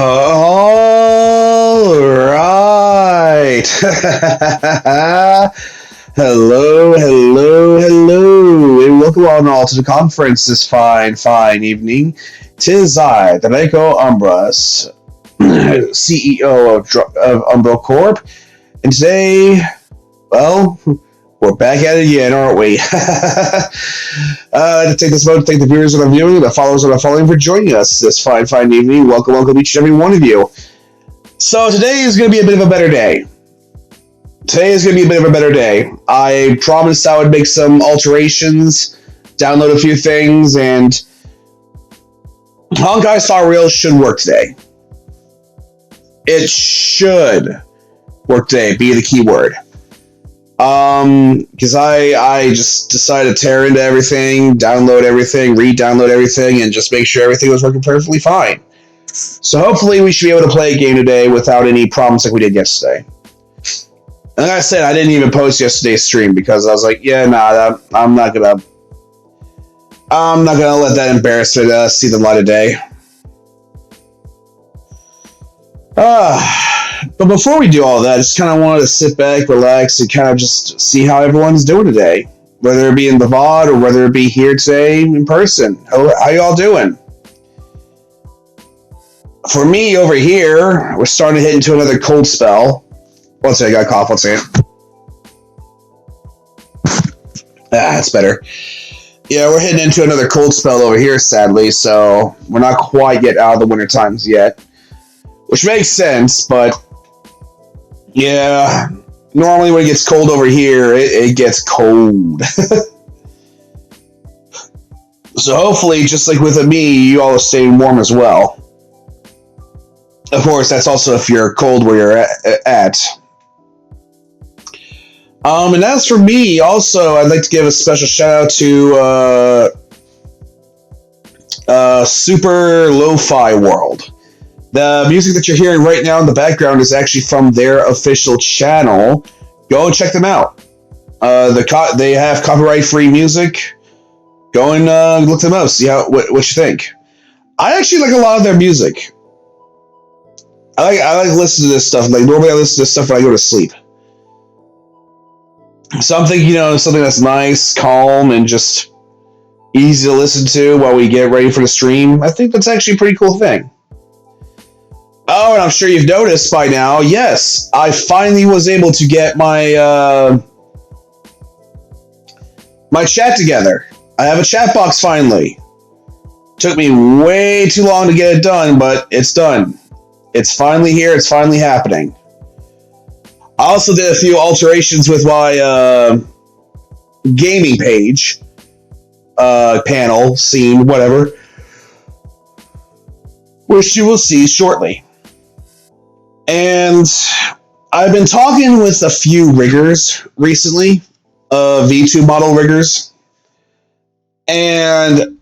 All right. hello, and welcome on all to the conference this fine evening. Tis I, the Mako Umbras, CEO of Umbro Corp, and today, well, we're back at it again, aren't we? To take this moment to thank the viewers that are viewing and the followers that are following for joining us this fine evening. Welcome each and every one of you. So today is going to be a bit of a better day. I promised I would make some alterations, download a few things, and Honkai Star Rail should work today. It should work today, be the key word. Because I just decided to tear into everything, download everything, re-download everything, and just make sure everything was working perfectly fine. So hopefully we should be able to play a game today without any problems like we did yesterday. And like I said, I didn't even post yesterday's stream because I was like, yeah, nah, I'm not gonna let that embarrassment see the light of day. But before we do all that, I just kind of wanted to sit back, relax, and kind of just see how everyone's doing today. Whether it be in the VOD or whether it be here today in person. How y'all doing? For me, over here, we're starting to hit into another cold spell. One second, I got a cough, one second. That's better. Yeah, we're heading into another cold spell over here, sadly, so we're not quite yet out of the winter times yet. Which makes sense, but yeah, normally when it gets cold over here, it gets cold. So hopefully, just like with me, you all are staying warm as well. Of course, that's also if you're cold where you're at. And as for me, also, I'd like to give a special shout out to Super Lo-Fi World. The music that you're hearing right now in the background is actually from their official channel. Go and check them out. They have copyright-free music. Go and look them up. See what you think. I actually like a lot of their music. I like listening to this stuff. Like normally I listen to this stuff when I go to sleep. So I'm thinking, something that's nice, calm, and just easy to listen to while we get ready for the stream. I think that's actually a pretty cool thing. Oh, and I'm sure you've noticed by now, yes, I finally was able to get my my chat together. I have a chat box finally. Took me way too long to get it done, but it's done. It's finally here. It's finally happening. I also did a few alterations with my gaming page, panel, scene, whatever, which you will see shortly. And I've been talking with a few riggers recently, V2 model riggers, and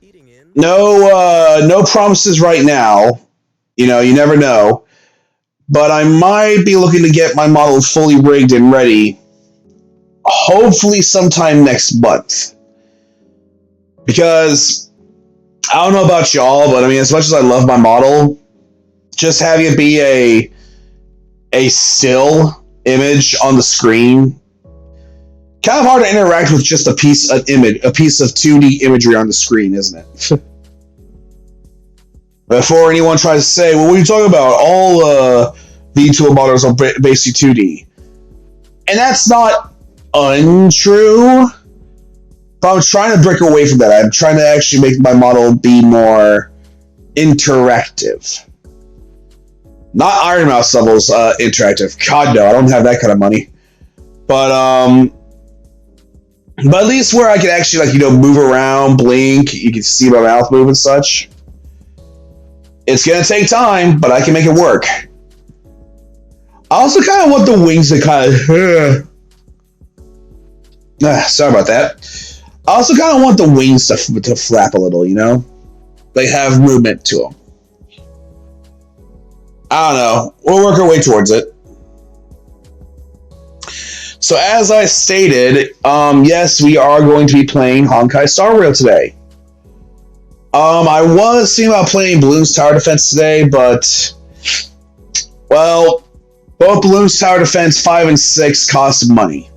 no promises right now. You never know. But I might be looking to get my model fully rigged and ready, hopefully sometime next month. Because I don't know about y'all, but I mean, as much as I love my model, just having it be a still image on the screen, kind of hard to interact with just a piece of 2D imagery on the screen, isn't it? Before anyone tries to say, well, what are you talking about? All V2 models are basically 2D. And that's not untrue. But I'm trying to break away from that. I'm trying to actually make my model be more interactive. Not Iron Mouse levels interactive. God, no, I don't have that kind of money. But at least where I can actually, move around, blink, you can see my mouth move and such. It's going to take time, but I can make it work. I also kind of want the wings to kind of... sorry about that. I also kind of want the wings to flap a little, Like, have movement to them. I don't know. We'll work our way towards it. So, as I stated, yes, we are going to be playing Honkai Star Rail today. I was thinking about playing Bloons Tower Defense today, but Well, both Balloons Tower Defense 5 and 6 cost money.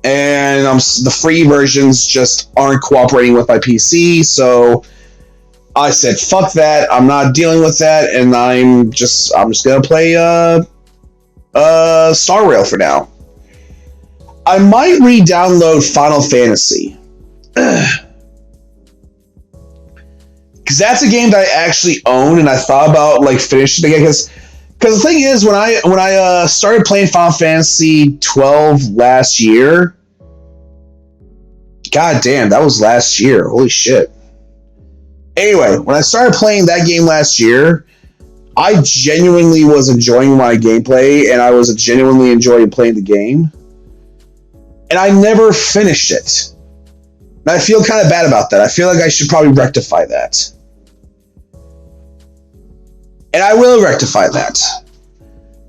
And the free versions just aren't cooperating with my PC, so I said, fuck that, I'm not dealing with that, and I'm just gonna play Star Rail for now. I might re-download Final Fantasy. Because that's a game that I actually own, and I thought about like finishing it again. Because the thing is, when I started playing Final Fantasy 12 last year, god damn, that was last year. Holy shit. Anyway, when I started playing that game last year, I genuinely was enjoying my gameplay, and I was genuinely enjoying playing the game. And I never finished it. And I feel kind of bad about that. I feel like I should probably rectify that. And I will rectify that.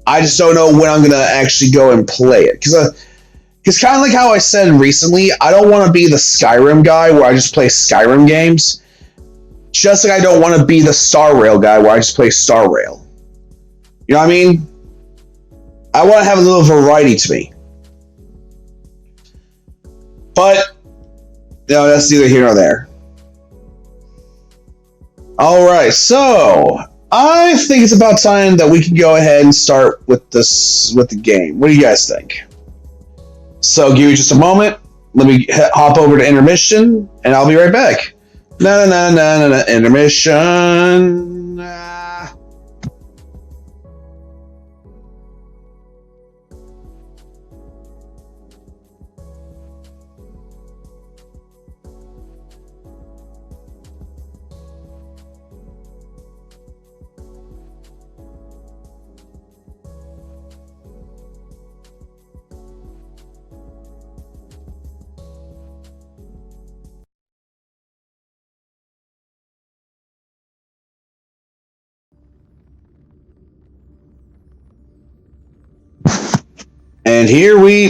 I just don't know when I'm going to actually go and play it. Because kind of like how I said recently, I don't want to be the Skyrim guy where I just play Skyrim games. Just like I don't want to be the Star Rail guy where I just play Star Rail. You know what I mean? I want to have a little variety to me. But, that's neither here nor there. Alright, so I think it's about time that we can go ahead and start with the game. What do you guys think? So give me just a moment. Let me hop over to intermission, and I'll be right back. No, intermission. And here we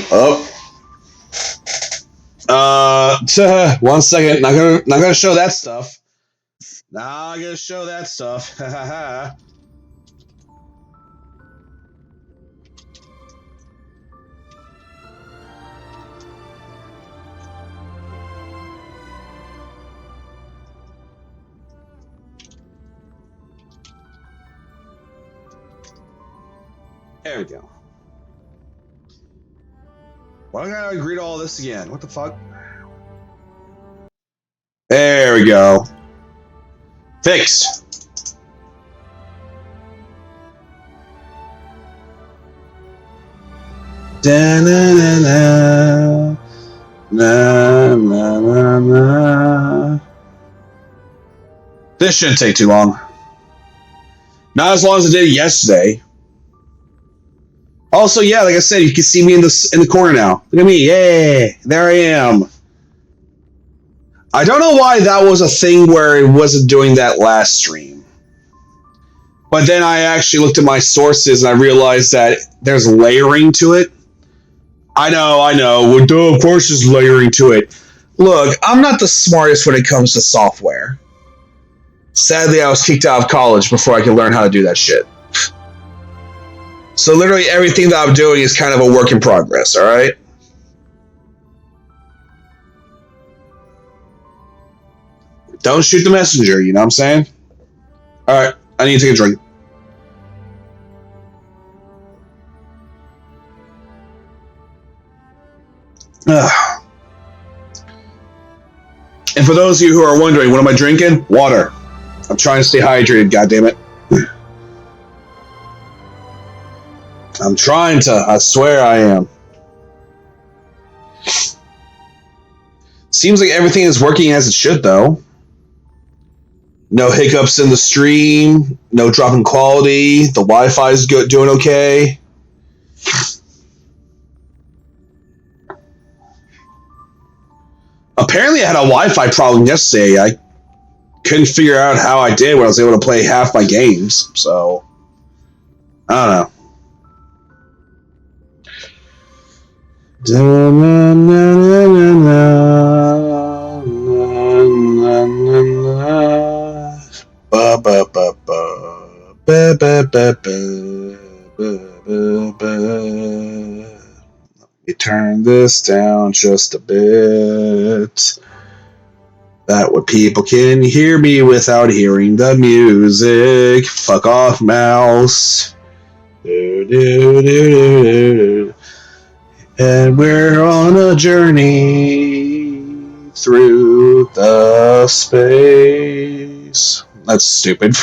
one second. Not gonna show that stuff. Not gonna show that stuff. There we go. Why do I gotta agree to all this again? What the fuck? There we go. Fixed. Da-na-na-na. Na-na-na-na. This shouldn't take too long. Not as long as it did yesterday. Also, yeah, like I said, you can see me in the corner now. Look at me, yay! There I am. I don't know why that was a thing where it wasn't doing that last stream. But then I actually looked at my sources and I realized that there's layering to it. I know. Well, duh, of course there's layering to it. Look, I'm not the smartest when it comes to software. Sadly, I was kicked out of college before I could learn how to do that shit. So literally everything that I'm doing is kind of a work in progress, alright? Don't shoot the messenger, you know what I'm saying? Alright, I need to take a drink. Ugh. And for those of you who are wondering, what am I drinking? Water. I'm trying to stay hydrated, goddammit. I'm trying to. I swear I am. Seems like everything is working as it should, though. No hiccups in the stream. No drop in quality. The Wi-Fi is good, doing okay. Apparently, I had a Wi-Fi problem yesterday. I couldn't figure out how I did when I was able to play half my games. So, I don't know. me turn this down just a bit. That way people can hear me without hearing the music. Fuck off, mouse. And we're on a journey through the space. That's stupid.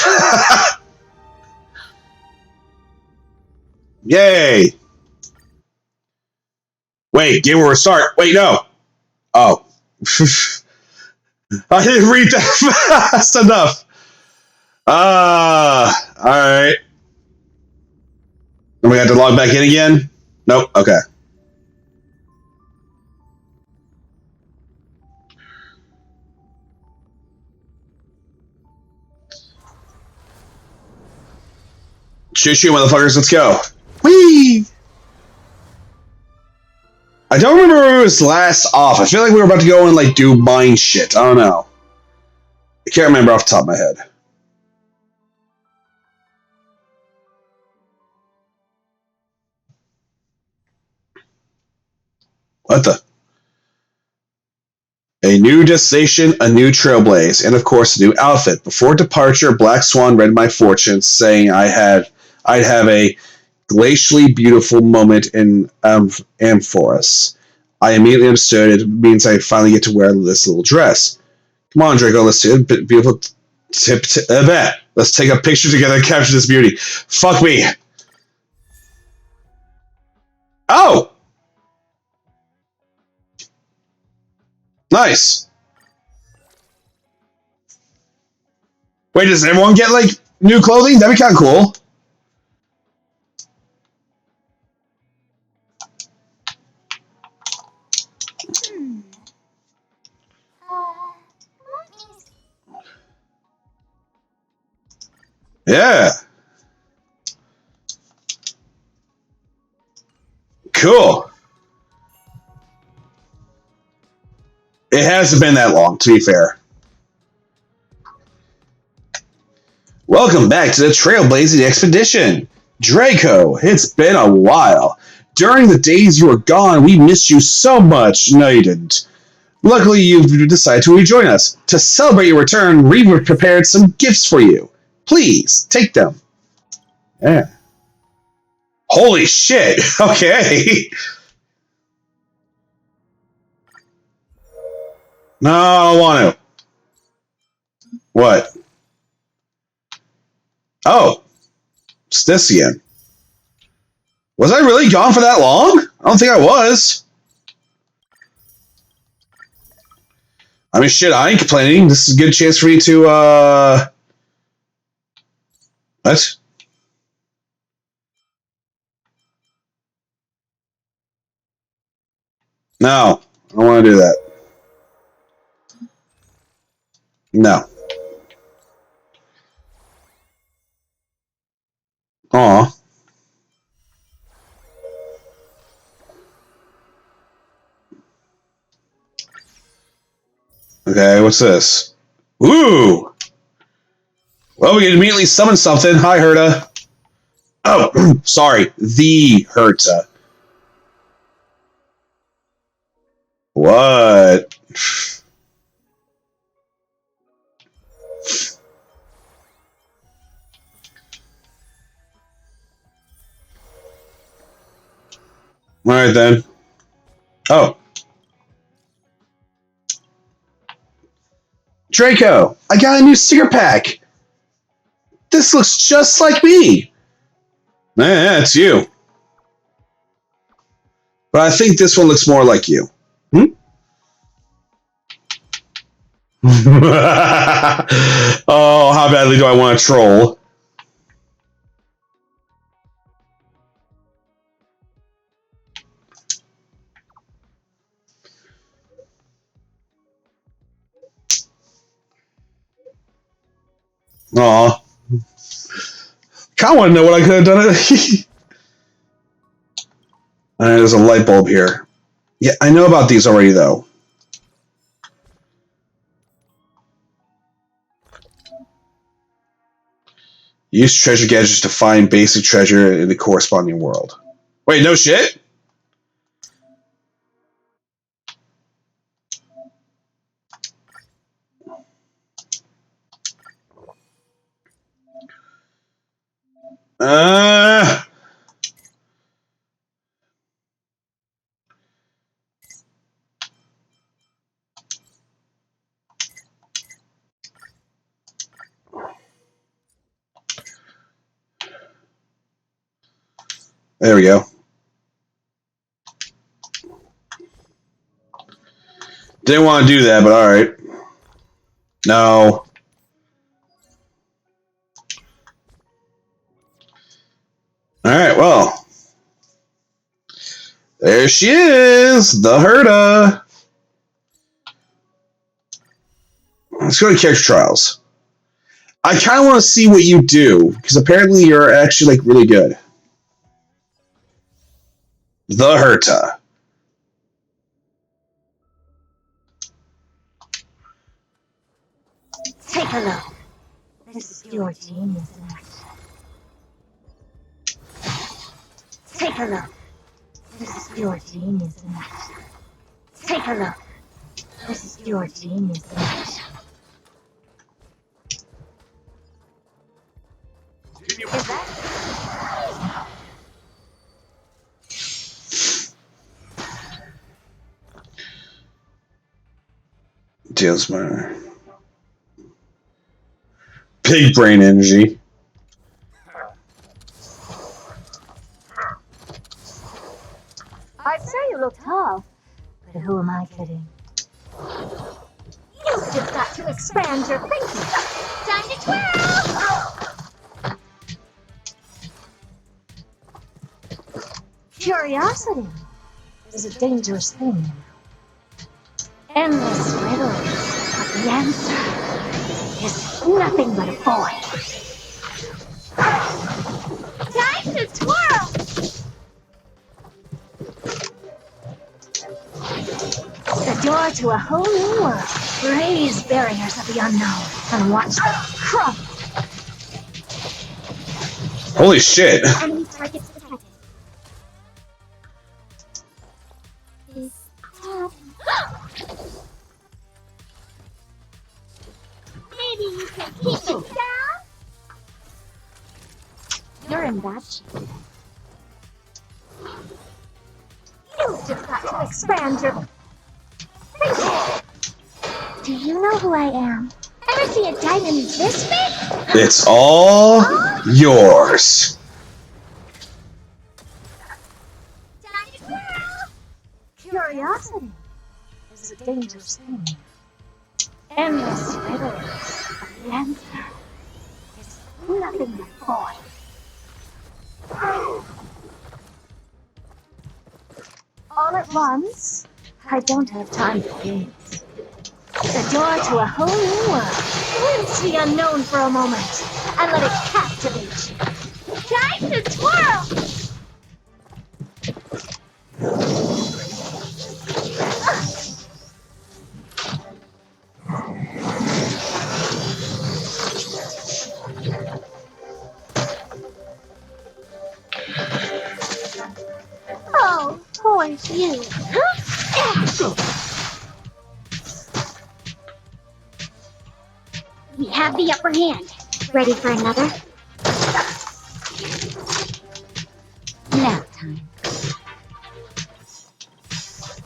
Yay! Wait, game will restart. Wait, no. Oh. I didn't read that fast enough. Alright. And we have to log back in again? Nope, okay. Shoot, motherfuckers, let's go. Whee! I don't remember where it was last off. I feel like we were about to go and like do mine shit. I don't know. I can't remember off the top of my head. What the? A new destination, a new trailblaze, and of course a new outfit. Before departure, Black Swan read my fortunes, saying I'd have a glacially beautiful moment in Amphoras. I immediately understood it means I finally get to wear this little dress. Come on, Draco, let's do it. Beautiful let's take a picture together and capture this beauty. Fuck me. Oh! Nice. Wait, does everyone get, like, new clothing? That'd be kind of cool. Yeah. Cool. It hasn't been that long, to be fair. Welcome back to the Trailblazing Expedition. Draco, it's been a while. During the days you were gone, we missed you so much. No, you didn't. Luckily, you've decided to rejoin us. To celebrate your return, we've prepared some gifts for you. Please, take them. Yeah. Holy shit. Okay. No, I don't want to. What? Oh. It's this again. Was I really gone for that long? I don't think I was. I mean, shit, I ain't complaining. This is a good chance for me to, What? No. I don't want to do that. No. Aw. Okay, what's this? Ooh! Well, we can immediately summon something. Hi, Herta. Oh, sorry. The Herta. What? Alright then. Oh. Draco, I got a new sticker pack. This looks just like me. Yeah, it's you. But I think this one looks more like you. Hmm? Oh, how badly do I want to troll? Aw. Kind of want to know what I could have done. There's a light bulb here. Yeah, I know about these already, though. Use treasure gadgets to find basic treasure in the corresponding world. Wait, no shit? There we go. Didn't want to do that, but alright. No. Alright, well. There she is! The Herda! Let's go to character trials. I kind of want to see what you do, because apparently you're actually, like, really good. The Herta. Take a look. This is your genius in action. Take a look. This is your genius in action. Take a look. This is your genius in action. Is that? Deals my big brain energy. I'd say you look tough, but who am I kidding? You've just got to expand your thinking. Time to twirl! Curiosity is a dangerous thing. Endless riddles, but the answer is nothing but a void. Time to twirl! The door to a whole new world. Raise barriers of the unknown and watch them crumble. Holy shit. Enemy targets detected. Maybe you can keep it down? You're in bad shape. You've just got to expand your... Do you know who I am? Ever see a diamond this big? It's all yours. Curiosity is a dangerous thing. Endless riddles, but the answer is nothing but void. All at once, I don't have time for games. The door to a whole new world. Glimpse the unknown for a moment and let it captivate you. Time to twirl! Oh, poor you. We have the upper hand. Ready for another? Nap time.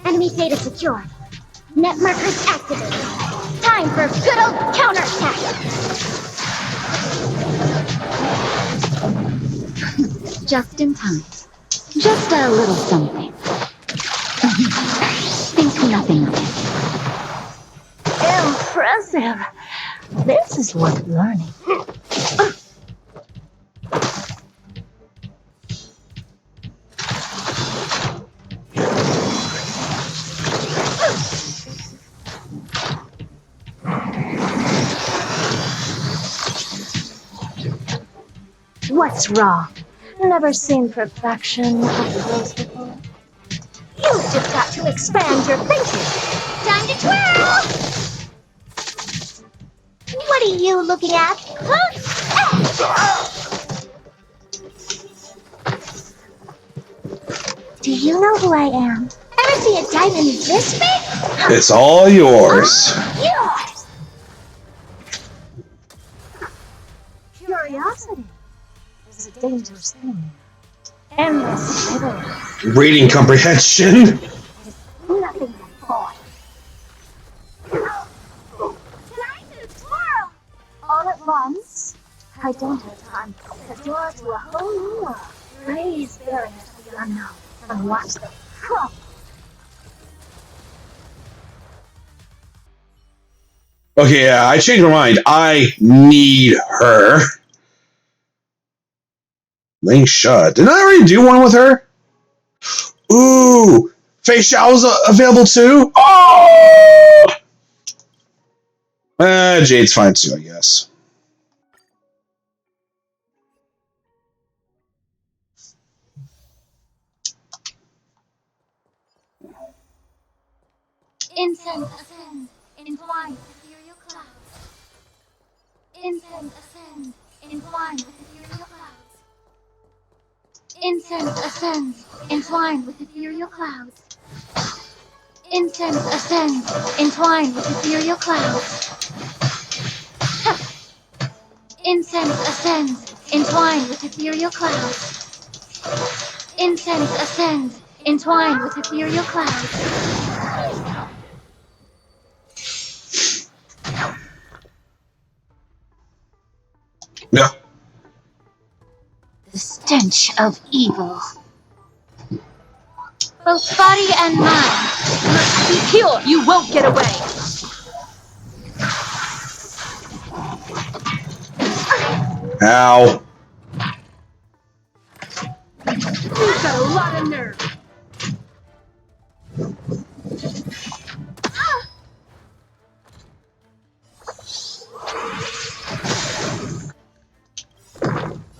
Enemy data secure. Net markers activated. Time for good old counterattack. Just in time. Just a little something. Think nothing of it. Impressive. This is worth learning. What's wrong? Never seen perfection up close before. You've just got to expand your thinking. Time to twirl! What are you looking at? Huh? you know who I am? Ever see a diamond this big? It's all yours. Yours! Curiosity is a dangerous thing. Endless riddles. Reading comprehension. Nothing but boy. Time to twirl! All at once. I don't have time. The door to a whole new world. Raise barriers to the unknown and watch them crumble. Okay, yeah, I changed my mind. I need her. Laying shut. Didn't I already do one with her? Ooh, Fei Xiao's available too. Oh, Jade's fine too, I guess. Incense ascends, entwined with ethereal clouds. Incense ascends, entwined with ethereal clouds. Incense ascends, entwined with ethereal clouds. Incense ascends, entwined with ethereal clouds. Incense ascends, entwined with ethereal clouds. Incense ascends, entwined with ethereal clouds. No. The stench of evil. Both body and mind must be pure. You won't get away. Ow. You've got a lot of nerve.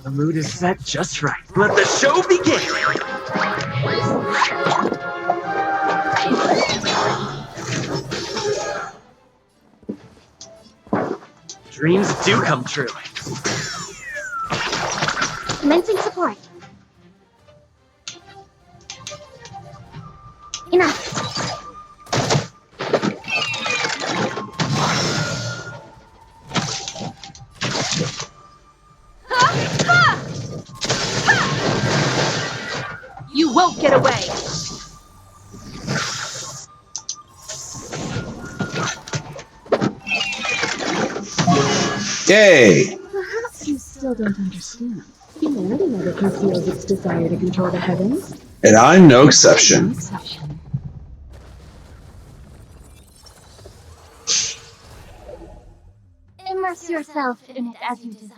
The mood is set just right. Let the show begin! Dreams do come true. Commencing support. Enough. You won't get away. Yay. Perhaps you still don't understand. Humanity never conceals its desire to control the heavens. And I'm no No exception. exception. Immerse yourself in it as you desire.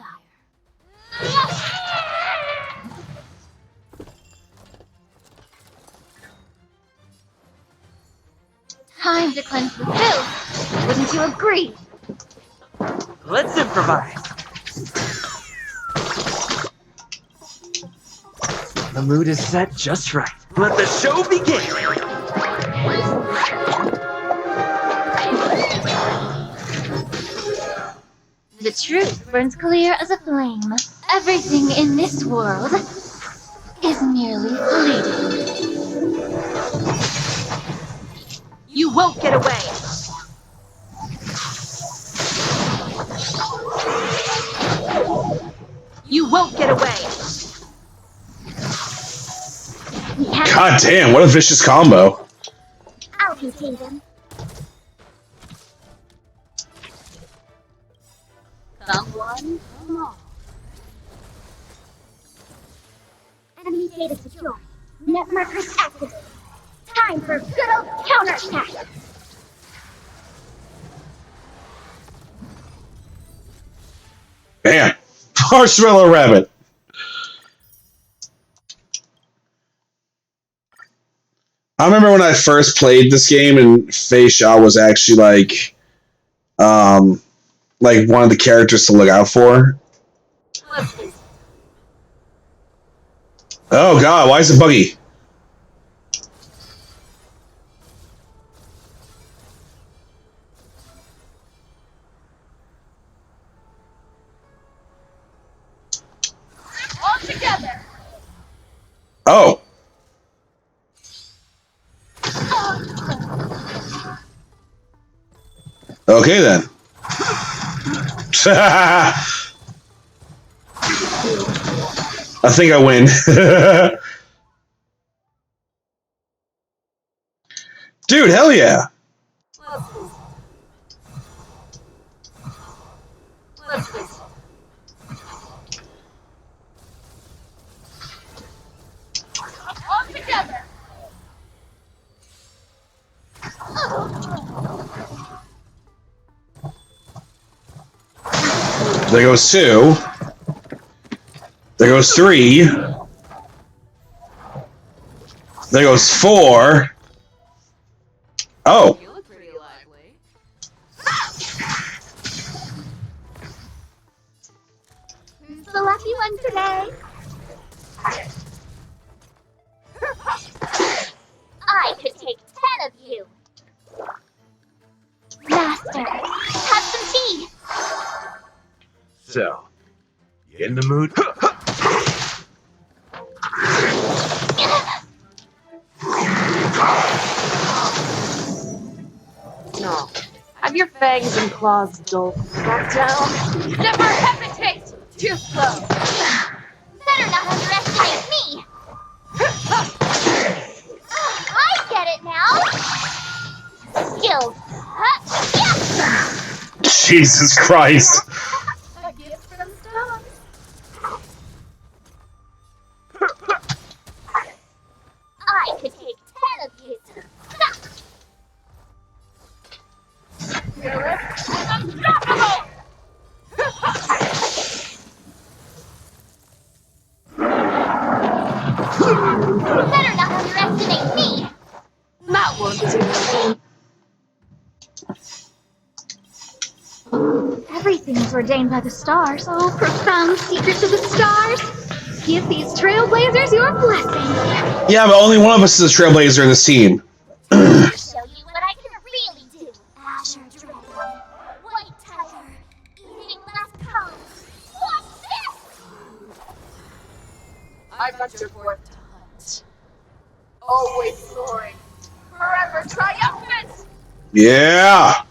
Time to cleanse the filth. Wouldn't you agree? Let's improvise. The mood is set just right. Let the show begin! The truth burns clear as a flame. Everything in this world is merely fleeting. You won't get away. You won't get away. God damn, what a vicious combo. I'll contain them. Come one, come all. Enemy data secure. Net markers activated. Time for good old counterattack. Bam. Marshmallow Rabbit. I remember when I first played this game and Fei Xiao was actually like one of the characters to look out for. Oh god, why is it buggy? All together. Oh. Okay then. I think I win. Dude, hell yeah. All together. There goes 2. There goes 3. There goes 4. Oh. You look pretty lively. Who's the lucky one today? I could take 10 of you. Master, have some tea. So, you in the mood? No. Have your fangs and claws dull. Back down. Never hesitate! Too slow. Better not underestimate me. I get it now. Skills. Yeah. Jesus Christ. A gift from stars. I could take 10 of you. Unstoppable! Better not underestimate me. That won't do. Everything is ordained by the stars. Oh, profound secrets of the stars. Give these trailblazers your blessing. Yeah, but only one of us is a trailblazer in this team. I'll show you what I can really do. Azure Dragon, White Tiger, eating last cones. What's this? I venture forth to hunt. Always soaring. Forever triumphant! Yeah.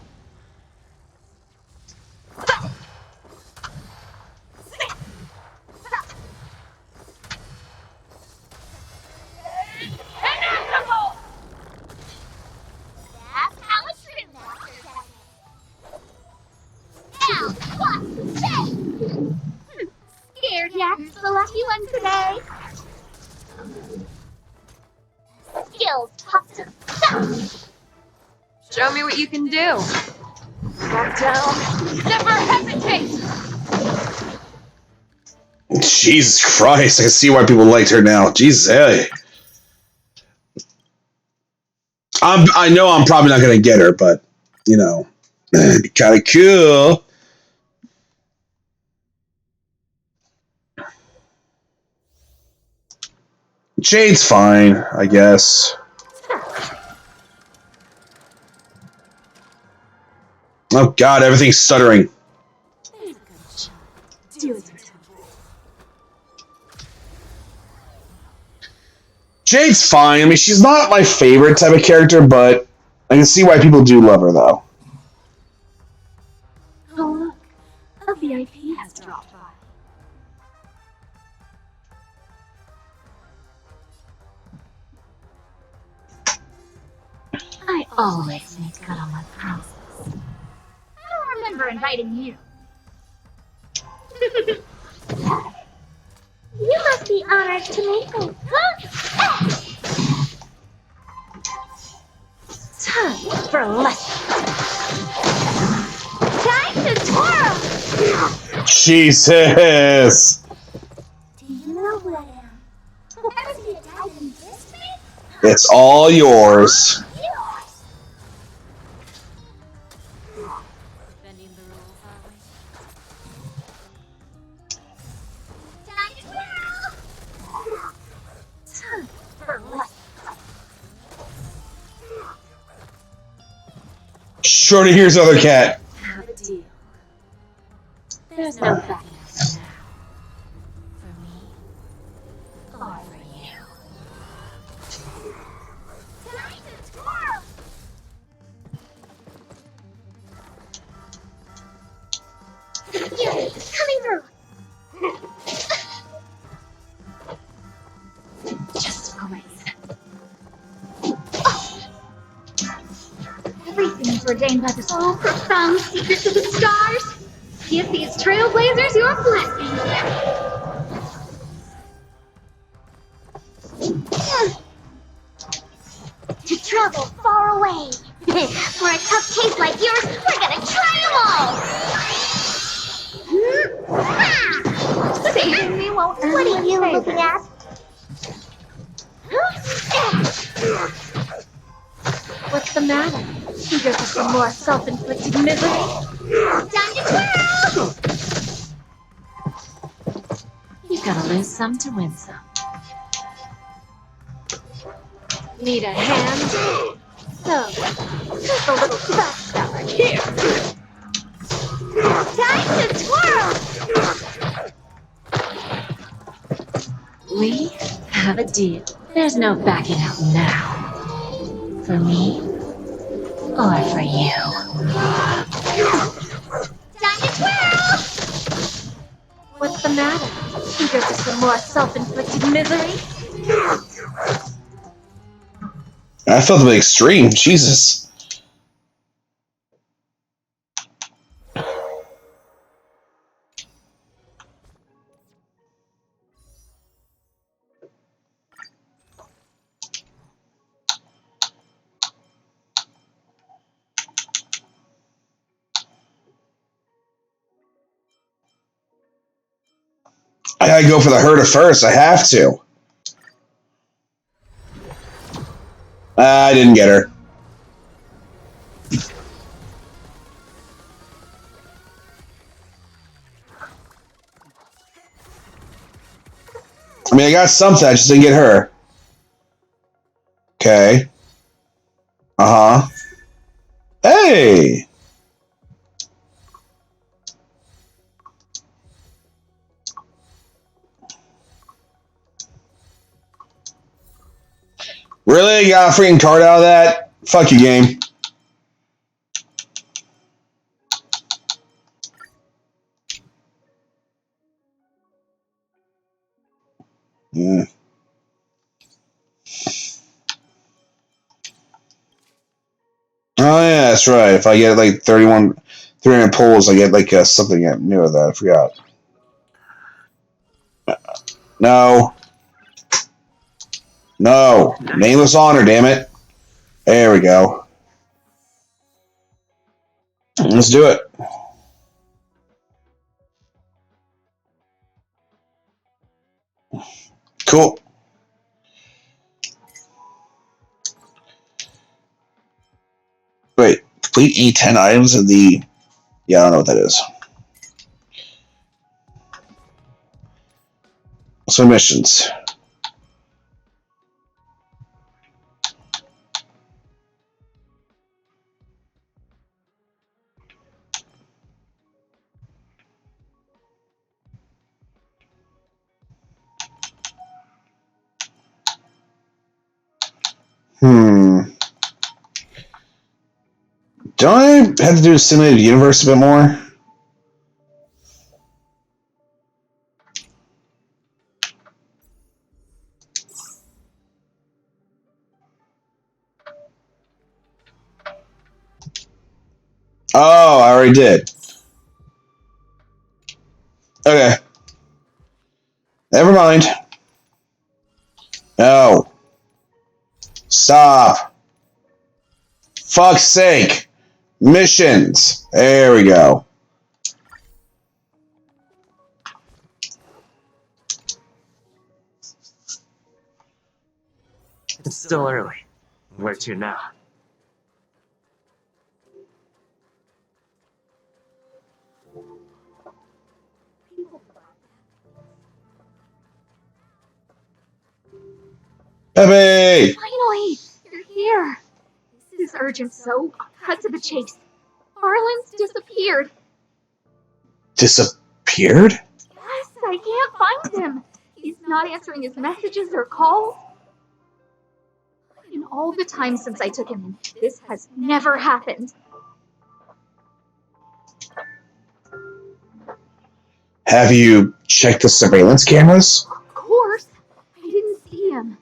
Inevitable! That's how a true master does it. Now, what's this? Scared Yak's the lucky one today. Skills tough. Show me what you can do. Back down. Never hesitate! Jesus Christ. I can see why people liked her now. Jesus, hey. I know I'm probably not going to get her, but, you know, it'd be kind of cool. Jade's fine, I guess. Oh god, everything's stuttering. Jade's fine. I mean, she's not my favorite type of character, but I can see why people do love her, though. Oh, look. A VIP has dropped by. I always make good on my promises. I don't remember inviting you. You must be honored to meet me. Huh? Time for a lesson. Time to twirl. Jesus! Do you know who I am? Ever see a dragon this big? It's all yours. Yours. Bending the rules, are we? Time to twirl. Time for a lesson. Shorty, here's other cat. Have a deal. There's no backing us now. For me. Or for you. Time to twirl. ordained by the so profound secrets of the stars. Give these trailblazers your blessing. To travel far away. For a tough case like yours, we're gonna try them all. Saving me won't. What are you looking at? What's the matter? Eager for some more self-inflicted misery? Time to twirl! You gotta lose some to win some. Need a hand? So, just a little fat salad here. Time to twirl! We have a deal. There's no backing out now. For me, or for you. Time to twirl! What's the matter? Eager for some more self-inflicted misery? I felt a bit extreme. Jesus. I gotta go for the herder first. I have to. I didn't get her. I mean, I got something. I just didn't get her. Okay. Uh-huh. Hey! Really? You got a freaking card out of that? Fuck you, game. Mm. Oh, yeah, that's right. If I get like 300 pulls, I get like something new of that. I forgot. No. No. Nameless honor, damn it. There we go. Let's do it. Cool. Wait. Complete any 10 items in the... Yeah, I don't know what that is. So missions. Don't I have to do a simulated universe a bit more? Oh, I already did. Okay. Never mind. No. Stop. Fuck's sake. Missions. There we go. It's still early. Where to now? Pepe! Finally! You're here! This is urgent, so I'll cut to the chase. Harlan's disappeared. Disappeared? Yes, I can't find him. He's not answering his messages or calls. In all the time since I took him in, this has never happened. Have you checked the surveillance cameras? Of course. I didn't see him.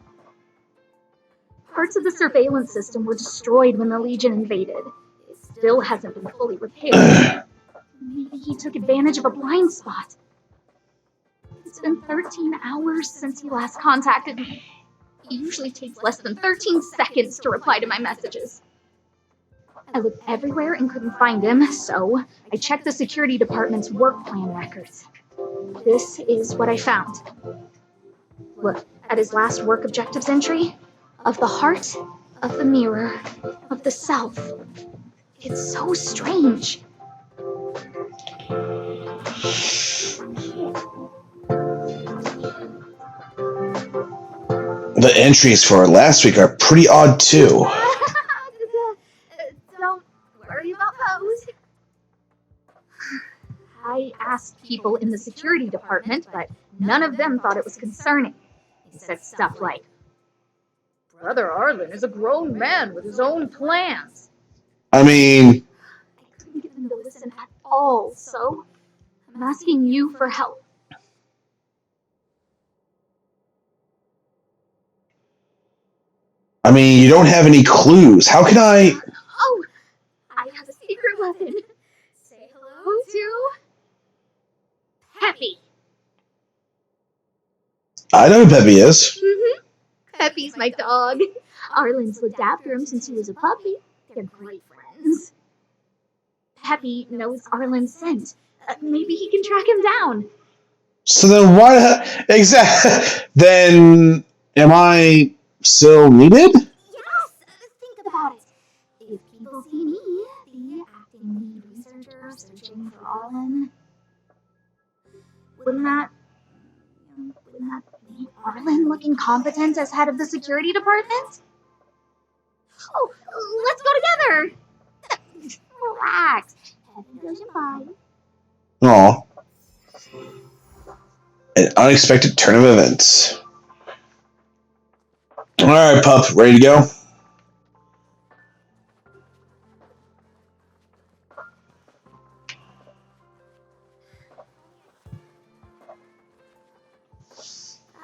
Parts of the surveillance system were destroyed when the Legion invaded. It still hasn't been fully repaired. Maybe he took advantage of a blind spot. It's been 13 hours since he last contacted me. He usually takes less than 13 seconds to reply to my messages. I looked everywhere and couldn't find him, so I checked the security department's work plan records. This is what I found. Look at his last work objectives entry. Of the heart, of the mirror, of the self. It's so strange. The entries for last week are pretty odd too. Don't worry about those. I asked people in the security department, but none of them thought it was concerning. They said stuff like, Brother Arlen is a grown man with his own plans. I mean, I couldn't get them to listen at all, so I'm asking you for help. you don't have any clues. How can I? Oh, I have a secret weapon. Say hello to Peppy. I know who Peppy is. Mm-hmm. Peppy's my dog. Arlen's looked after him since he was a puppy. They're great friends. Peppy knows Arlen's scent. Maybe he can track him down. So then why? Exactly. Then am I still needed? Yes! Think about it. If people see me, the acting lead researcher searching for Arlen, wouldn't that make Arlen look incompetent as head of the security department? Oh, let's go together! Relax. Peppy goes by. Oh. An unexpected turn of events. Alright, pup, ready to go?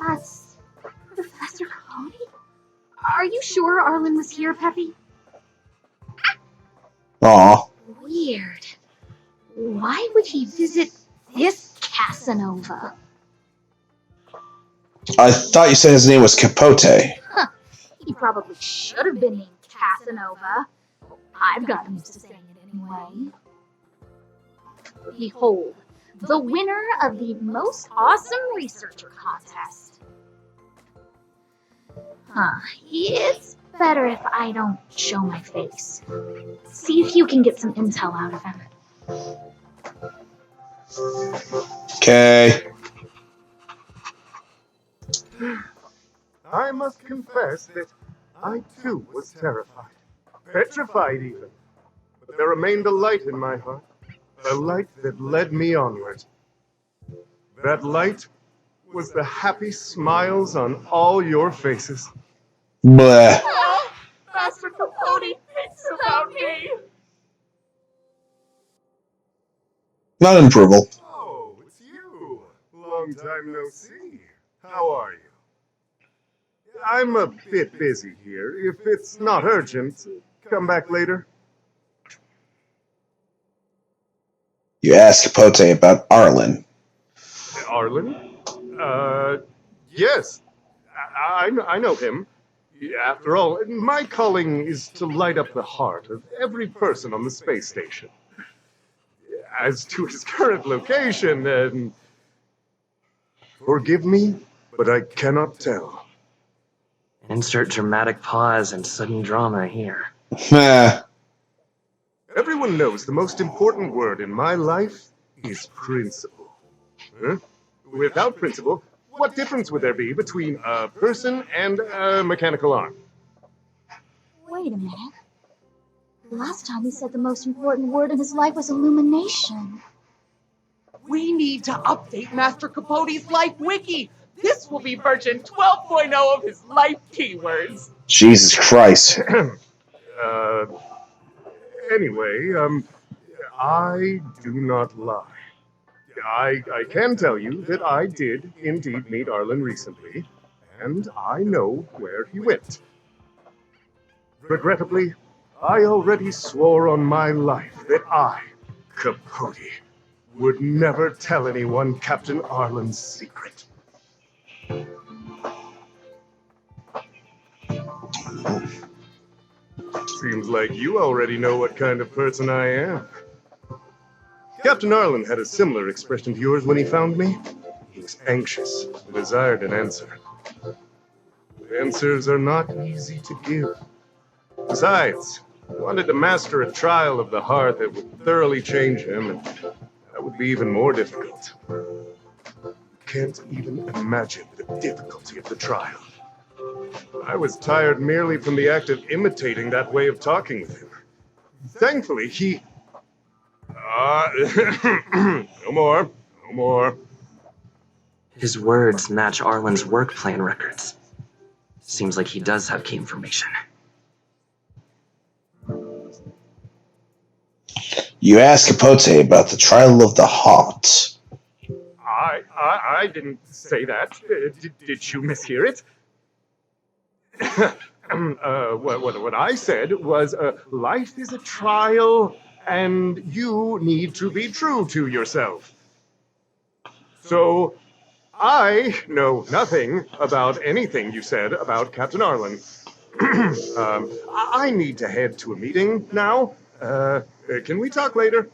That's Professor Cody? Are you sure Arlen was here, Peppy? Aw. Weird. Why would he visit this Casanova? I thought you said his name was Capote. Huh. He probably should have been named Casanova. I've gotten used to saying it anyway. Behold, the winner of the most awesome researcher contest. It's better if I don't show my face. See if you can get some intel out of him. Okay. I must confess that I too was terrified, petrified even. But there remained a light in my heart, a light that led me onward. That light was the happy smiles on all your faces. Bleh. Oh, Master Capote, it's about me. Not an approval. Oh, it's you. Long time no see. How are you? I'm a bit busy here. If it's not urgent, come back later. You asked Capote about Arlen. Arlen? Yes. I know him. After all, my calling is to light up the heart of every person on the space station. As to his current location, forgive me, but I cannot tell. Insert dramatic pause and sudden drama here. Meh. Everyone knows the most important word in my life is principle. Huh? Without principle, what difference would there be between a person and a mechanical arm? Wait a minute. Last time he said the most important word in his life was illumination. We need to update Master Capote's Life Wiki. This will be version 12.0 of his life keywords. Jesus Christ. Anyway, I do not lie. I can tell you that I did indeed meet Arlen recently, and I know where he went. Regrettably, I already swore on my life that I, Capote, would never tell anyone Captain Arlen's secret. Seems like you already know what kind of person I am. Captain Arlen had a similar expression to yours when he found me. He was anxious and desired an answer. But answers are not easy to give. Besides, he wanted to master a trial of the heart that would thoroughly change him, and that would be even more difficult. Can't even imagine the difficulty of the trial. I was tired merely from the act of imitating that way of talking with him. Thankfully, he... no more. No more. His words match Arlen's work plan records. Seems like he does have key information. You asked Capote about the trial of the heart. I didn't say that. Did you mishear it? What I said was, life is a trial, and you need to be true to yourself. So, I know nothing about anything you said about Captain Arlen. I need to head to a meeting now. Can we talk later?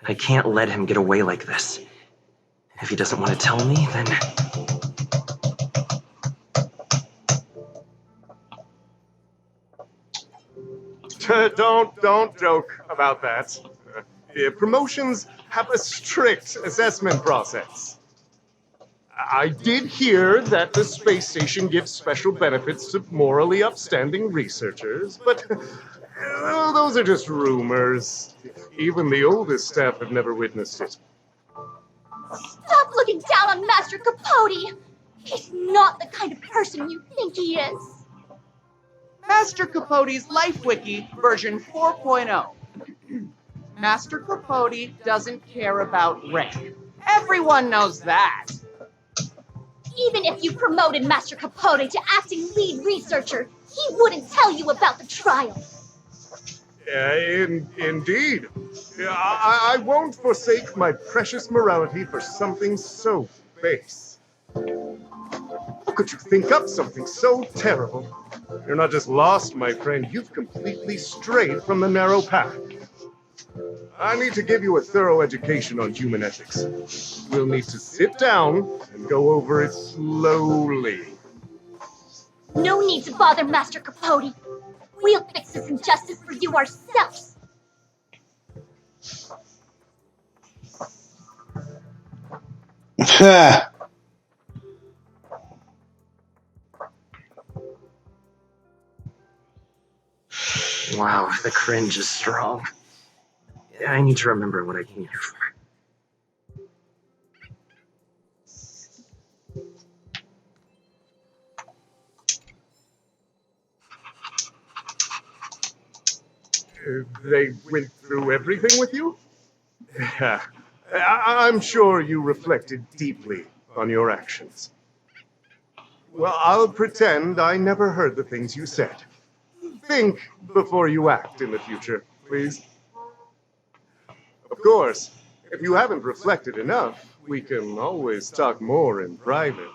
I can't let him get away like this. If he doesn't want to tell me, then... Don't joke about that. Promotions have a strict assessment process. I did hear that the space station gives special benefits to morally upstanding researchers, but those are just rumors. Even the oldest staff have never witnessed it. Stop looking down on Master Capote! He's not the kind of person you think he is. Master Capote's Life Wiki, version 4.0. Master Capote doesn't care about rank. Everyone knows that. Even if you promoted Master Capote to acting lead researcher, he wouldn't tell you about the trial. Indeed. I won't forsake my precious morality for something so base. How could you think up something so terrible? You're not just lost, my friend. You've completely strayed from the narrow path. I need to give you a thorough education on human ethics. We'll need to sit down and go over it slowly. No need to bother Master Capote. We'll fix this injustice for you ourselves. Wow, the cringe is strong. I need to remember what I came here for. They went through everything with you? I'm sure you reflected deeply on your actions. Well, I'll pretend I never heard the things you said. Think before you act in the future, please. Of course, if you haven't reflected enough, we can always talk more in private.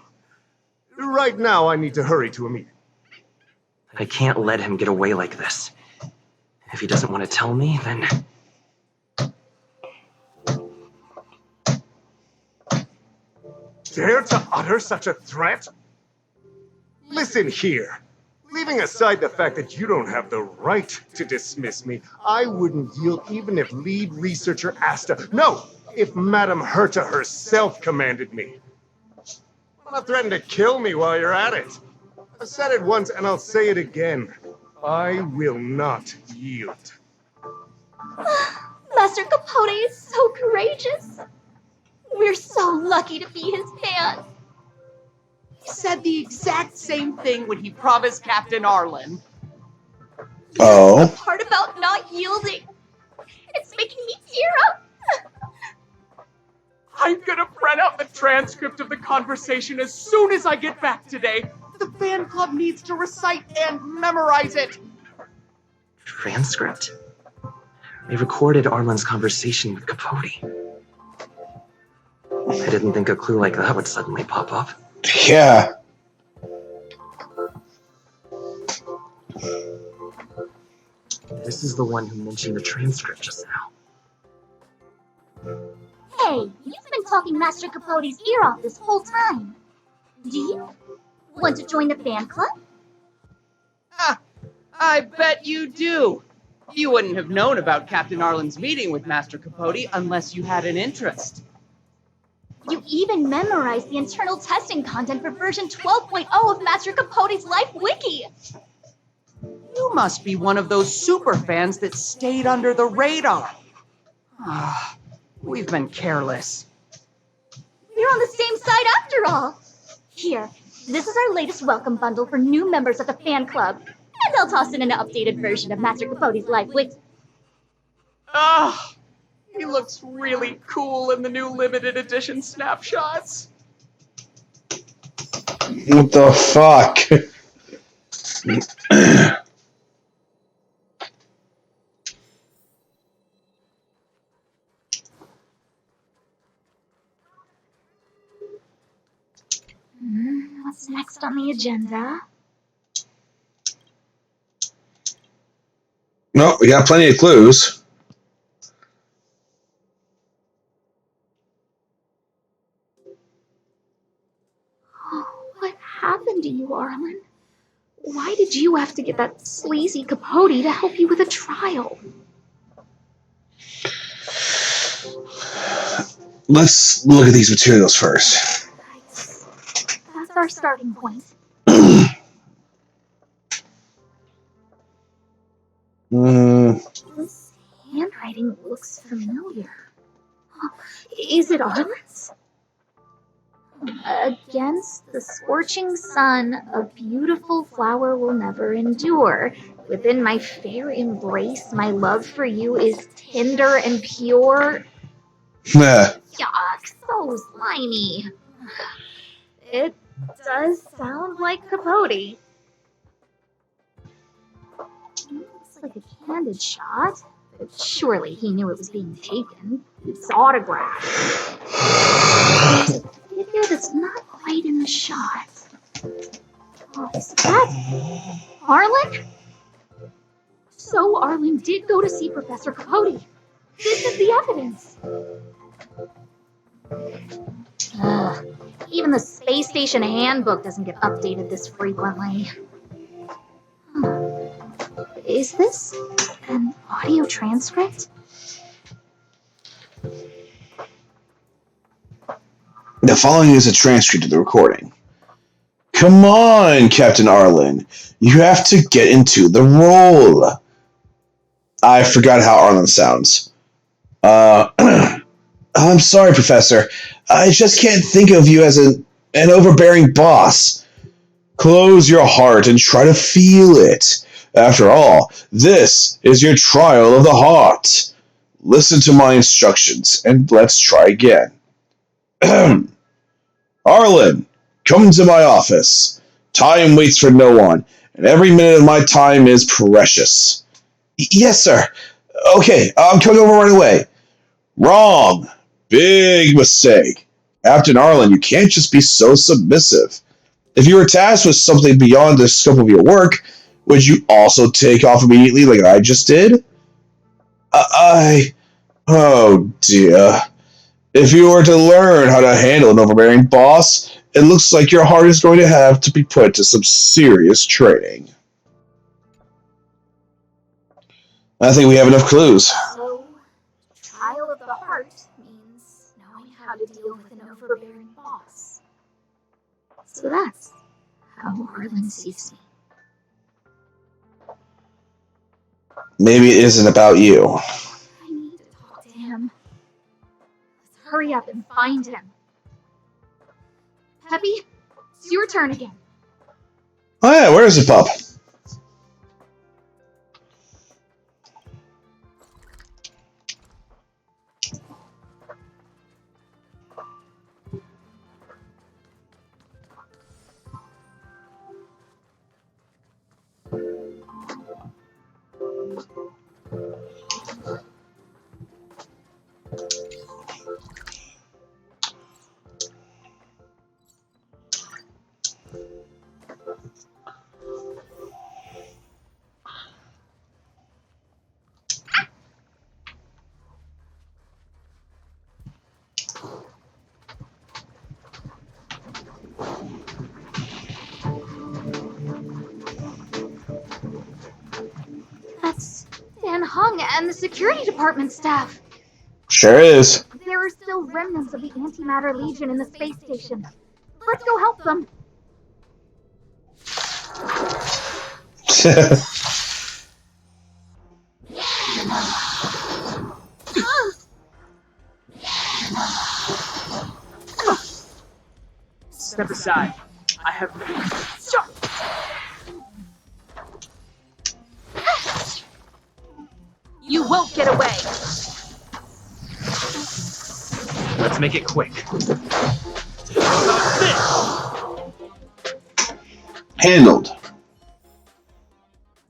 Right now, I need to hurry to a meeting. I can't let him get away like this. If he doesn't want to tell me, then... Dare to utter such a threat? Listen here. Leaving aside the fact that you don't have the right to dismiss me, I wouldn't yield even if lead researcher Asta... No! If Madame Herta herself commanded me. Will not threaten to kill me while you're at it. I've said it once and I'll say it again. I will not yield. Master Capote is so courageous. We're so lucky to be his hand. He said the exact same thing when he promised Captain Arlen. Oh. The part about not yielding. It's making me tear up. I'm gonna print out the transcript of the conversation as soon as I get back today. The fan club needs to recite and memorize it. Transcript? They recorded Arlen's conversation with Capote. I didn't think a clue like that would suddenly pop up. Yeah. This is the one who mentioned the transcript just now. Hey, you've been talking Master Capote's ear off this whole time. Do you want to join the fan club? Ah, I bet you do. You wouldn't have known about Captain Arlen's meeting with Master Capote unless you had an interest. You even memorized the internal testing content for version 12.0 of Master Capote's Life Wiki. You must be one of those super fans that stayed under the radar. Ah, we've been careless. We're on the same side after all. Here, this is our latest welcome bundle for new members of the fan club. And I'll toss in an updated version of Master Capote's Life Wiki. Ah, he looks really cool in the new limited edition snapshots. What the fuck? What's next on the agenda? No, we got plenty of clues. What happened to you, Arlen? Why did you have to get that sleazy Capote to help you with a trial? Let's look at these materials first. That's our starting point. This handwriting looks familiar. Is it Arlen's? Against the scorching sun, a beautiful flower will never endure. Within my fair embrace, my love for you is tender and pure. Yuck, so slimy. It does sound like Capote. Looks like a candid shot, but surely he knew it was being taken. It's autographed. The figure that's not quite in the shot. Oh, is that Arlen? So Arlen did go to see Professor Capote. This is the evidence. Even the space station handbook doesn't get updated this frequently. Is this an audio transcript? The following is a transcript of the recording. Come on, Captain Arlen. You have to get into the role. I forgot how Arlen sounds. I'm sorry, Professor. I just can't think of you as an overbearing boss. Close your heart and try to feel it. After all, this is your trial of the heart. Listen to my instructions, and let's try again. Arlen, come to my office. Time waits for no one, and every minute of my time is precious. Yes, sir. Okay, I'm coming over right away. Wrong. Big mistake. Captain Arlen, you can't just be so submissive. If you were tasked with something beyond the scope of your work, would you also take off immediately like I just did? Oh dear. If you were to learn how to handle an overbearing boss, it looks like your heart is going to have to be put to some serious training. I think we have enough clues. So, trial of the heart means knowing how to deal with an overbearing boss. So that's how Arlen sees me. Maybe it isn't about you. I need to talk to him. Let's hurry up and find him. Peppy, it's your turn again. Oh yeah, where is the pup? That's Dan Hung and the security department staff. Sure is. There are still remnants of the Antimatter Legion in the space station. Let's go help them. Step aside. I have. You won't get away. Let's make it quick. Handled.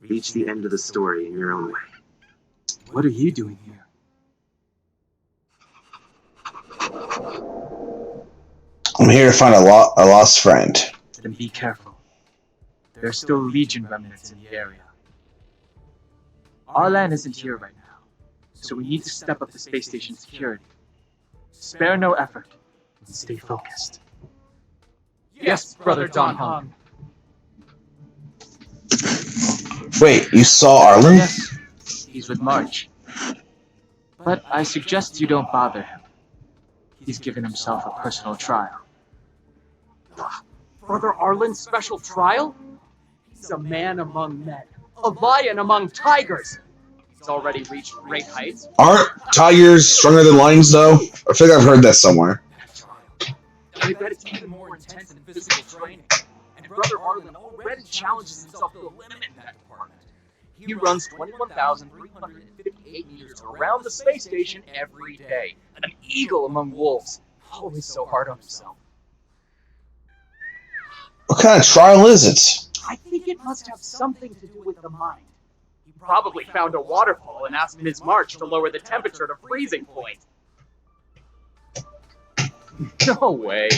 Reach the end of the story in your own way. What are you doing here? I'm here to find a lost friend. Then be careful. There are still Legion remnants in the area. Arlan isn't here right now, so we need to step up the space station security. Spare no effort and stay focused. Yes, Brother Don Hung. Wait, you saw Arlen? Yes, he's with March. But I suggest you don't bother him. He's given himself a personal trial. Brother Arlen's special trial? He's a man among men, a lion among tigers. He's already reached great heights. Aren't tigers stronger than lions, though? I think I've heard that somewhere. I bet it's even more intense than physical training. And Brother Arlen already challenges himself to the limit in that department. He runs 21,358 meters around the space station every day. An eagle among wolves. Always so hard on himself. What kind of trial is it? I think it must have something to do with the mind. He probably found a waterfall and asked Ms. March to lower the temperature to freezing point. No way.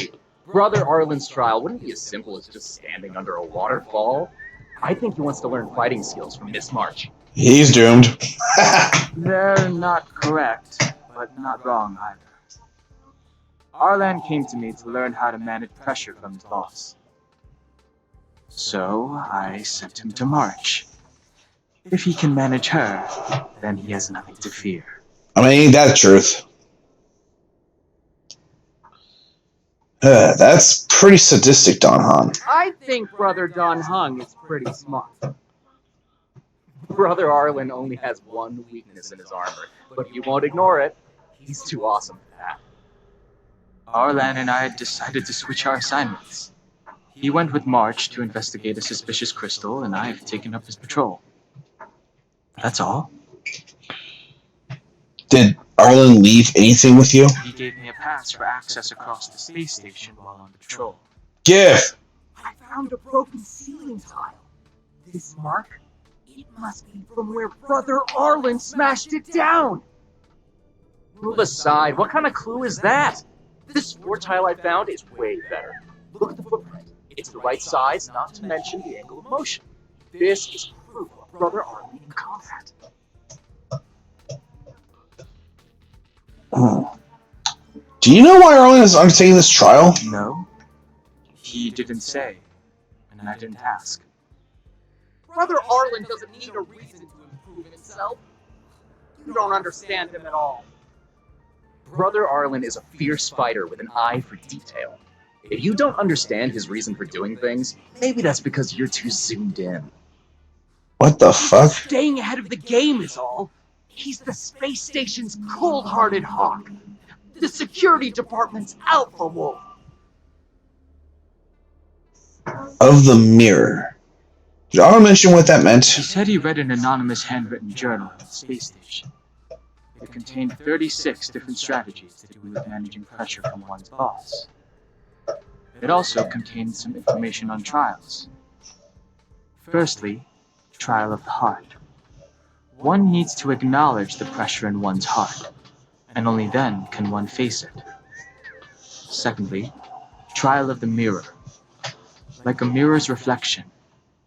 Brother Arlen's trial wouldn't be as simple as just standing under a waterfall. I think he wants to learn fighting skills from Miss March. He's doomed. They're not correct, but not wrong either. Arlan came to me to learn how to manage pressure from his boss. So I sent him to March. If he can manage her, then he has nothing to fear. I mean, ain't that the truth? That's pretty sadistic, Don Han. I think Brother Don Hung is pretty smart. Brother Arlen only has one weakness in his armor, but he won't ignore it. He's too awesome for that. Arlan and I decided to switch our assignments. He went with March to investigate a suspicious crystal, and I've taken up his patrol. That's all. Did Arlen leave anything with you? He gave me a pass for access across the space station while on patrol. Give! I found a broken ceiling tile. This mark? It must be from where Brother Arlen smashed it down! Move aside, what kind of clue is that? This floor tile I found is way better. Look at the footprint. It's the right size, not to mention the angle of motion. This is proof of Brother Arlen in combat. Do you know why Arlen is undertaking this trial? No, he didn't say, and I didn't ask. Brother Arlen doesn't need a reason to improve himself. You don't understand him at all. Brother Arlen is a fierce fighter with an eye for detail. If you don't understand his reason for doing things, maybe that's because you're too zoomed in. What the fuck? Staying ahead of the game is all. He's the space station's cold-hearted hawk. The security department's alpha wolf. Of the mirror. Did Arlen mention what that meant? He said he read an anonymous handwritten journal at the space station. It contained 36 different strategies to do with managing pressure from one's boss. It also contained some information on trials. Firstly, trial of the heart. One needs to acknowledge the pressure in one's heart, and only then can one face it. Secondly, trial of the mirror. Like a mirror's reflection,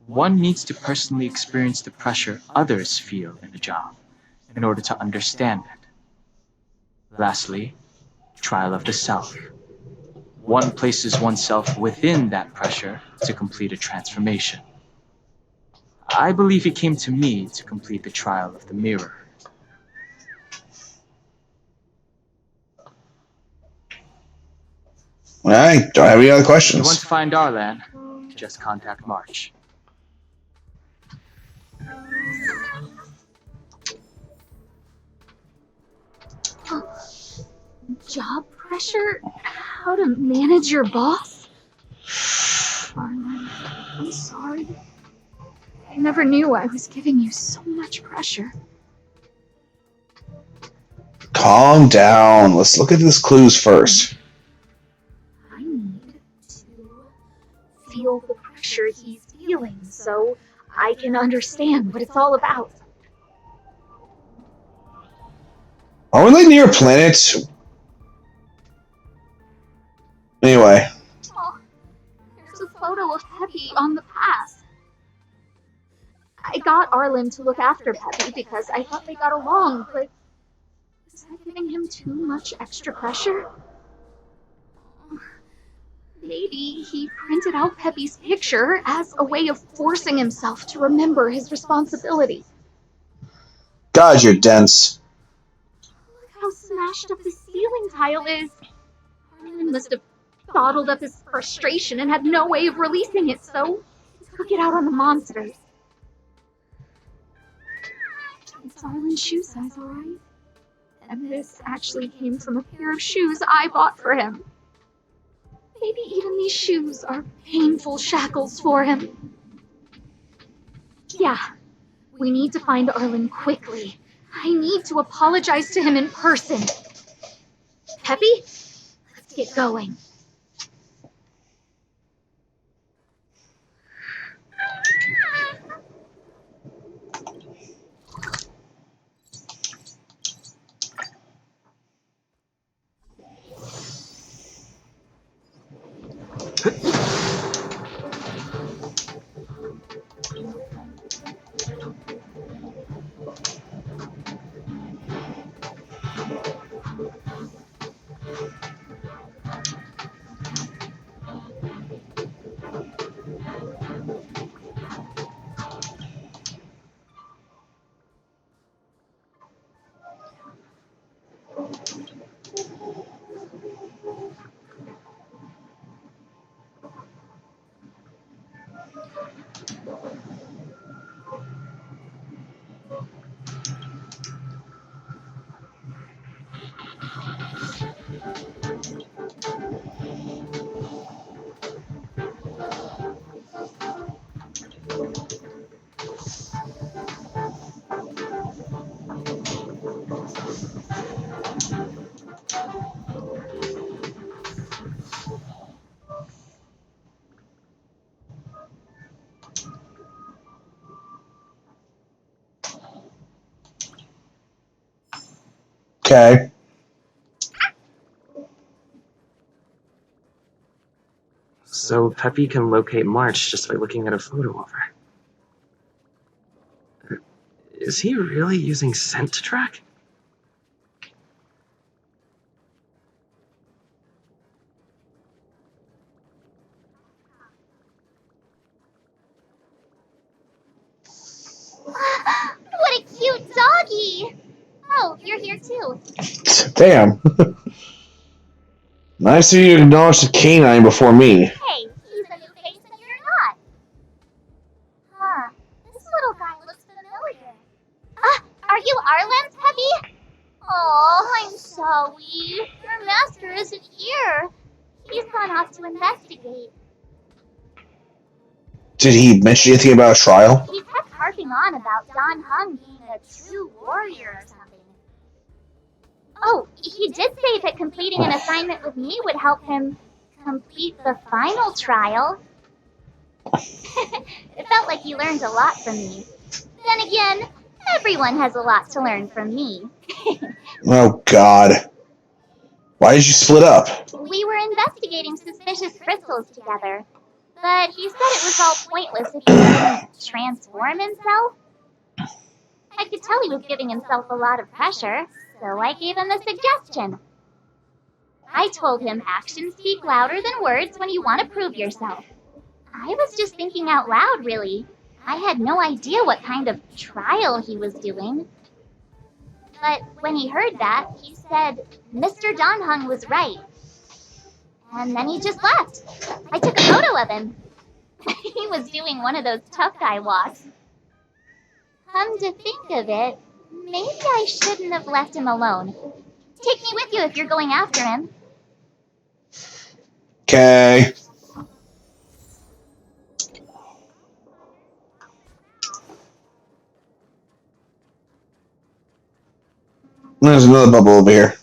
one needs to personally experience the pressure others feel in a job in order to understand it. Lastly, trial of the self. One places oneself within that pressure to complete a transformation. I believe he came to me to complete the trial of the mirror. I don't have any other If you want questions. to find Darlan, just contact March. Job pressure? How to manage your boss? Arlen, I'm sorry. I never knew I was giving you so much pressure. Calm down. Let's look at these clues first. I need to feel the pressure he's feeling so I can understand what it's all about. Are we like near a planet? Anyway. Oh, there's a photo of Peppy on the pass. I got Arlen to look after Peppy because I thought they got along, but is that giving him too much extra pressure? Maybe he printed out Peppy's picture as a way of forcing himself to remember his responsibility. God, you're dense. Look how smashed up the ceiling tile is. Arlen must have bottled up his frustration and had no way of releasing it, so he took it out on the monsters. It's Arlen's shoe size, alright? And this actually came from a pair of shoes I bought for him. Maybe even these shoes are painful shackles for him. Yeah, we need to find Arlen quickly. I need to apologize to him in person. Peppy, let's get going. Okay. So Peppy can locate March just by looking at a photo of her. Is he really using scent to track? What a cute doggy! Oh, you're here too. Damn. Nice of you to acknowledge the canine before me. Hey, he's a new face and you're not. Huh, this little guy looks familiar. Are you Arlen's Peppy? Oh, I'm sorry. Your master isn't here. He's gone off to investigate. Did he mention anything about a trial? He kept harping on about Don Hung being a true warrior or something. Oh, he did say that completing an assignment with me would help him complete the final trial. It felt like he learned a lot from me. Then again, everyone has a lot to learn from me. Oh, God. Why did you split up? We were investigating suspicious crystals together. But he said it was all pointless if he couldn't transform himself. I could tell he was giving himself a lot of pressure, so I gave him a suggestion. I told him actions speak louder than words when you want to prove yourself. I was just thinking out loud, really. I had no idea what kind of trial he was doing. But when he heard that, he said Mr. Donhung was right. And then he just left. I took a photo of him. He was doing one of those tough guy walks. Come to think of it, maybe I shouldn't have left him alone. Take me with you if you're going after him. Okay. There's another bubble over here.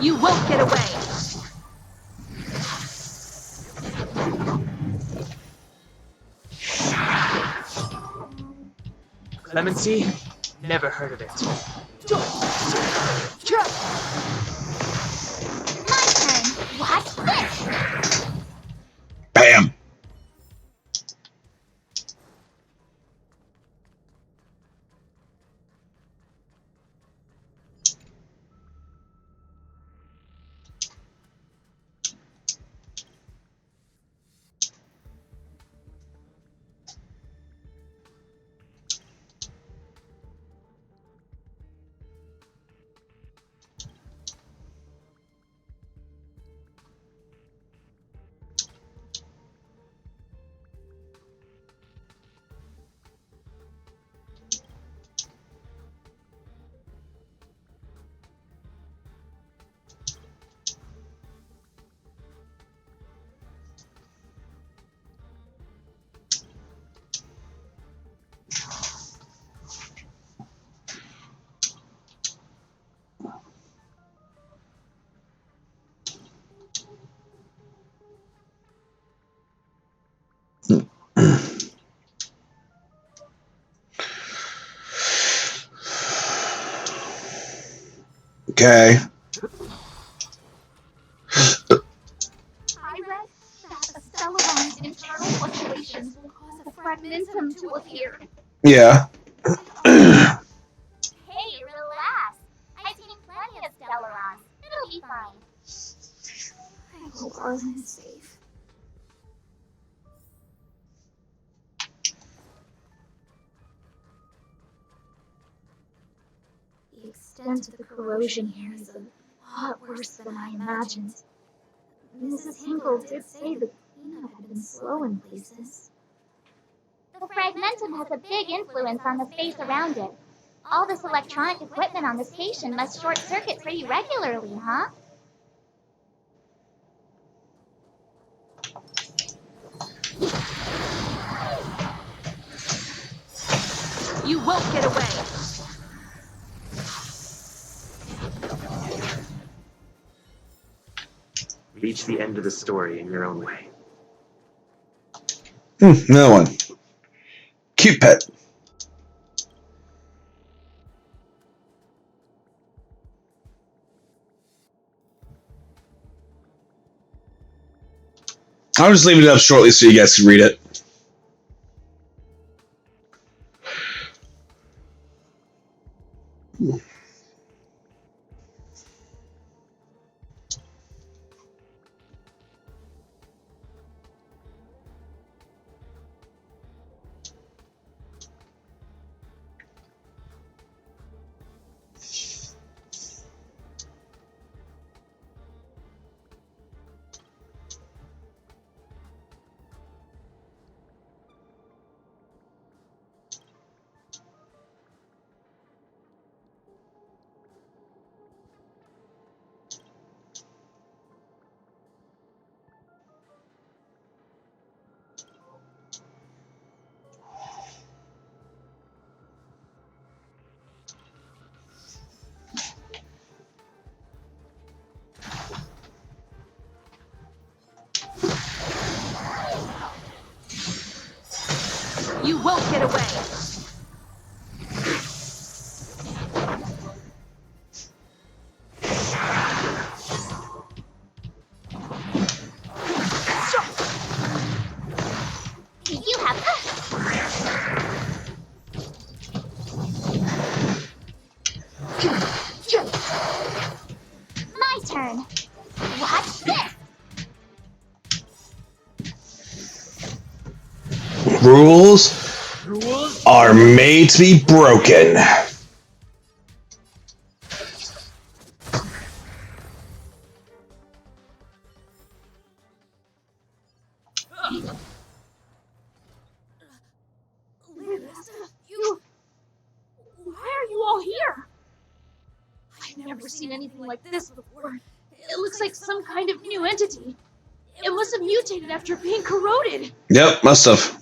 You won't get away! Clemency? Never heard of it. My turn. Watch this. Bam. Okay. I read that Aceleron's internal fluctuations will cause a fragmentum to appear. Yeah. Hey, relax. I've seen plenty of Celerons. It'll be fine. I hope Arlen is safe. The extent of the corrosion here is a lot worse than I imagined. Mrs. Hinkle did say the cleanup had been slow in places. The fragmentum has a big influence on the space around it. All this electronic equipment on the station must short circuit pretty regularly, huh? You won't get away! Reach the end of the story in your own way. Another one. Cute pet. I'll just leave it up shortly so you guys can read it. You won't get away! You have... My turn. Watch this! Rules are made to be broken. You... Why are you all here? I've never seen anything like this before. It looks like some kind of new entity. It must have mutated after being corroded. Yep, must have.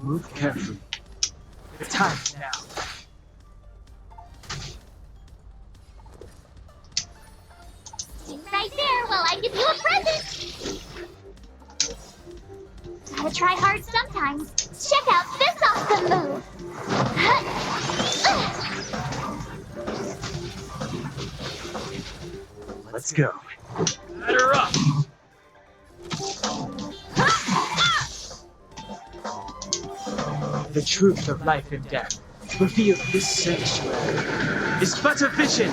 Move carefully. The time is now. Sit right there while I give you a present! Gotta try hard sometimes. Check out this awesome move! Let's go. Batter up! The truth of life and death, revealed this sanctuary, is but a vision.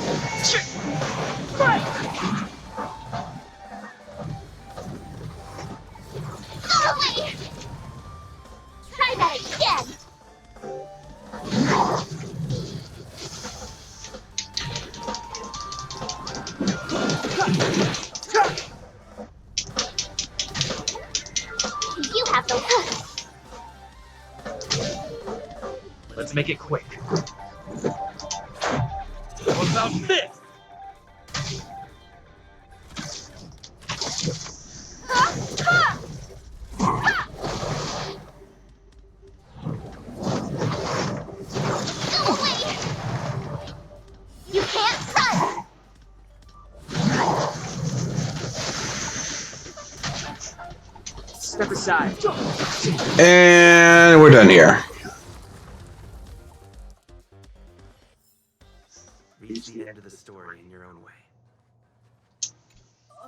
Oh, wait! Try that again! You have the... Let's make it quick. What about this? Go away! You can't run! Step aside. And we're done here. Reach the end of the story in your own way.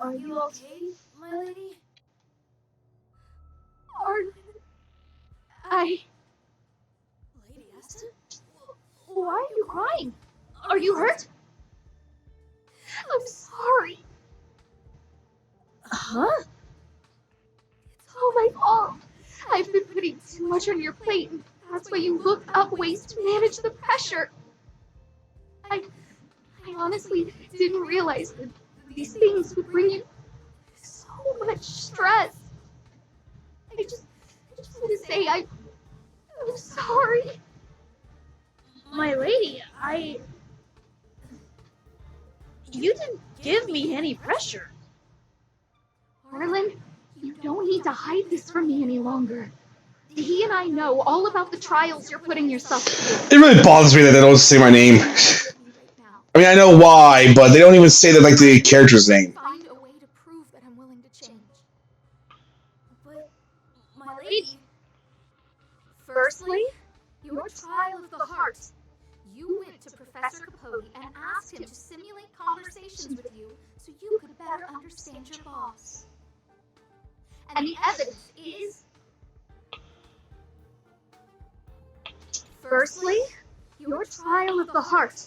Are you okay, my lady? Lady Aston? Why are you crying? Are you hurt? I'm sorry. Huh? It's all my fault. I've been putting too much on your plate, and that's why you look up ways to manage the pressure. I honestly didn't realize that These things would bring you so much stress. I just want to say I'm sorry. My lady, You didn't give me any pressure. Arlen, you don't need to hide this from me any longer. He and I know all about the trials you're putting yourself through. It really bothers me that they don't say my name. I mean, I know why, but they don't even say that like the character's name. Find a way to prove that I'm willing to change. But, my lady, Firstly, your trial of the heart. You went to Professor Capote and asked him to simulate conversations with you so you could better understand your boss. and the evidence is... Firstly, your trial of the heart.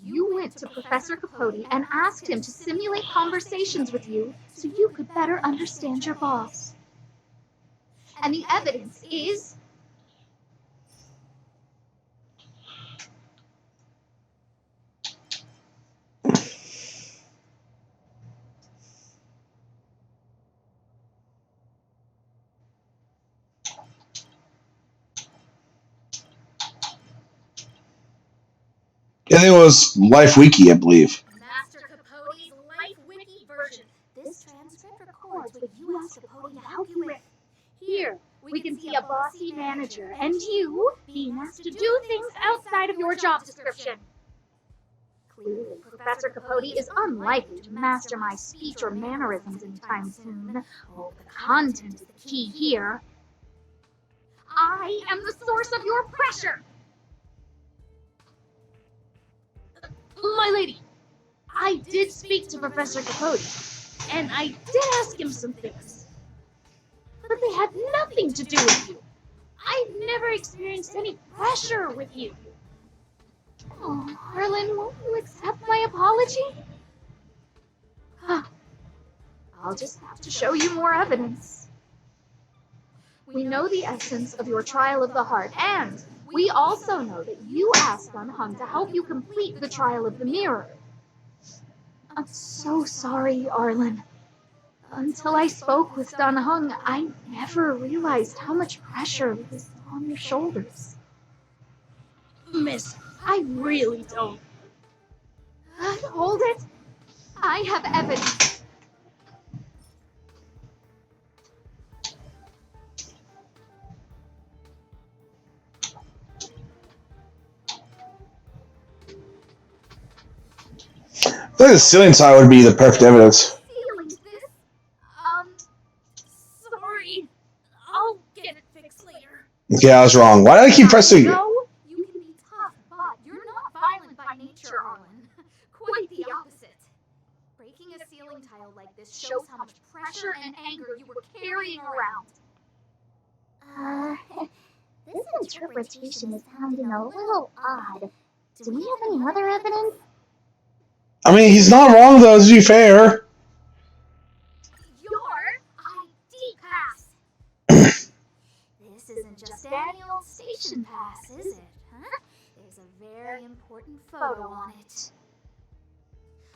You went to Professor Capote and asked him to simulate conversations with you so you could better understand your boss. And the evidence is... I think it was Life Wiki, I believe. Master Capote's Life Wiki version. This transcript records what you asked Capote to help you with. Here, we can see a bossy manager and you being asked to do things outside of your job description. Clearly, Professor Capote is unlikely to master my speech or mannerisms anytime soon. Oh, the content is the key here. I am the source of your pressure. My lady, I did speak to Professor Capote, and I did ask him some things. But they had nothing to do with you. I've never experienced any pressure with you. Oh, Arlen, won't you accept my apology? I'll just have to show you more evidence. We know the essence of your trial of the heart, and we also know that you asked Dunhung to help you complete the trial of the mirror. I'm so sorry, Arlen. Until I spoke with Dunhung, I never realized how much pressure was on your shoulders. Miss, I really don't. Hold it. I have evidence. I think the ceiling tile would be the perfect evidence. Sorry. I'll get it fixed later. Okay, I was wrong. Why did I keep pressing? No, you can be tough, but you're not violent by nature, Arlen. Quite the opposite. Breaking a ceiling tile like this shows how much pressure and anger you were carrying around. This interpretation is sounding a little odd. Do we have any other evidence? I mean, he's not wrong though, to be fair. Your ID pass. This isn't just any old station pass, is it? Huh? There's a very important photo on it.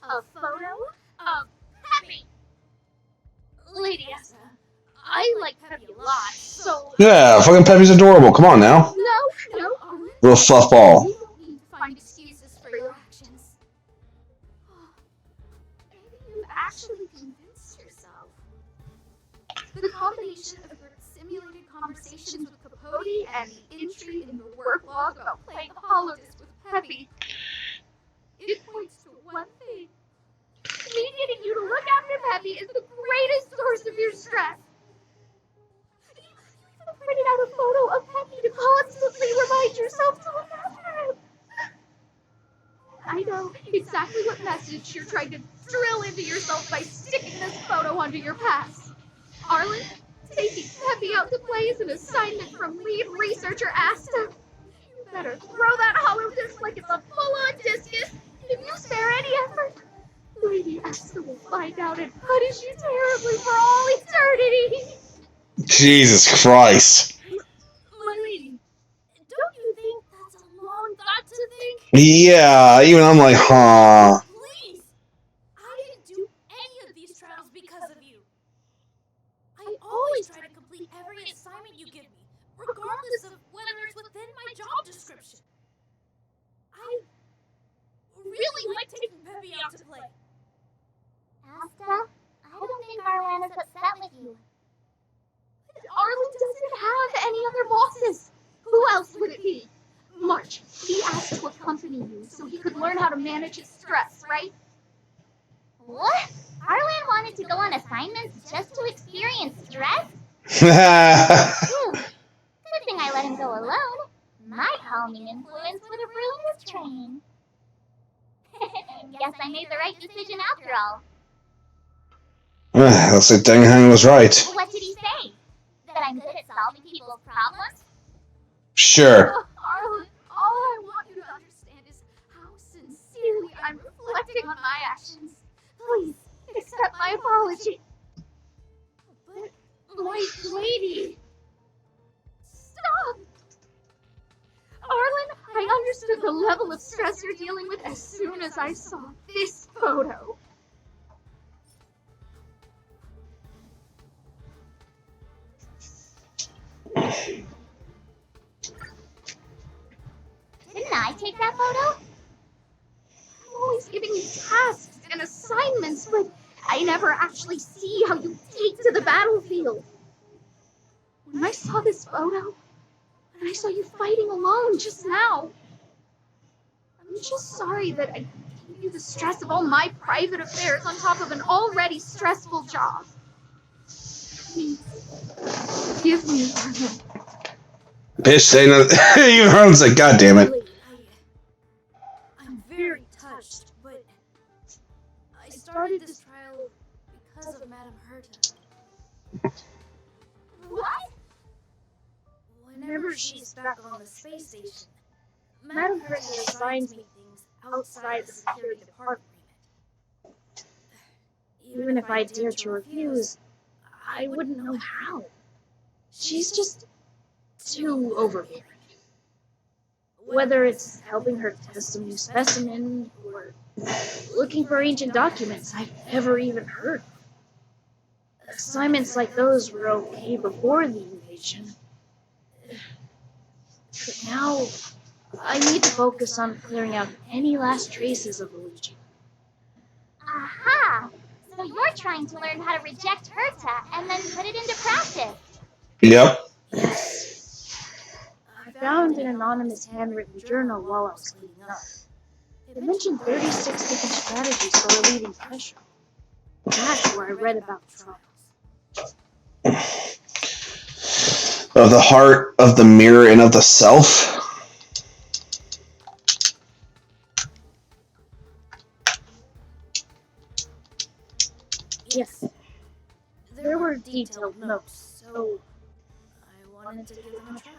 A photo of Peppy. Lady Essa, I like Peppy a lot, so... Yeah, fucking Peppy's adorable. Come on now. No, Arlen. Little fluff ball. You don't need to find excuses for your actions. Maybe you've actually convinced yourself. The combination of your simulated conversations with Capote and the entry in your work log about playing holodisc with Peppy, it points to one thing. Me getting you to look after Peppy is the greatest source of your stress. You even printed out a photo of Peppy to constantly remind yourself to look after him. I know exactly what message you're trying to drill into yourself by sticking this photo onto your pass. Arlen, taking Peppy out to play is an assignment from lead researcher Asta. You better throw that holodisc like it's a full-on discus. If you spare any effort, Lady Asta will find out and punish you terribly for all eternity. Jesus Christ. My lady, don't you think that's a long thought to think? Yeah, even I'm like, huh. Please! I didn't do battles because of you. I always try to complete every assignment you give me, regardless of whether it's within my job description. I really like taking Peppy out to play. Asta, I don't think Arlan is upset with you. But Arlan doesn't have any other bosses. Who else would it be? March, he asked to accompany you so he could learn how to manage his stress, right? What? Arlan wanted to go on assignments just to experience stress? Good thing I let him go alone. My calming influence would have ruined his training. Guess I made the right decision after all. Looks like Denghang was right. What did he say? That I'm good at solving people's problems? Sure. Arlen, all I want you to understand is how sincerely I'm reflecting on my actions. Please, accept my apology. But, lady... Stop! Arlen, I understood the level of stress you're dealing with as soon as I saw this photo. Didn't I take that photo? I'm always giving you tasks and assignments, but I never actually see how you take to the battlefield. When I saw this photo, and I saw you fighting alone just now, I'm just sorry that I gave you the stress of all my private affairs on top of an already stressful job. Please, forgive me, Arlen. Bitch saying that. Even Harlan's like, God damn it. I'm very touched, but I started this trial because of Madame Herta. What? Whenever she's back on the space station, Madame Herta assigns me things outside the security department remit. Even if I dared to refuse, I wouldn't know how. She's just too overbearing. Whether it's helping her test some new specimen, or looking for ancient documents I've never even heard of. Assignments like those were okay before the invasion. But now, I need to focus on clearing out any last traces of the Legion. Aha! So you're trying to learn how to reject Herta and then put it into practice. Yep. Yes. I found an anonymous handwritten journal while I was cleaning up. It mentioned 36 different strategies for relieving pressure. That's where I read about the trials. Of the heart, of the mirror, and of the self. Yes. There were detailed notes, so I wanted to give them a try.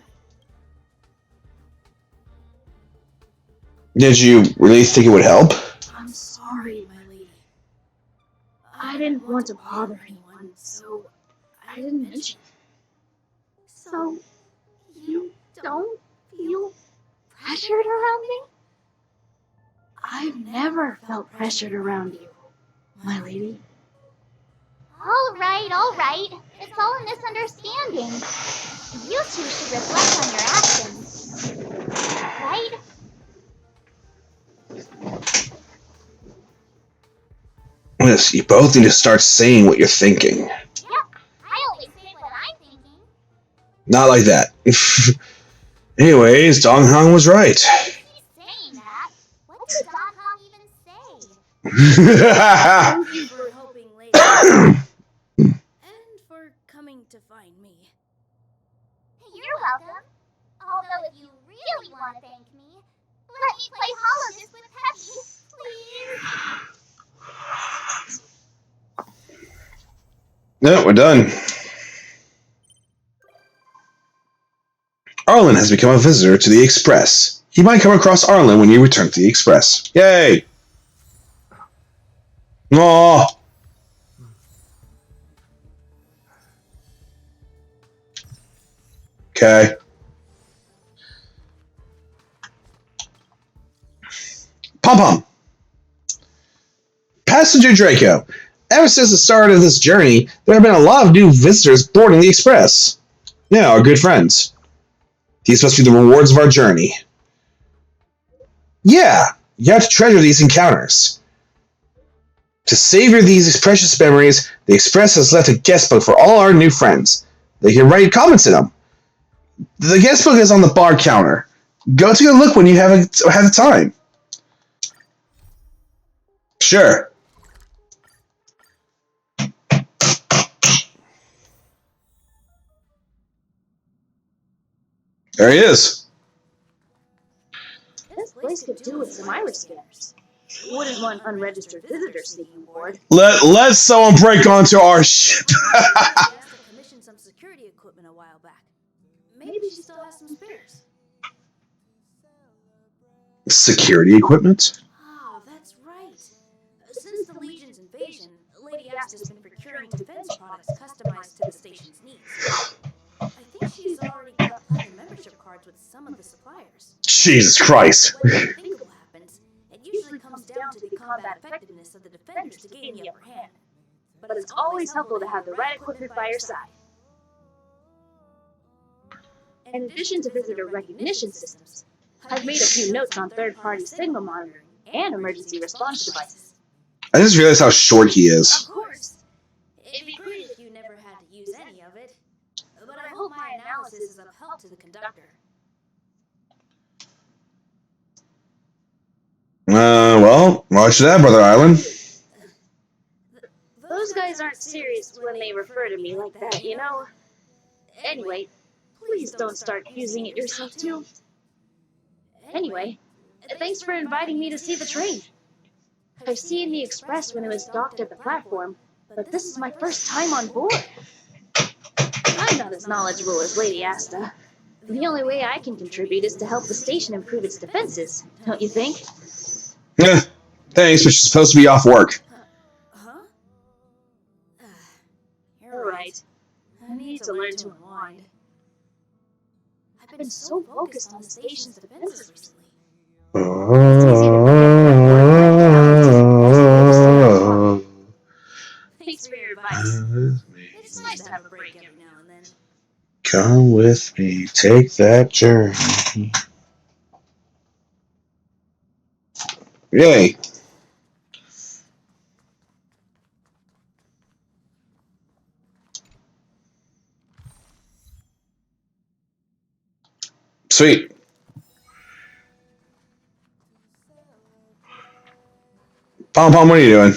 Did you really think it would help? I'm sorry, my lady. I didn't want to bother anyone, so I didn't mention it. So, you don't feel pressured around me? I've never felt pressured around you, my lady. All right. It's all a misunderstanding. You two should reflect on your actions. Right? Yes, you both need to start saying what you're thinking. Yep, I only say what I'm thinking. Not like that. Anyways, Donghang was right. He's saying that. What did Don Hong even say? Thank you for helping later. And for coming to find me. You're welcome. Although if you really want to thank me, let me play Hollowness with Peppy, please. No, we're done. Arlen has become a visitor to the Express. You might come across Arlen when you return to the Express. Yay! Aww! Okay. Pom-pom. Passenger Draco. Ever since the start of this journey, there have been a lot of new visitors boarding the Express. Yeah, our good friends. These must be the rewards of our journey. Yeah, you have to treasure these encounters. To savor these precious memories, the Express has left a guest book for all our new friends. They can write comments in them. The guest book is on the bar counter. Go take a look when you have the time. Sure. There he is. This place could do with some iris scanners. Wouldn't want unregistered visitors sneaking aboard. Let someone break onto our ship. Commissioned some security equipment a while back. Maybe she still has some spares. Security equipment? Ah, that's right. Since the Legion's invasion, Lady Asta's been procuring defense products customized to the station's needs. I think she's already got platinum membership cards with some of the suppliers. Jesus Christ. When the unthinkable happens, it usually comes down to the combat effectiveness of the defenders to gain the upper hand. But it's always helpful to have the right equipment by your side. In addition to visitor recognition systems, I've made a few notes on third-party signal monitoring and emergency response devices. I just realized how short he is. Of course. It'd be great if you never had to use any of it. But I hope my analysis is of help to the conductor. Well, watch that, Brother Island. Those guys aren't serious when they refer to me like that, you know? Anyway, please don't start using it yourself too. Anyway, thanks for inviting me to see the train. I've seen the Express when it was docked at the platform, but this is my first time on board. I'm not as knowledgeable as Lady Asta. The only way I can contribute is to help the station improve its defenses, don't you think? Yeah, thanks, but she's supposed to be off work. Huh? You're right. I need to learn to unwind. I've been so focused on the station's defenses recently. Thanks for your advice. It's nice to have a break every now and then. Come with me, take that journey. Yay. Sweet. Pom Pom, what are you doing?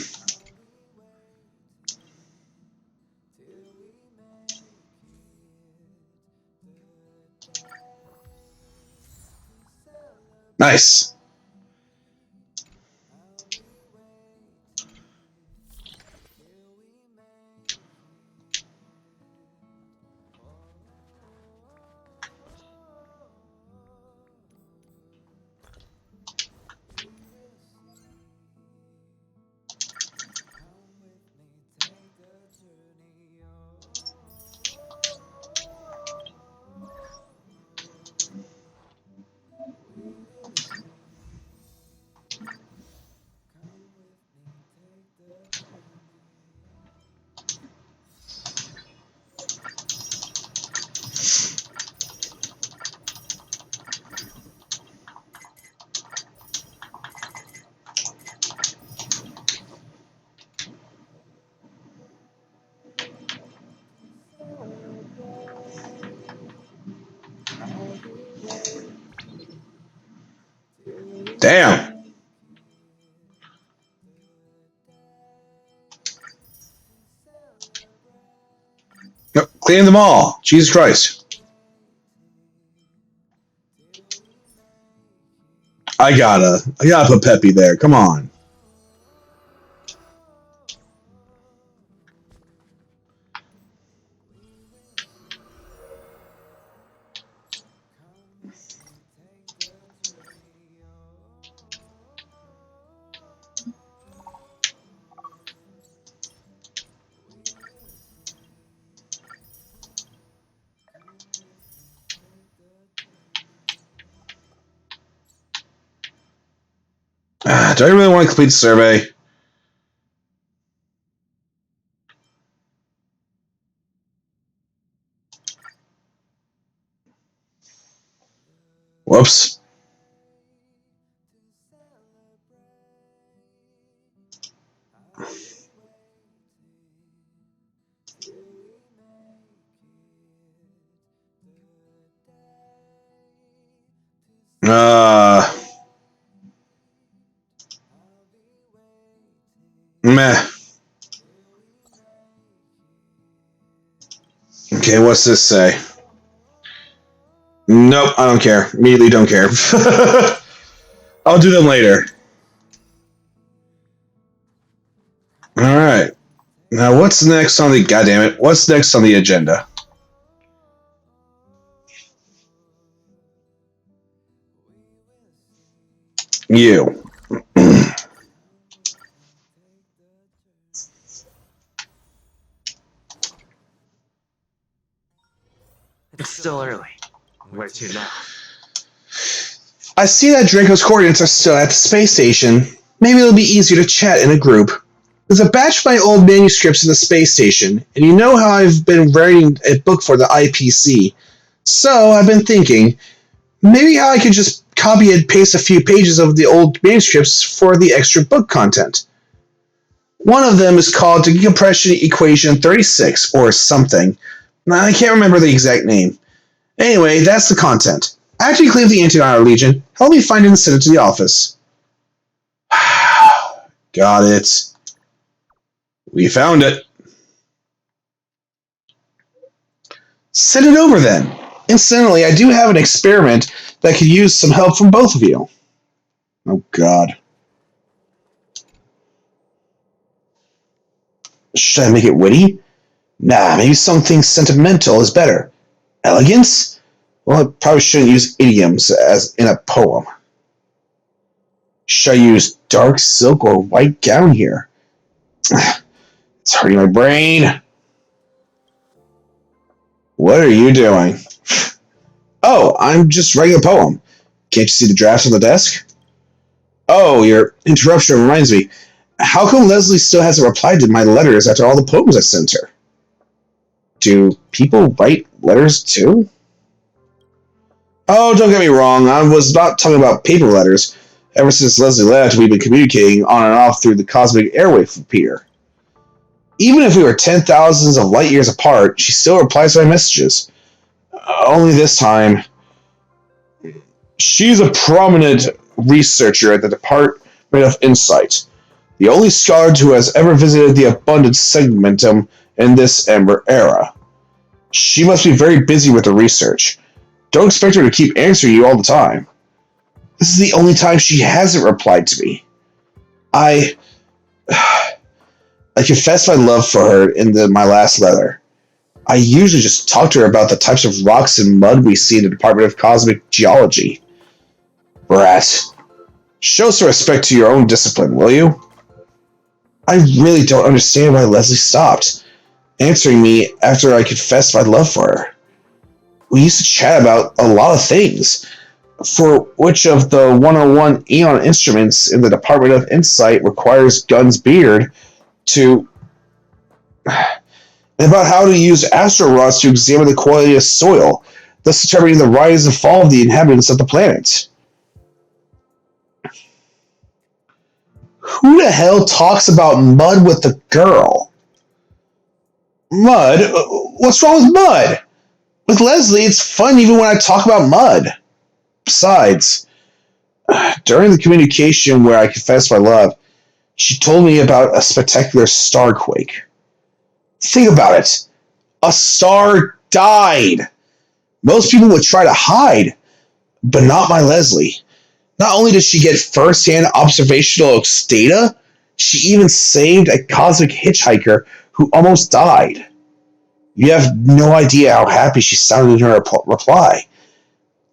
Nice. Damn. Yep, clean them all. Jesus Christ. I gotta put Peppy there. Come on. Do I really want to complete the survey? Whoops. Meh. Okay, what's this say? Nope, I don't care. Immediately don't care. I'll do them later. Alright. Now what's next on the goddammit? What's next on the agenda? You. It's still early. Where to now? I see that Draco's coordinates are still at the space station. Maybe it'll be easier to chat in a group. There's a batch of my old manuscripts in the space station, and you know how I've been writing a book for the IPC. So I've been thinking, maybe I could just copy and paste a few pages of the old manuscripts for the extra book content. One of them is called Decompression Equation 36 or something. I can't remember the exact name. Anyway, that's the content. After you clear the Anti-Honor Legion, help me find it and send it to the office. Got it. We found it. Send it over then. Incidentally, I do have an experiment that could use some help from both of you. Oh, God. Should I make it witty? Nah, maybe something sentimental is better. Elegance? Well, I probably shouldn't use idioms as in a poem. Should I use dark silk or white gown here? It's hurting my brain. What are you doing? Oh, I'm just writing a poem. Can't you see the drafts on the desk? Oh, your interruption reminds me. How come Leslie still hasn't replied to my letters after all the poems I sent her? Do people write letters too? Oh, don't get me wrong. I was not talking about paper letters. Ever since Leslie left, we've been communicating on and off through the cosmic airwave with Peter. Even if we were 10,000s of light years apart, she still replies to my messages. Only this time, she's a prominent researcher at the Department of Insight, the only scholar who has ever visited the abundant segmentum in this Ember era. She must be very busy with the research. Don't expect her to keep answering you all the time. This is the only time she hasn't replied to me. I confessed my love for her in my last letter. I usually just talk to her about the types of rocks and mud we see in the Department of Cosmic Geology. Brat, show some respect to your own discipline, will you? I really don't understand why Leslie stopped answering me after I confessed my love for her. We used to chat about a lot of things. For which of the 101 Eon instruments in the Department of Insight requires Gunn's beard to... about how to use astro rods to examine the quality of soil, thus determining the rise and fall of the inhabitants of the planet. Who the hell talks about mud with a girl? Mud? What's wrong with mud? With Leslie, it's fun even when I talk about mud. Besides, during the communication where I confessed my love, she told me about a spectacular starquake. Think about it. A star died. Most people would try to hide, but not my Leslie. Not only did she get first-hand observational data, she even saved a cosmic hitchhiker who almost died. You have no idea how happy she sounded in her reply.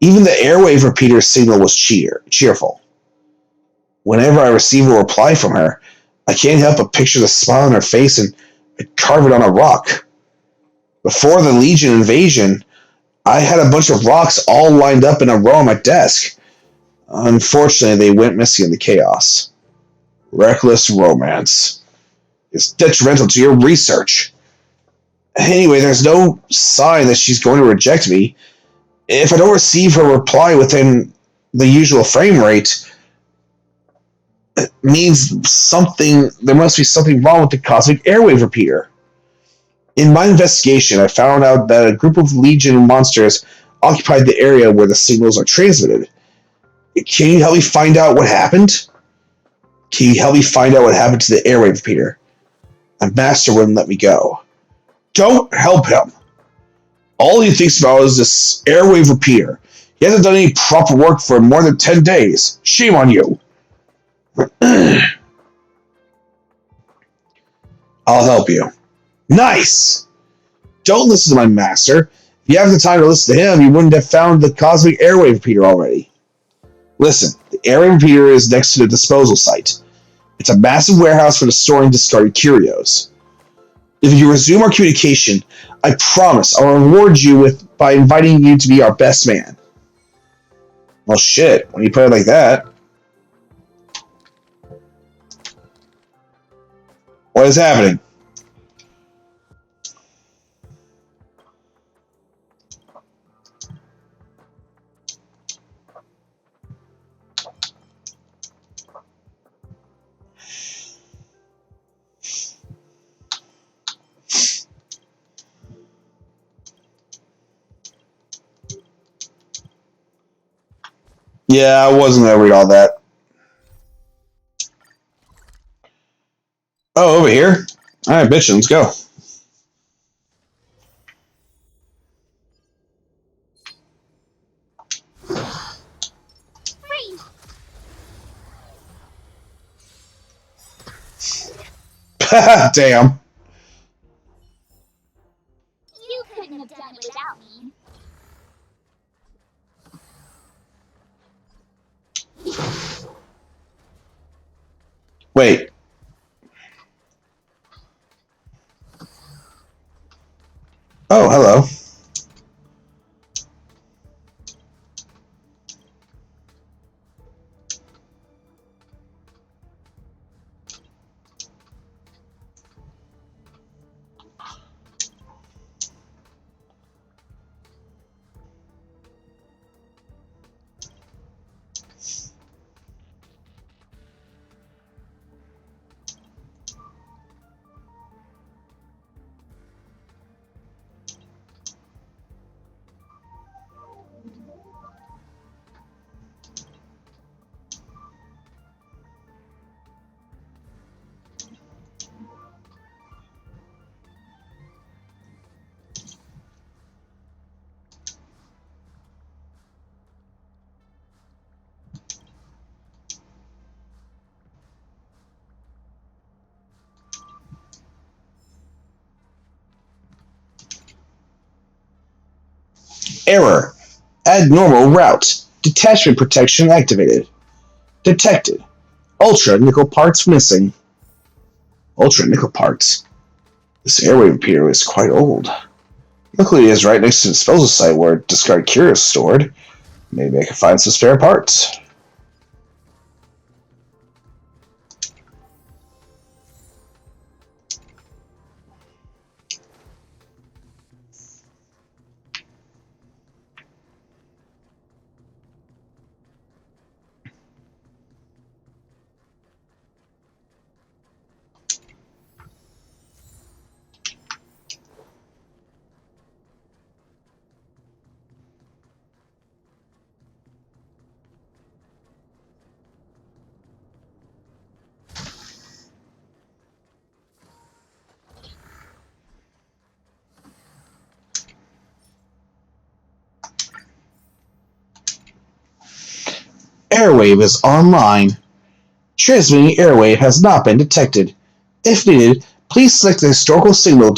Even the airwave repeater signal was cheerful. Whenever I receive a reply from her, I can't help but picture the smile on her face and carve it on a rock. Before the Legion invasion, I had a bunch of rocks all lined up in a row on my desk. Unfortunately, they went missing in the chaos. Reckless romance. It's detrimental to your research. Anyway, there's no sign that she's going to reject me. If I don't receive her reply within the usual frame rate, it means there must be something wrong with the cosmic airwave repeater. In my investigation, I found out that a group of Legion monsters occupied the area where the signals are transmitted. Can you help me find out what happened? Can you help me find out what happened to the airwave repeater? My master wouldn't let me go. Don't help him. All he thinks about is this airwave repeater. He hasn't done any proper work for more than 10 days. Shame on you. I'll help you. Nice! Don't listen to my master. If you have the time to listen to him, you wouldn't have found the cosmic airwave repeater already. Listen, the airwave repeater is next to the disposal site. It's a massive warehouse for storing discarded curios. If you resume our communication, I promise I'll reward you by inviting you to be our best man. Well, shit, when you put it like that. What is happening? Yeah, I wasn't gonna read all that. Oh, over here? Alright, bitch, let's go. Damn. You couldn't have done it without me. Wait. Oh, hello. Error. Abnormal route. Detachment protection activated. Detected. Ultra nickel parts missing. Ultra nickel parts? This airwave repeater is quite old. Luckily, it is right next to the disposal site where discarded curios is stored. Maybe I can find some spare parts. Airwave is online. Transmitting airwave has not been detected. If needed, please select the historical signal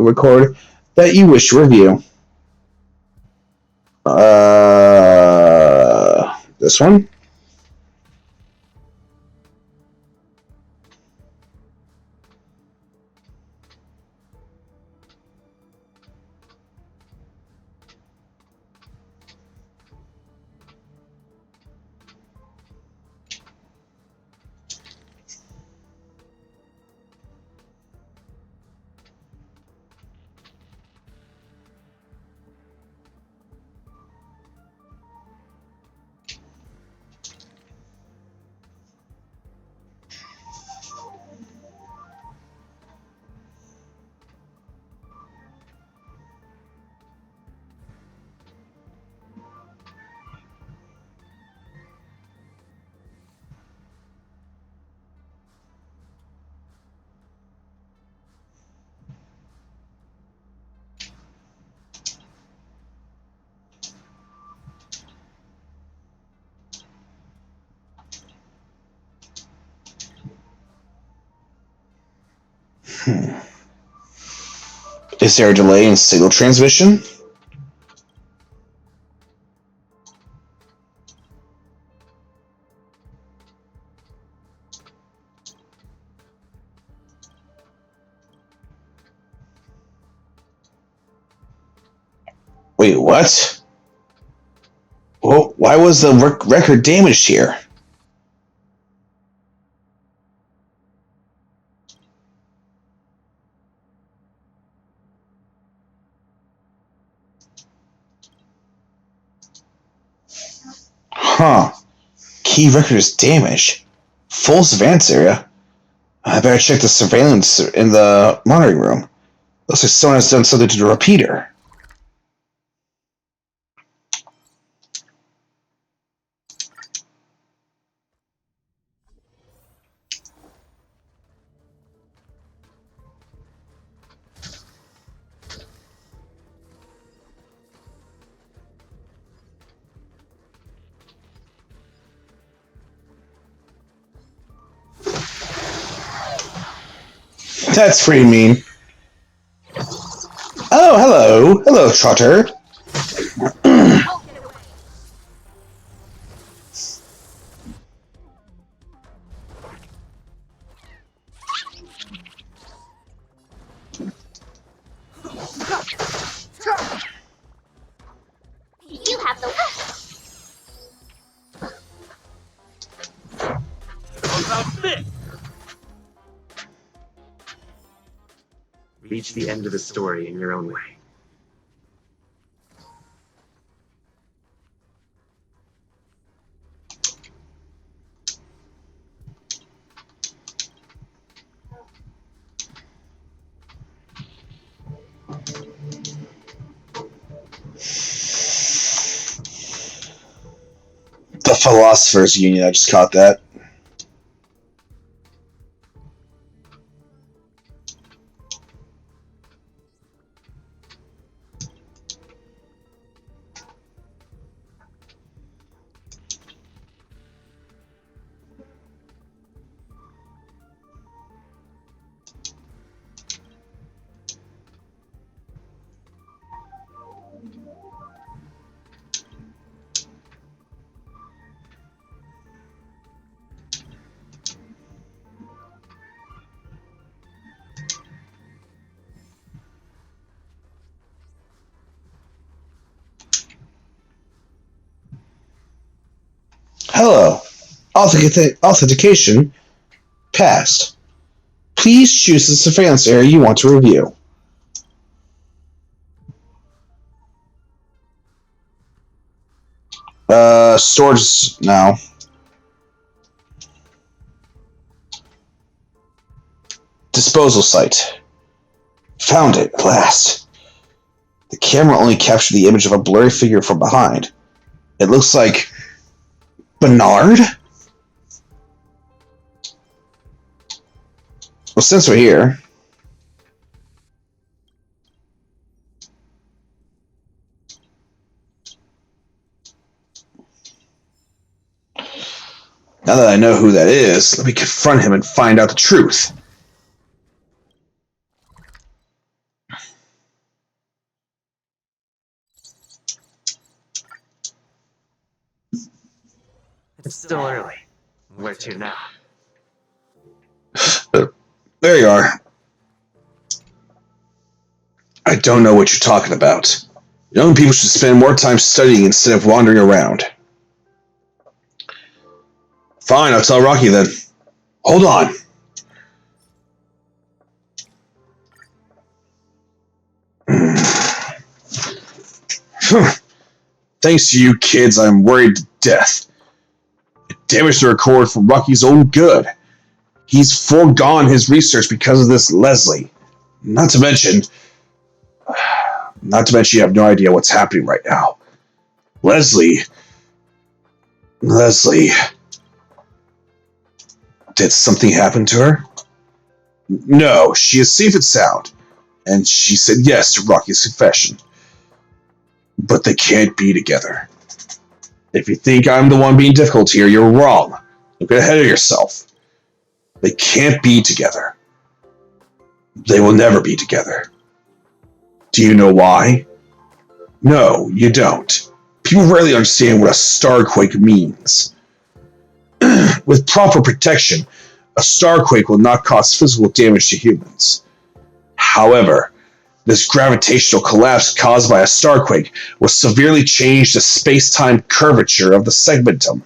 record that you wish to review. This one? Hmm. Is there a delay in signal transmission? Wait, what? Well, why was the record damaged here? Huh. Key record is damaged. Full surveillance area. I better check the surveillance in the monitoring room. Looks like someone has done something to the repeater. That's pretty mean. Oh, hello. Hello, Trotter. You have the Reach the end of the story in your own way. The Philosophers Union, I just caught that. Hello. Authentication passed. Please choose the surveillance area you want to review. Storage now. Disposal site. Found it, at last. The camera only captured the image of a blurry figure from behind. It looks like Bernard? Well, since we're here, now that I know who that is, let me confront him and find out the truth. It's still early. Where to now? There you are. I don't know what you're talking about. Young people should spend more time studying instead of wandering around. Fine, I'll tell Rocky then. Hold on. Thanks to you kids, I'm worried to death. It damaged the record for Rocky's own good. He's foregone his research because of this Leslie. Not to mention, you have no idea what's happening right now. Leslie. Did something happen to her? No, she is safe and sound. And she said yes to Rocky's confession. But they can't be together. If you think I'm the one being difficult here, you're wrong. Don't get ahead of yourself. They can't be together. They will never be together. Do you know why? No, you don't. People rarely understand what a starquake means. With proper protection, a starquake will not cause physical damage to humans. However, this gravitational collapse caused by a starquake will severely change the space-time curvature of the segmentum.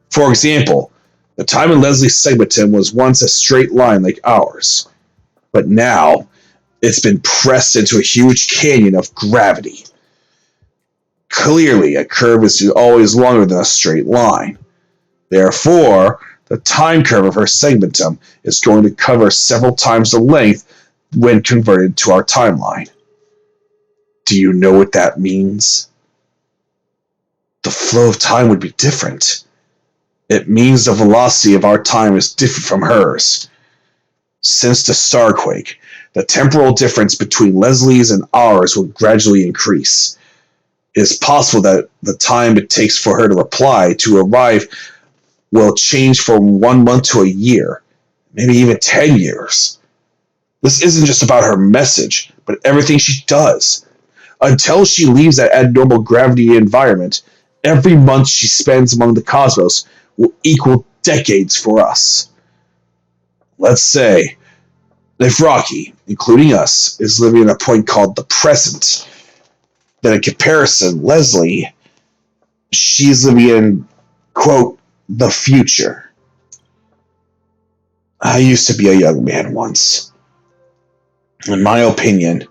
For example, the time in Leslie's segmentum was once a straight line like ours, but now it's been pressed into a huge canyon of gravity. Clearly, a curve is always longer than a straight line. Therefore, the time curve of her segmentum is going to cover several times the length when converted to our timeline. Do you know what that means? The flow of time would be different. It means the velocity of our time is different from hers. Since the starquake, the temporal difference between Leslie's and ours will gradually increase. It is possible that the time it takes for her to reply to arrive will change from 1 month to a year, maybe even 10 years. This isn't just about her message, but everything she does. Until she leaves that abnormal gravity environment, every month she spends among the cosmos will equal decades for us. Let's say, if Rocky, including us, is living in a point called the present, then in comparison, Leslie, she's living in, quote, the future. I used to be a young man once. In my opinion,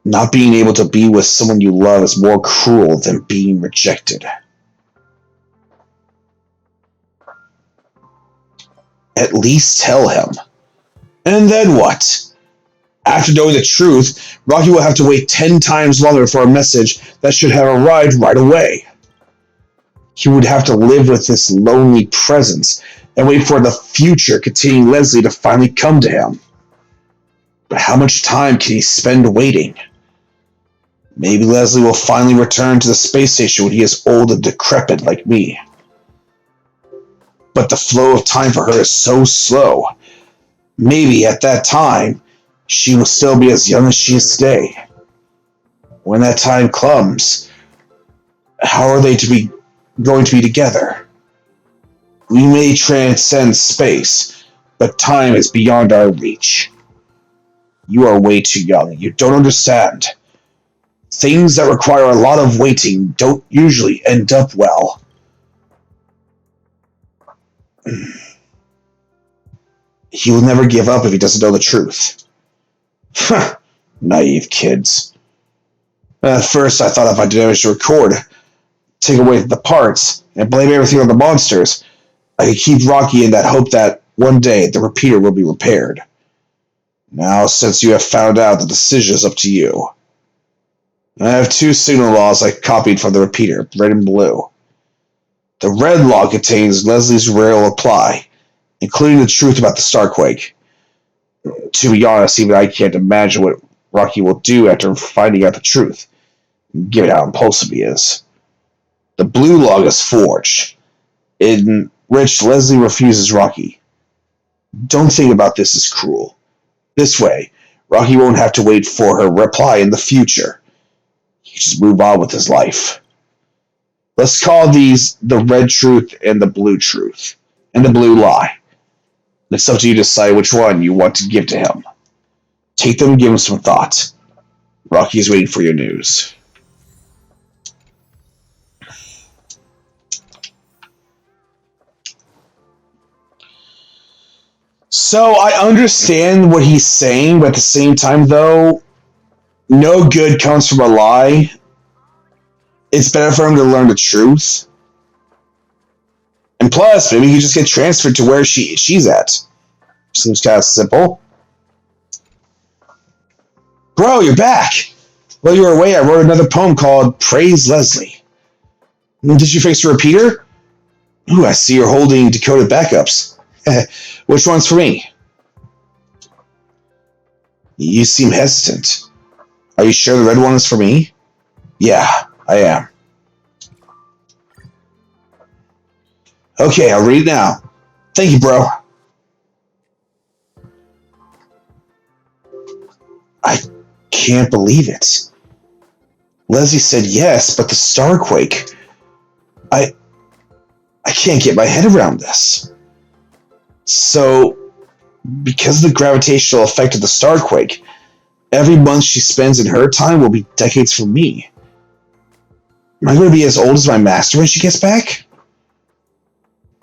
not being able to be with someone you love is more cruel than being rejected. At least tell him. And then what? After knowing the truth, Rocky will have to wait 10 times longer for a message that should have arrived right away. He would have to live with this lonely presence and wait for the future containing Leslie to finally come to him. But how much time can he spend waiting? Maybe Leslie will finally return to the space station when he is old and decrepit like me. But the flow of time for her is so slow. Maybe at that time, she will still be as young as she is today. When that time comes, how are they going to be together? We may transcend space, but time is beyond our reach. You are way too young. You don't understand. Things that require a lot of waiting don't usually end up well. He will never give up if he doesn't know the truth. Naive kids. At first, I thought if I damaged the record, take away the parts, and blame everything on the monsters, I could keep Rocky in that hope that one day the repeater will be repaired. Now, since you have found out, the decision is up to you. I have 2 signal laws I copied from the repeater, red and blue. The red law contains Leslie's rare reply, including the truth about the Starquake. To be honest, even I can't imagine what Rocky will do after finding out the truth, given how impulsive he is. The blue log is forged, in which Leslie refuses Rocky. Don't think about this as cruel. This way, Rocky won't have to wait for her reply in the future. He can just move on with his life. Let's call these the red truth and the blue truth, and the blue lie. It's up to you to decide which one you want to give to him. Take them and give him some thought. Rocky is waiting for your news. So I understand what he's saying, but at the same time, though, no good comes from a lie. It's better for him to learn the truth. And plus, maybe he just get transferred to where she's at. Seems kind of simple. Bro, you're back. While you were away, I wrote another poem called Praise Leslie. Did you fix the repeater? Ooh, I see you're holding decoded backups. Which one's for me? You seem hesitant. Are you sure the red one is for me? Yeah, I am. Okay, I'll read it now. Thank you, bro. I can't believe it. Leslie said yes, but the starquake. I can't get my head around this. So, because of the gravitational effect of the starquake, every month she spends in her time will be decades for me. Am I going to be as old as my master when she gets back?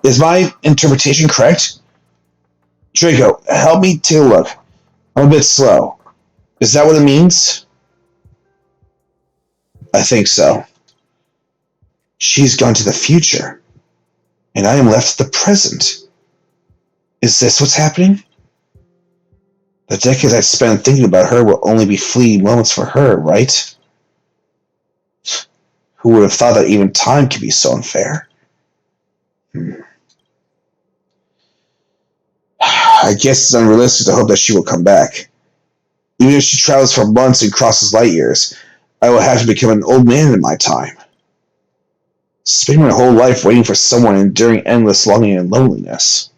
Is my interpretation correct? Draco, help me take a look. I'm a bit slow. Is that what it means? I think so. She's gone to the future, and I am left to the present. Is this what's happening? The decades I've spent thinking about her will only be fleeting moments for her, right? Who would have thought that even time could be so unfair? I guess it's unrealistic to hope that she will come back. Even if she travels for months and crosses light years, I will have to become an old man in my time. Spending my whole life waiting for someone, enduring endless longing and loneliness.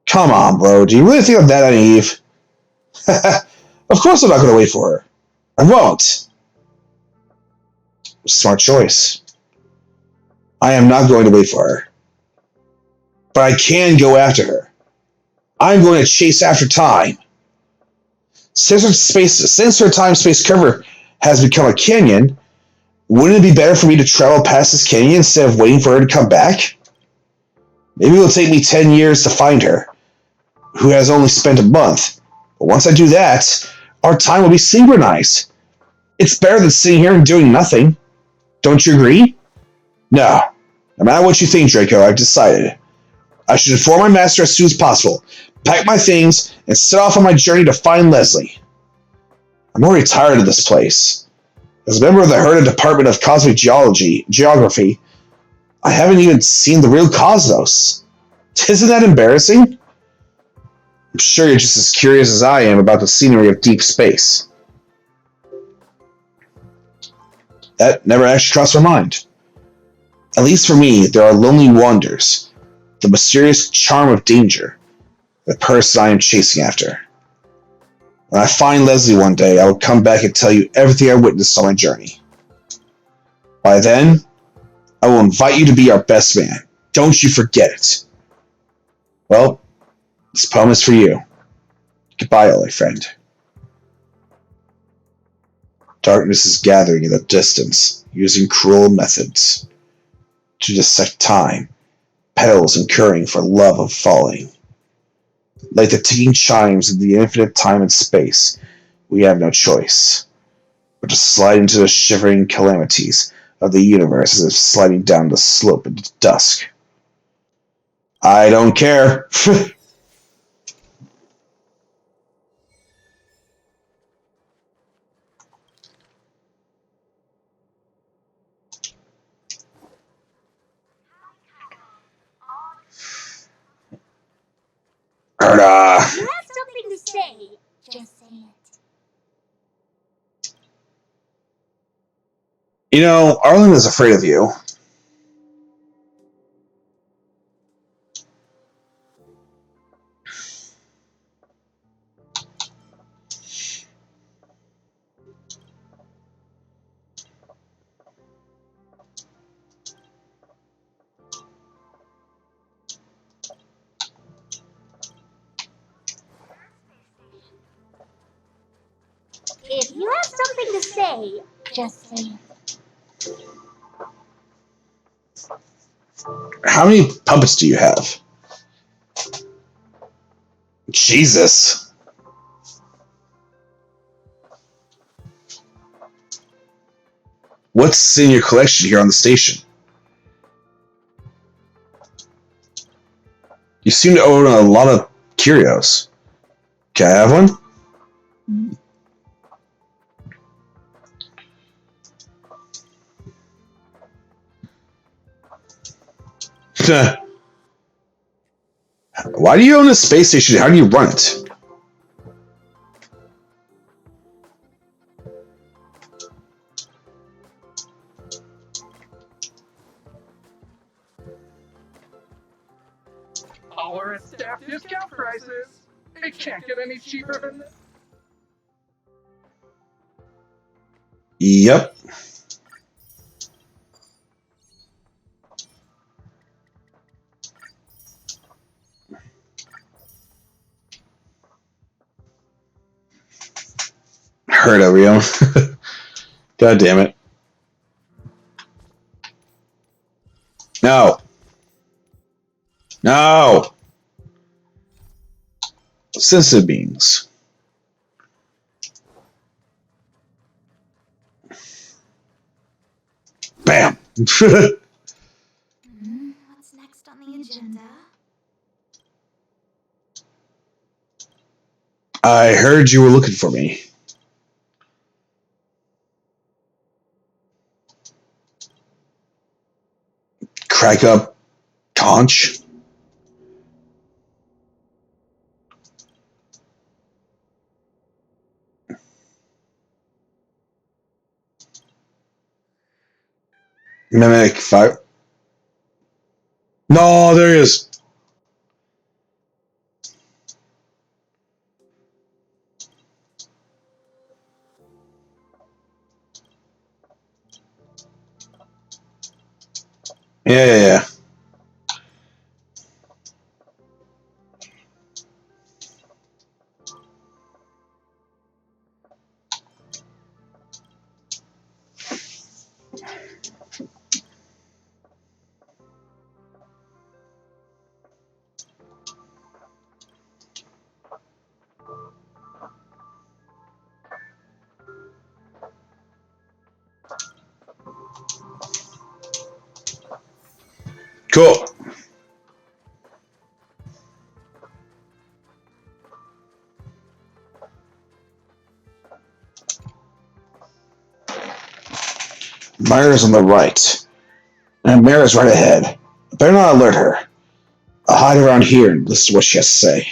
Come on, bro. Do you really think I'm that naive? Of course I'm not going to wait for her. I won't. Smart choice. I am not going to wait for her. But I can go after her. I'm going to chase after time. Since her time-space cover has become a canyon, wouldn't it be better for me to travel past this canyon instead of waiting for her to come back? Maybe it will take me 10 years to find her, who has only spent a month. But once I do that, our time will be synchronized. It's better than sitting here and doing nothing. Don't you agree? No. No matter what you think, Draco, I've decided. I should inform my master as soon as possible, pack my things, and set off on my journey to find Leslie. I'm already tired of this place. As a member of the Herta Department of Cosmic Geography, I haven't even seen the real cosmos. Isn't that embarrassing? I'm sure you're just as curious as I am about the scenery of deep space. That never actually crossed my mind. At least for me, there are lonely wonders, the mysterious charm of danger, the person I am chasing after. When I find Leslie one day, I will come back and tell you everything I witnessed on my journey. By then, I will invite you to be our best man. Don't you forget it. Well, this poem is for you. Goodbye, Ollie friend. Darkness is gathering in the distance, using cruel methods to dissect time, petals incurring for love of falling. Like the ticking chimes of the infinite time and space, we have no choice but to slide into the shivering calamities of the universe as if sliding down the slope into dusk. I don't care. You have something to say. Just say it. You know, Arlen is afraid of you. If you have something to say, just say it. How many puppets do you have? Jesus. What's in your collection here on the station? You seem to own a lot of curios. Can I have one? Why do you own a space station? How do you run it? All are at staff discount prices. It can't get any cheaper than this. Yep. Heard of you. God damn it. No. No. Sensitive beings. Bam. What's next on the agenda? I heard you were looking for me. Crack up, conch. Mimic fire. No, there he is. Yeah. Cool. Myra's on the right, and Mara's right ahead. I better not alert her. I'll hide around here and listen to what she has to say.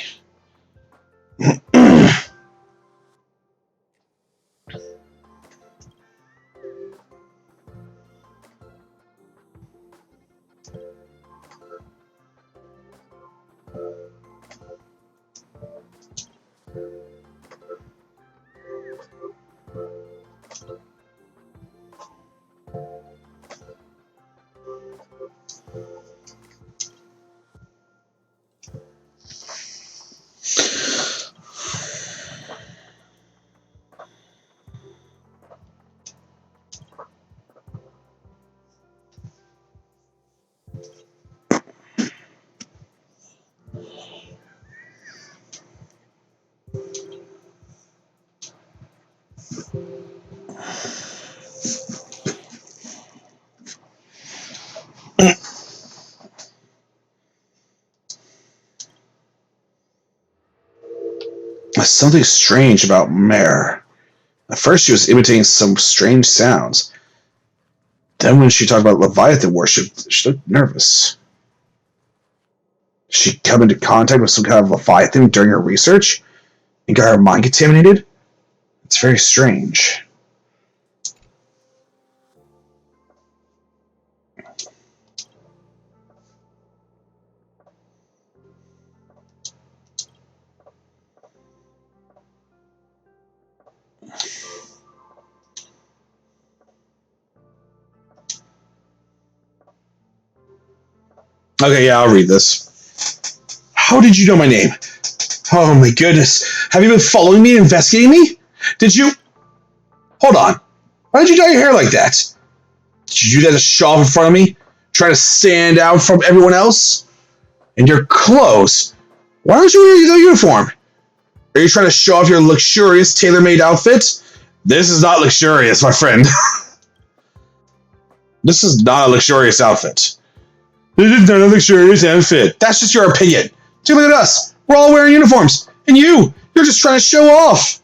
There's something strange about Mare. At first, she was imitating some strange sounds. Then, when she talked about Leviathan worship, she looked nervous. Did she come into contact with some kind of Leviathan during her research and got her mind contaminated? It's very strange. Okay, yeah, I'll read this. How did you know my name? Oh my goodness. Have you been following me and investigating me? Did you... Hold on. Why did you dye your hair like that? Did you do that to show off in front of me? Try to stand out from everyone else? And your clothes. Why don't you wear your uniform? Are you trying to show off your luxurious tailor-made outfit? This is not luxurious, my friend. This is not a luxurious outfit. This is not a luxurious outfit. That's just your opinion. Take a look at us. We're all wearing uniforms. And you're just trying to show off.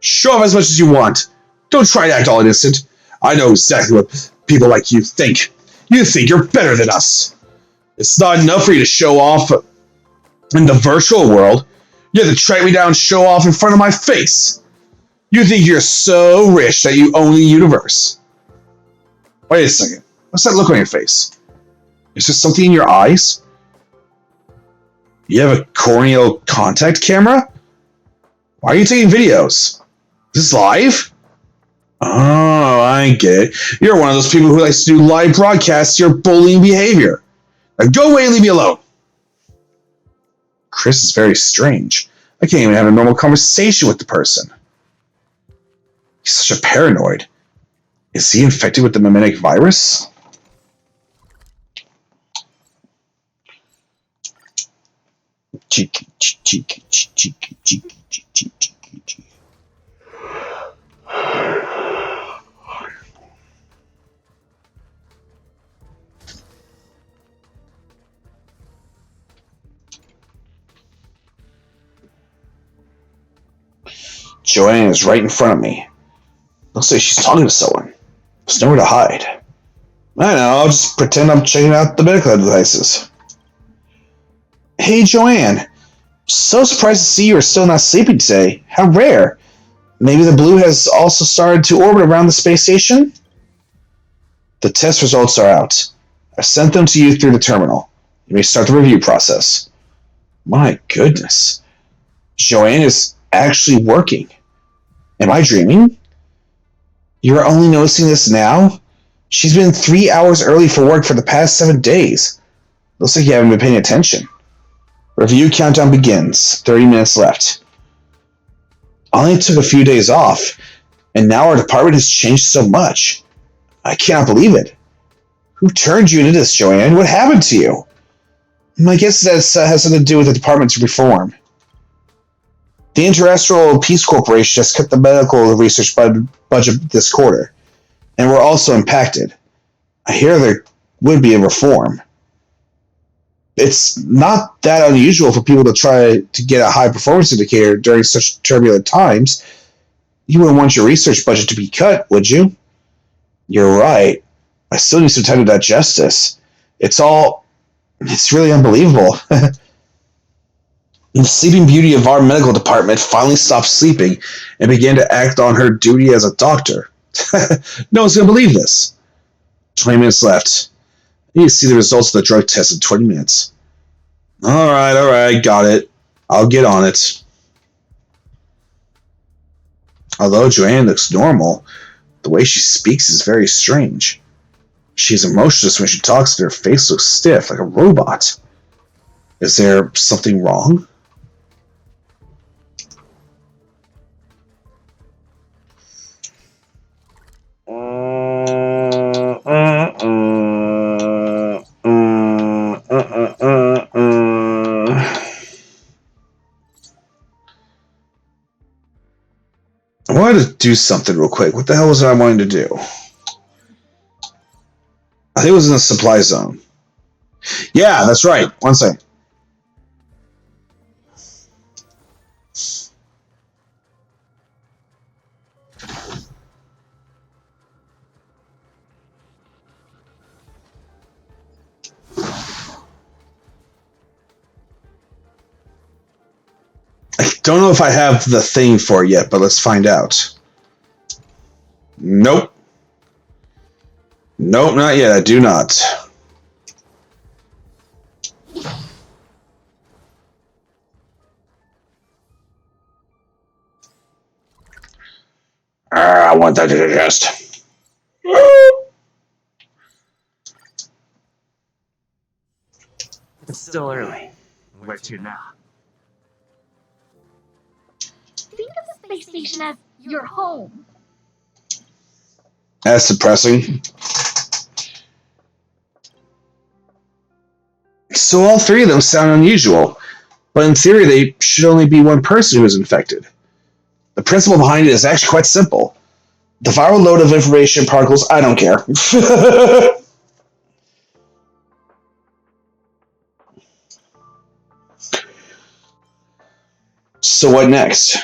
Show off as much as you want. Don't try to act all innocent. I know exactly what people like you think. You think you're better than us. It's not enough for you to show off in the virtual world. You have to track me down and show off in front of my face. You think you're so rich that you own the universe. Wait a second. What's that look on your face? Is there something in your eyes? You have a corneal contact camera? Why are you taking videos? Is this live? Oh, I get it. You're one of those people who likes to do live broadcasts your bullying behavior. Now go away and leave me alone. Chris is very strange. I can't even have a normal conversation with the person. He's such a paranoid. Is he infected with the mimetic virus? Cheek, cheek, cheek, cheek, cheek, cheek, cheek, cheek. Joanne is right in front of me. Looks like she's talking to someone. There's nowhere to hide. I know, I'll just pretend I'm checking out the medical devices. Hey, Joanne. So surprised to see you are still not sleeping today. How rare. Maybe the blue has also started to orbit around the space station? The test results are out. I sent them to you through the terminal. You may start the review process. My goodness. Joanne is actually working. Am I dreaming? You're only noticing this now? She's been 3 hours early for work for the past 7 days. Looks like you haven't been paying attention. Review countdown begins. 30 minutes left. I only took a few days off, and now our department has changed so much. I cannot believe it. Who turned you into this, Joanne? What happened to you? My guess is that has something to do with the department's reform. The Interstellar Peace Corporation has cut the medical research budget this quarter, and we're also impacted. I hear there would be a reform. It's not that unusual for people to try to get a high performance indicator during such turbulent times. You wouldn't want your research budget to be cut, would you? You're right. I still need some time to digest this. It's really unbelievable. The sleeping beauty of our medical department finally stopped sleeping and began to act on her duty as a doctor. No one's going to believe this. 20 minutes left. I need to see the results of the drug test in 20 minutes. All right, got it. I'll get on it. Although Joanne looks normal, the way she speaks is very strange. She's emotionless when she talks, and her face looks stiff, like a robot. Is there something wrong? I wanted to do something real quick. What the hell was I wanting to do? I think it was in the supply zone. Yeah, that's right. One second. I don't know if I have the thing for it yet, but let's find out. Nope. Nope, not yet. I do not. I want that to digest. It's still early. Where to now? Think of the space station as your home. That's depressing. So all three of them sound unusual, but in theory they should only be one person who is infected. The principle behind it is actually quite simple. The viral load of information particles, I don't care. So what next?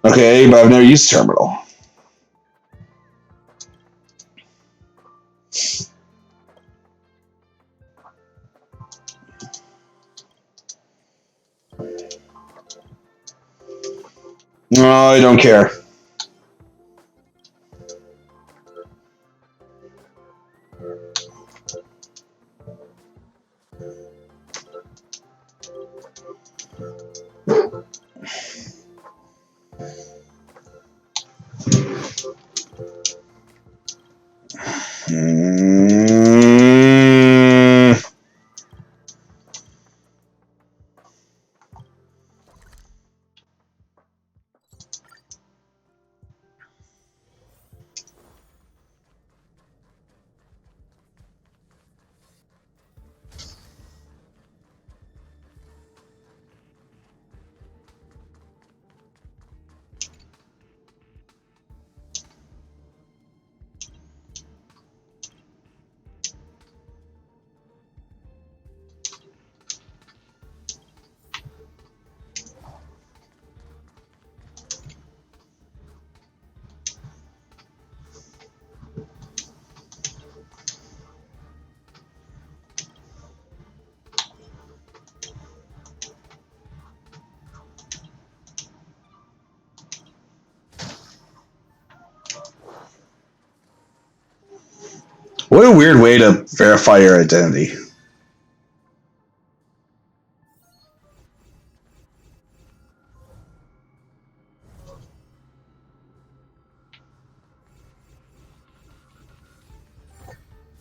Okay, but I've never used terminal. No, I don't care. Mm. What a weird way to verify your identity.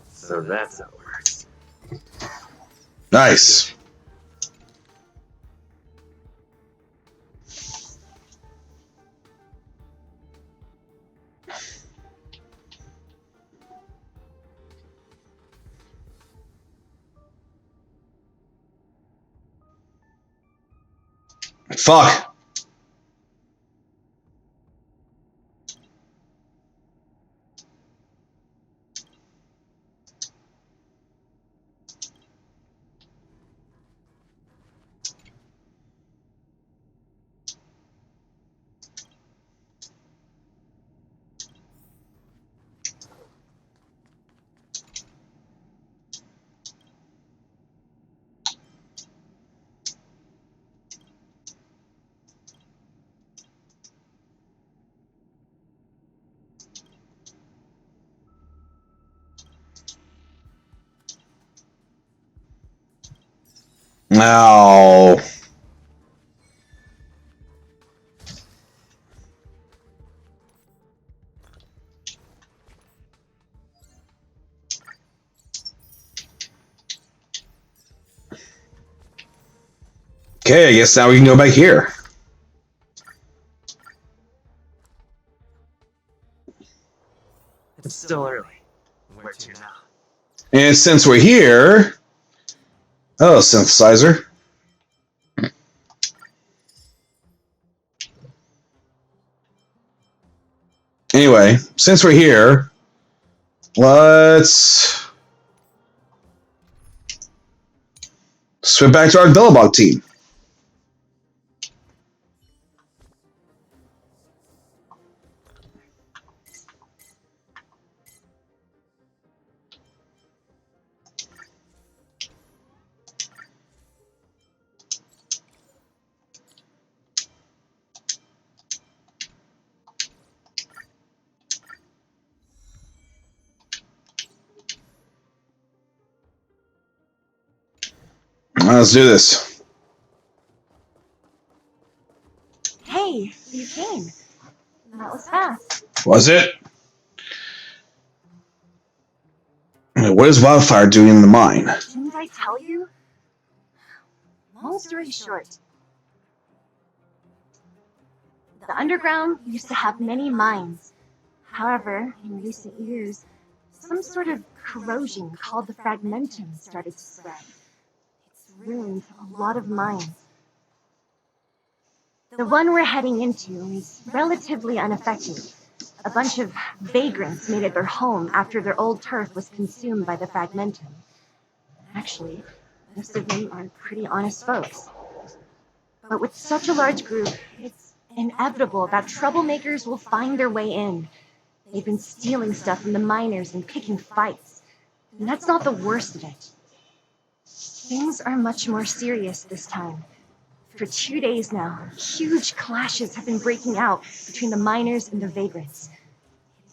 So that's how it works. Nice. Fuck. No. Okay, I guess now we can go back here. It's still early. Where to now? And since we're here... Oh, synthesizer. Anyway, since we're here, let's swim back to our Billabong team. Let's do this. Hey, you came. That was fast. Was it? What is Wildfire doing in the mine? Didn't I tell you? Long story short, the underground used to have many mines. However, in recent years, some sort of corrosion called the fragmentum started to spread. It's ruined a lot of mines. The one we're heading into is relatively unaffected. A bunch of vagrants made it their home after their old turf was consumed by the fragmentum. Actually, most of them are pretty honest folks. But with such a large group, it's inevitable that troublemakers will find their way in. They've been stealing stuff from the miners and picking fights. And that's not the worst of it. Things are much more serious this time. For 2 days now, huge clashes have been breaking out between the miners and the vagrants.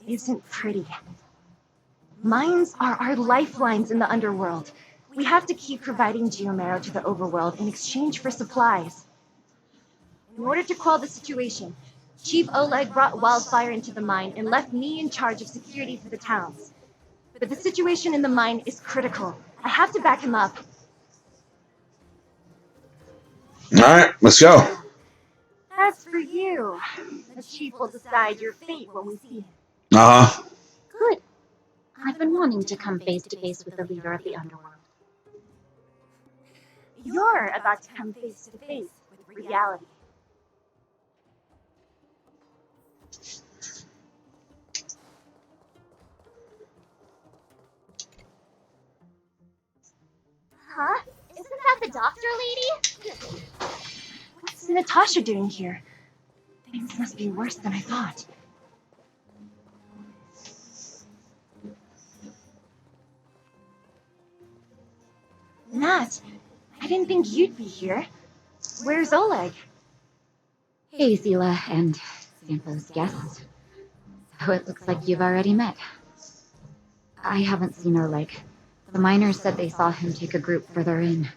It isn't pretty. Mines are our lifelines in the underworld. We have to keep providing geomarrow to the overworld in exchange for supplies. In order to quell the situation, Chief Oleg brought wildfire into the mine and left me in charge of security for the towns. But the situation in the mine is critical. I have to back him up. All right, let's go. As for you, the chief will decide your fate when we see him. Uh-huh. Good. I've been wanting to come face to face with the leader of the underworld. You're about to come face to face with reality. Huh? Isn't that the doctor lady? What's Natasha doing here? Things must be worse than I thought. Nat, I didn't think you'd be here. Where's Oleg? Hey, Zila and Sampo's guest. So it looks like you've already met. I haven't seen Oleg. The miners said they saw him take a group further in.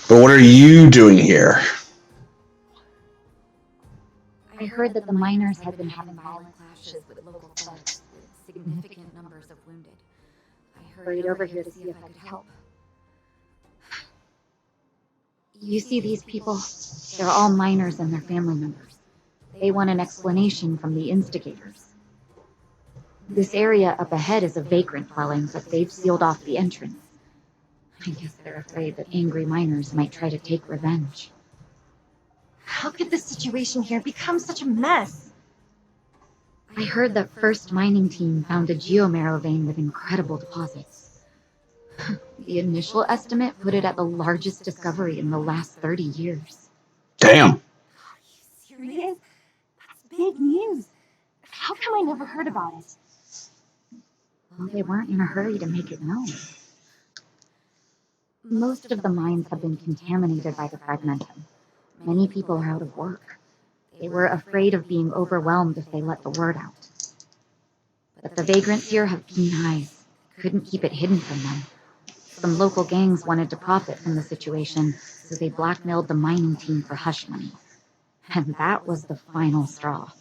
But what are you doing here? I heard that the miners had been having violent clashes with local thugs, with significant numbers of wounded. I hurried over here to see if I could help. You see these people? They're all miners and their family members. They want an explanation from the instigators. This area up ahead is a vagrant dwelling, but they've sealed off the entrance. I guess they're afraid that angry miners might try to take revenge. How could this situation here become such a mess? I heard that First Mining Team found a geomarrow vein with incredible deposits. The initial estimate put it at the largest discovery in the last 30 years. Damn. Are you serious? That's big news. How come I never heard about it? Well, they weren't in a hurry to make it known. Most of the mines have been contaminated by the fragmentum. Many people are out of work. They were afraid of being overwhelmed if they let the word out. But the vagrants here have keen eyes. Couldn't keep it hidden from them. Some local gangs wanted to profit from the situation, so they blackmailed the mining team for hush money. And that was the final straw.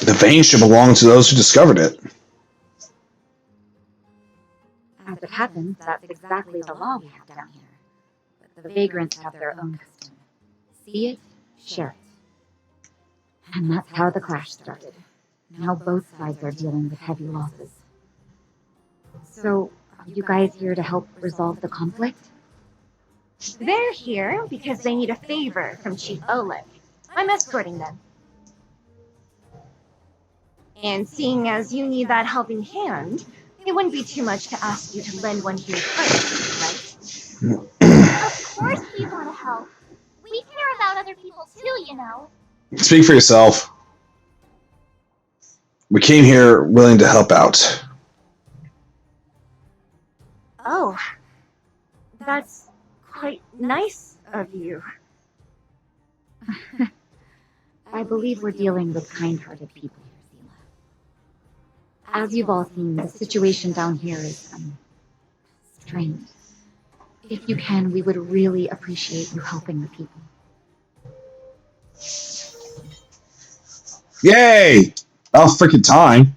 The vein should belong to those who discovered it. As it happens, that's exactly the law we have down here. But the vagrants have their own custom. See it, share it. And that's how the clash started. Now both sides are dealing with heavy losses. So, are you guys here to help resolve the conflict? They're here because they need a favor from Chief Oleg. I'm escorting them. And seeing as you need that helping hand, it wouldn't be too much to ask you to lend one here first, right? Of course we want to help. We care about other people too, you know. Speak for yourself. We came here willing to help out. Oh, that's quite nice of you. I believe we're dealing with kind-hearted people here, Zila. As you've all seen, the situation down here is, strained. If you can, we would really appreciate you helping the people. Yay! Oh, freaking time.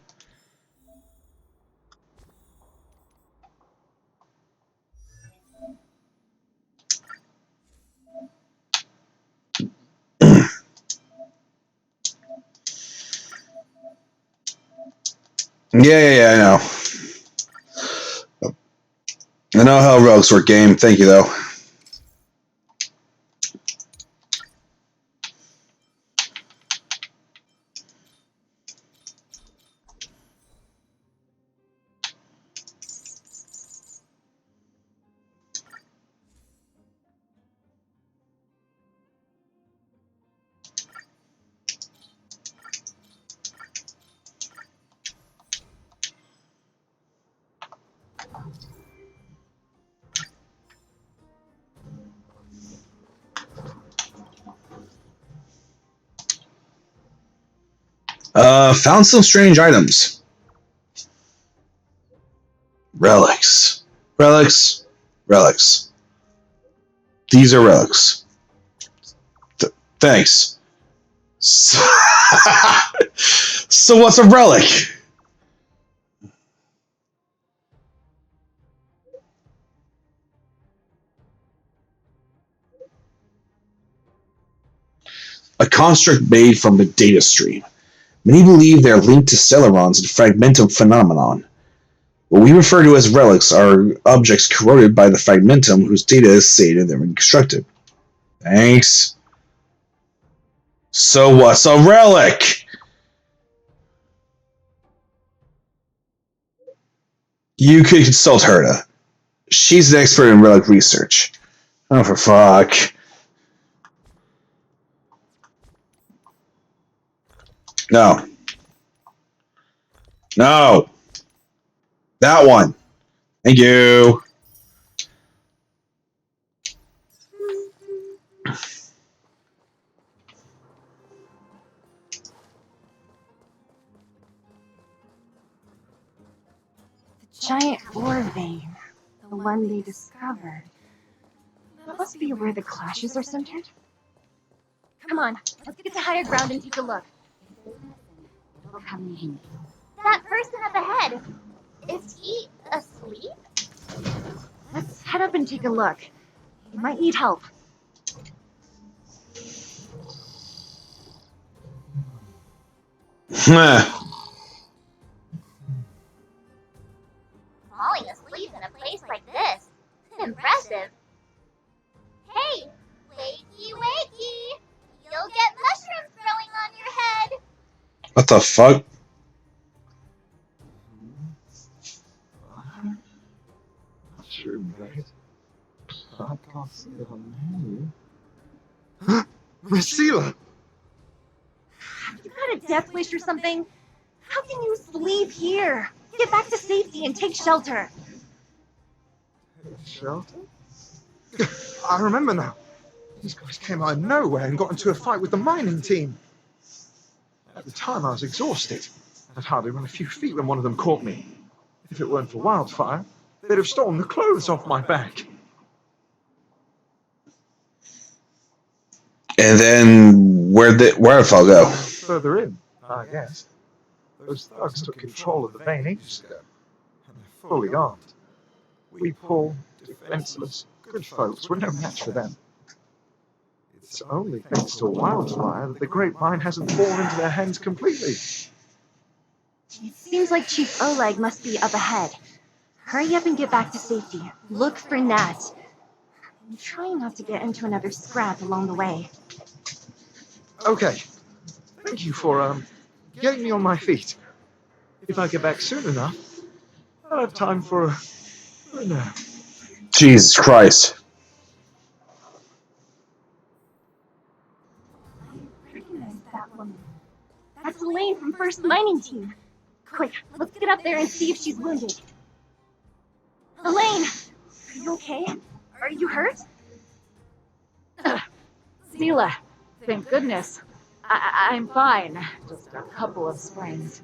Yeah, I know. I know how rogues work, game. Thank you, though. Found some strange items. Relics. Relics. Relics. These are relics. Thanks. So, so what's a relic? A construct made from the data stream. Many believe they are linked to Celerons and fragmentum phenomenon. What we refer to as relics are objects corroded by the fragmentum whose data is sated and reconstructed. Thanks. So what's a relic? You could consult Herta. She's an expert in relic research. Oh, for fuck. No. No. That one. Thank you. The giant ore vein. The one they discovered. That must be where the clashes are centered. Come on, let's get to higher ground and take a look. It'll come in handy. That person at the head. Is he asleep? Let's head up and take a look. You might need help. Heh. Falling asleep in a place like this. Impressive. Hey, wakey wakey. You'll get mushrooms growing on your head. What the fuck? Mushroom bread. I can't see it on the menu. Messila! You got a death wish or something? How can you sleep here? Get back to safety and take shelter. Shelter? I remember now. These guys came out of nowhere and got into a fight with the mining team. At the time, I was exhausted. I'd hardly run a few feet when one of them caught me. If it weren't for Wildfire, they'd have stolen the clothes off my back. And then where'd Wildfire go? Further in, I guess. Those thugs took control of the vein ages ago, and they're fully armed. We poor, defenseless, good folks were no match for them. It's only thanks to Wildfire that the Great Mine hasn't fallen into their hands completely. It seems like Chief Oleg must be up ahead. Hurry up and get back to safety. Look for Nat. I'm trying not to get into another scrap along the way. Okay. Thank you for, getting me on my feet. If I get back soon enough, I'll have time for a nap. Jesus Christ. I recognize that woman. That's Elaine from First Mining Team. Quick, let's get up there and see if she's wounded. Elaine! Are you okay? Are you hurt? Sela, thank goodness. I'm fine. Just a couple of sprains.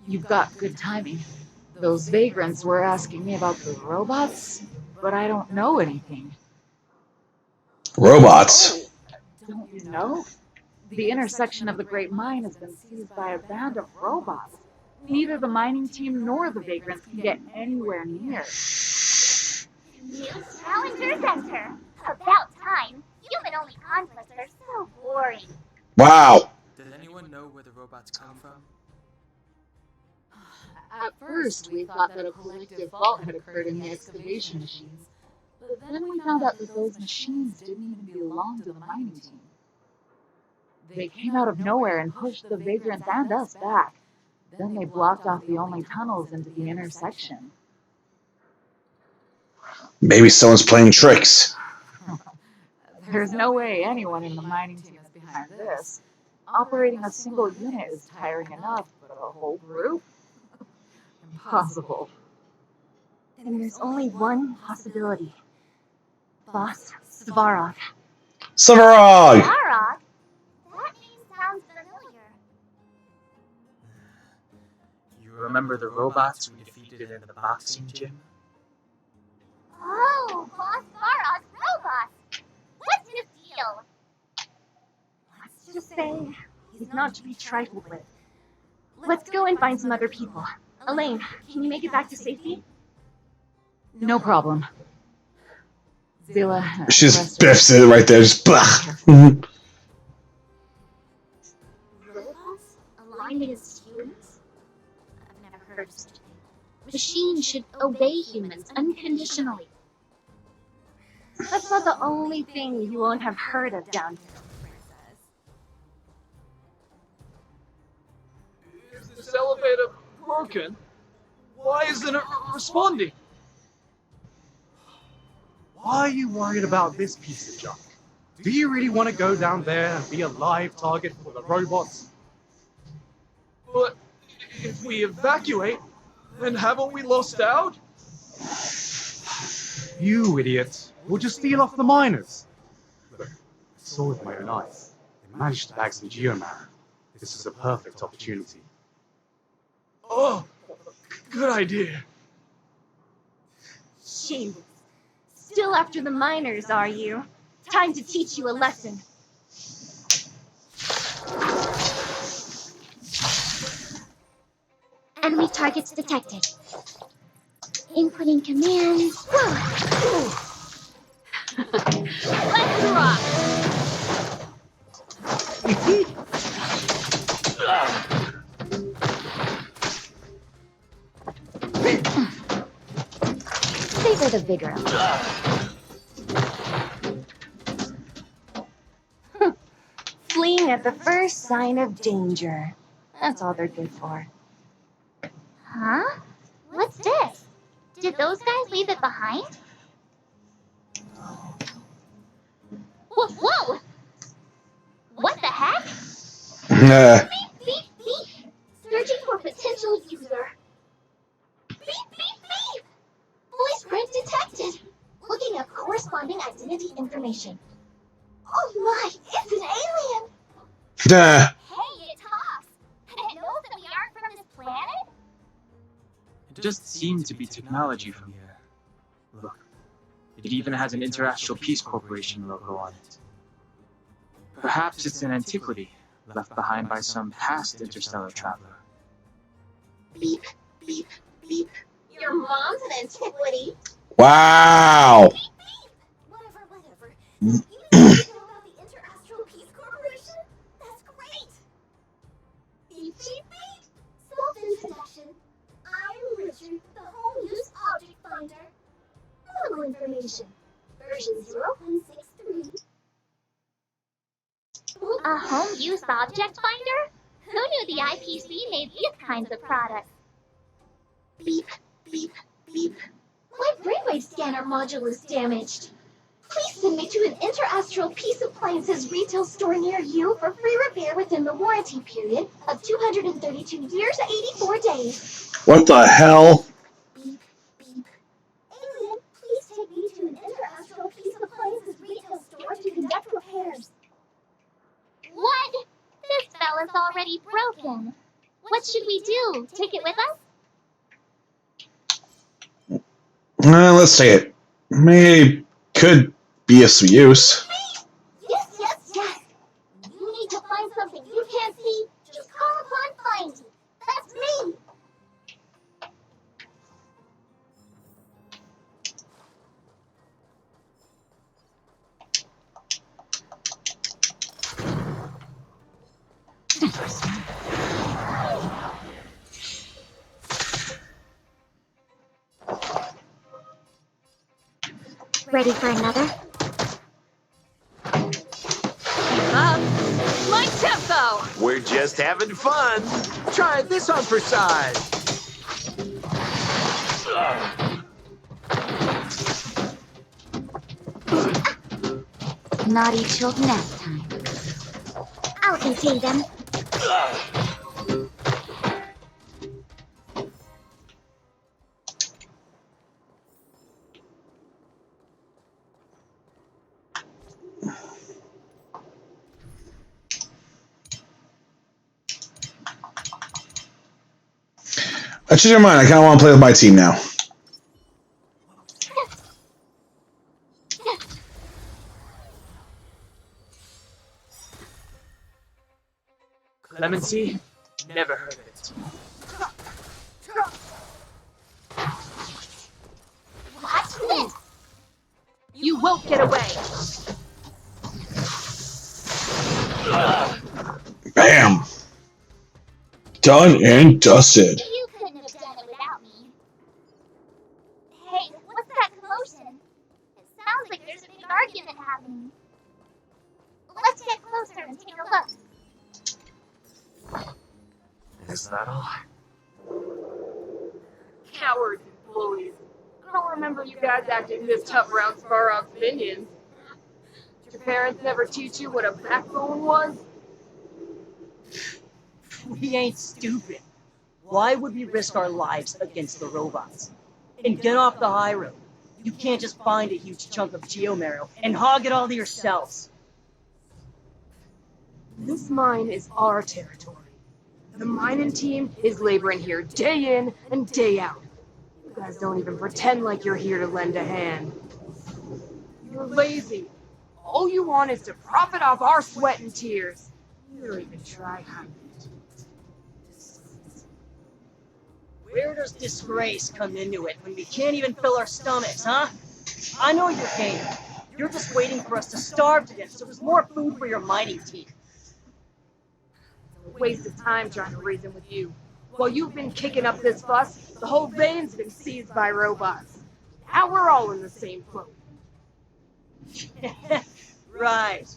You've got good timing. Those vagrants were asking me about the robots, but I don't know anything. Robots? Don't you know? The intersection of the Great Mine has been seized by a band of robots. Neither the mining team nor the vagrants can get anywhere near. New Challenger Center. About time. Human-only conflicts are so boring. Wow. Did anyone know where the robots come from? At first, we thought that a collective fault had occurred in the excavation machines, but then we found out that those machines didn't even belong to the mining team. They came out of nowhere and pushed the vagrants and us back. Then they blocked off the only tunnels into the intersection. Maybe someone's playing tricks. There's no way anyone in the mining team is behind this. Operating a single unit is tiring enough, but a whole group? Impossible. Then there's only one possibility. Boss Svarog. Severog! Arog? That name sounds familiar. You remember Remember the robots we defeated in the boxing gym? Oh, Boss Varrock's robots! What's his deal? Let's just say he's not to be trifled with. Let's go and find some other people. Elaine, can you make it back to safety? No problem. Zilla. She just biffs it right there. Just blah. Robots aligned against humans? I've never heard of such a thing. Machines should obey humans unconditionally. That's not the only thing you won't have heard of down here. Is this elevator broken? Why isn't it responding? Why are you worried about this piece of junk? Do you really want to go down there and be a live target for the robots? But if we evacuate, then haven't we lost out? You idiot. We'll just steal off the miners. Look, I saw with my own eyes. They managed to bag some geomarrow. This is a perfect opportunity. Oh, good idea. Shame. Still after the miners, are you? Time to teach you a lesson. Enemy targets detected. Inputting commands. Let's rock! Savor the vigor of it. Fleeing at the first sign of danger. That's all they're good for. Huh? What's this? Did those guys leave it behind? Whoa! What the heck? Beep, beep, beep. Searching for potential user. Beep, beep, beep. Voice print detected. Looking up corresponding identity information. Oh my, it's an alien! Hey, it talks. And it knows that we aren't from this planet? It just seemed to be technology from here. Look, it even has an Interastral Peace Corporation logo on it. Perhaps it's an antiquity left behind by some past interstellar traveler. Beep, beep, beep. Your mom's an antiquity. Wow. Beep, beep. Whatever. You know about the Interastral Peace Corporation? That's great. Beep, beep, beep. Self-introduction. I'm Richard, the home use object finder. Little information. Version 0163. A home use object finder? Who knew the IPC made these kinds of products? Beep, beep, beep. My brainwave scanner module is damaged. Please send me to an Interastral Peace Appliances retail store near you for free repair within the warranty period of 232 years, 84 days. What the hell? Beep, beep. Alien, please take me to an Interastral Peace Appliances retail store to conduct repairs. What? This fella's already broken. What should we do? Take it with us? Let's say it. Maybe could be of some use. Yes. You need to find something you can't see. Just call upon finding. That's me. Ready for another? My tempo! We're just having fun. Try this on for size. Naughty children nap time. I'll contain them. I changed my mind. I kind of want to play with my team now. Clemency? Never heard of it. Watch this! You won't get away! Bam! Done and dusted. You couldn't have done it without me. Hey, what's that commotion? It sounds like there's a big argument happening. Let's get closer and take a look. Is that all? Cowards and bullies. I don't remember you guys acting this tough around Svarog's minions. Did your parents never teach you what a backbone was? We ain't stupid. Why would we risk our lives against the robots? And get off the high road. You can't just find a huge chunk of geomarrow and hog it all to yourselves. This mine is our territory. The mining team is laboring here day in and day out. You guys don't even pretend like you're here to lend a hand. You're lazy. All you want is to profit off our sweat and tears. You don't even try hiding it. Where does disgrace come into it when we can't even fill our stomachs, huh? I know you're game. You're just waiting for us to starve to death so there's more food for your mining team. It's a waste of time trying to reason with you. While you've been kicking up this fuss, the whole vein's been seized by robots. Now we're all in the same boat. Right.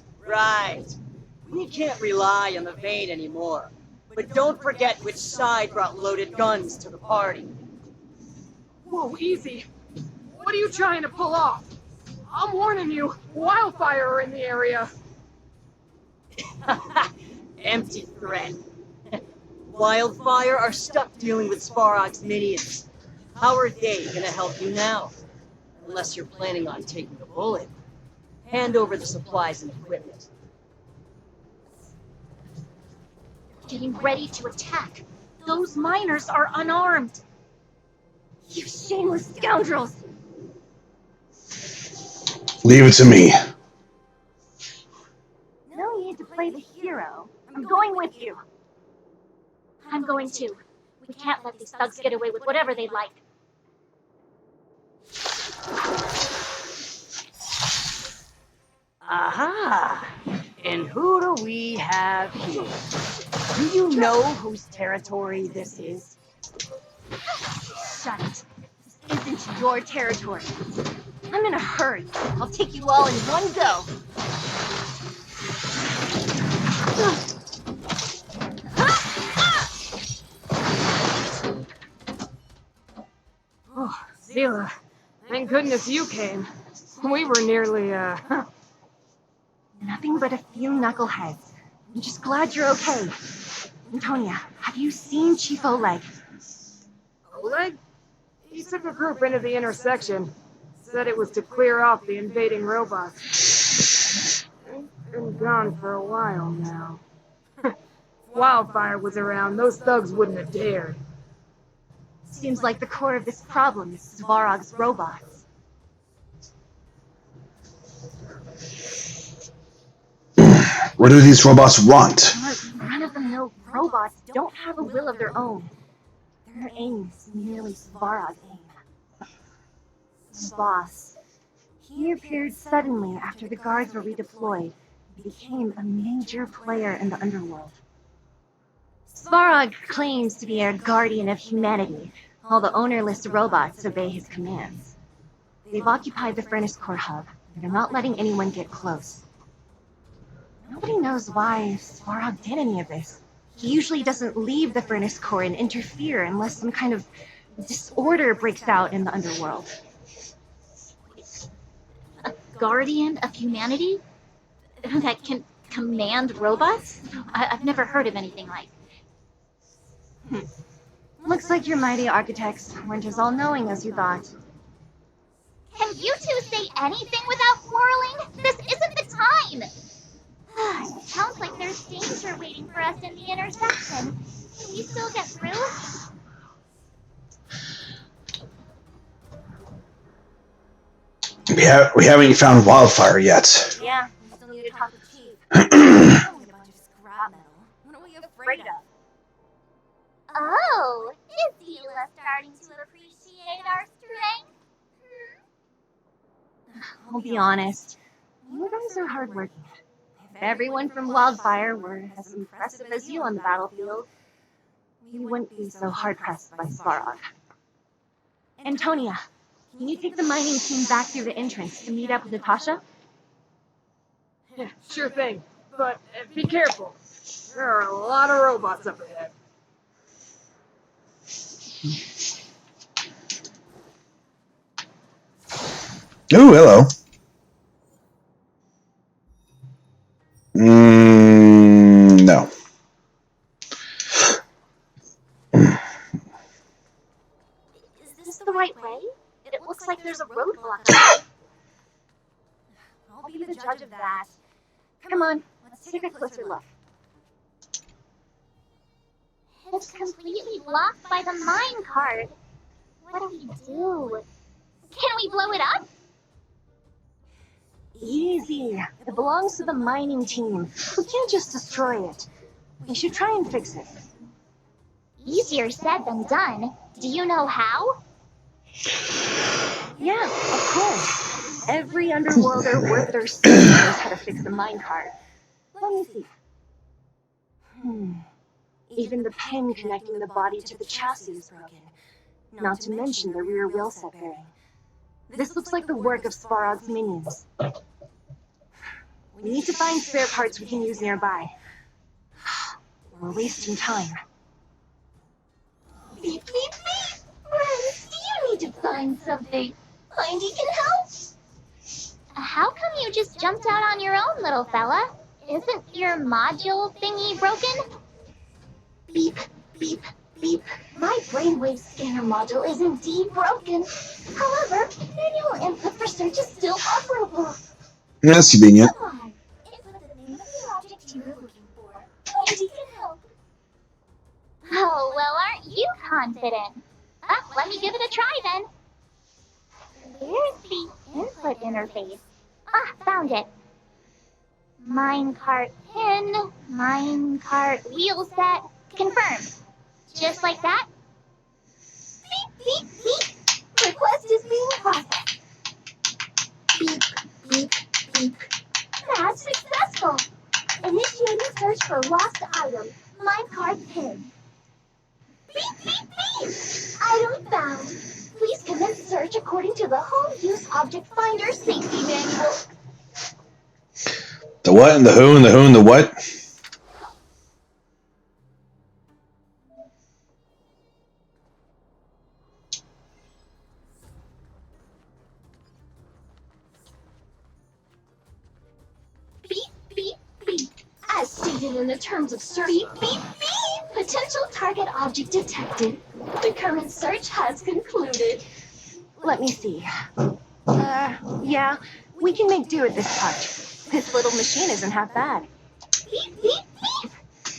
We can't rely on the vein anymore. But don't forget which side brought loaded guns to the party. Whoa, easy. What are you trying to pull off? I'm warning you, wildfire are in the area. Empty threat. Wildfire are stuck dealing with Svarog's minions. How are they gonna help you now? Unless you're planning on taking the bullet. Hand over the supplies and equipment. Getting ready to attack. Those miners are unarmed. You shameless scoundrels! Leave it to me. No need to play the hero. I'm going with you. I'm going too. We can't let these thugs get away with whatever they like. Aha! And who do we have here? Do you know whose territory this is? Shut it. This isn't your territory. I'm in a hurry. I'll take you all in one go. Oh, Zila, thank goodness you came. We were nearly, Nothing but a few knuckleheads. I'm just glad you're okay. Antonia, have you seen Chief Oleg? Oleg? He took a group into the intersection. Said it was to clear off the invading robots. They've been gone for a while now. If Wildfire was around, those thugs wouldn't have dared. Seems like the core of this problem is Svarog's robots. What do these robots want? Run-of-the-mill robots don't have a will of their own. Their aim is merely Svarog's aim. The boss. He appeared suddenly after the guards were redeployed and became a major player in the underworld. Svarog claims to be a guardian of humanity, while the ownerless robots obey his commands. They've occupied the Furnace Core hub, and they're not letting anyone get close. Nobody knows why Svarog did any of this. He usually doesn't leave the Furnace Core and interfere unless some kind of disorder breaks out in the underworld. A guardian of humanity? That can command robots? I've never heard of anything like. Looks like your mighty architects weren't as all-knowing as you thought. Can you two say anything without quarreling? This isn't the time! Sounds like there's danger waiting for us in the intersection. Can we still get through? We haven't found Wildfire yet. Yeah, we still need to talk to Chief. Only a bunch of scrap metal. What are we afraid of? Oh, is Dila starting to appreciate our strength? I'll be honest. You guys are hardworking. If everyone from Wildfire were as impressive as you on the battlefield, we wouldn't be so hard-pressed by Svarog. Antonia, can you take the mining team back through the entrance to meet up with Natasha? Yeah, sure thing. But be careful. There are a lot of robots up ahead. Ooh, hello. No. Is this the right way? It looks like there's a roadblock up. I'll be the judge of that. Come on, let's take a closer look. It's completely blocked by the mine cart. What do we do? Can we blow it up? Easy. It belongs to the mining team. We can't just destroy it. We should try and fix it. Easier said than done. Do you know how? Yeah, of course. Every underworlder worth their salt knows how to fix a minecart. Let me see. Even the pin connecting the body to the chassis is broken. Not to mention the rear wheel set bearing. This looks like the work of Svarog's minions. We need to find spare parts we can use nearby. We're wasting time. Beep, beep, beep! Friends, do you need to find something? Mindy can help! How come you just jumped out on your own, little fella? Isn't your module thingy broken? Beep, beep, beep. My brainwave scanner module is indeed broken. However, manual input for search is still operable. That's convenient. Come on, input the name of the object you were looking for. Mindy can help. Oh, well, aren't you confident? Let me give it a try then. Where's the input interface? Found it. Minecart pin, minecart wheel set, confirmed. Just like that? Beep, beep, beep. Request is being processed. Beep, beep, beep. That's successful. Initiating search for lost item, minecart pin. Beep, beep, beep. Item found. Please commence search according to the Home Use Object Finder Safety Manual. The what and the who and the who and the what? Beep, beep, beep. As stated in the terms of search, beep, beep, beep. Potential target object detected. The current search has concluded. Let me see. Yeah, we can make do with this part. This little machine isn't half bad. Beep, beep, beep.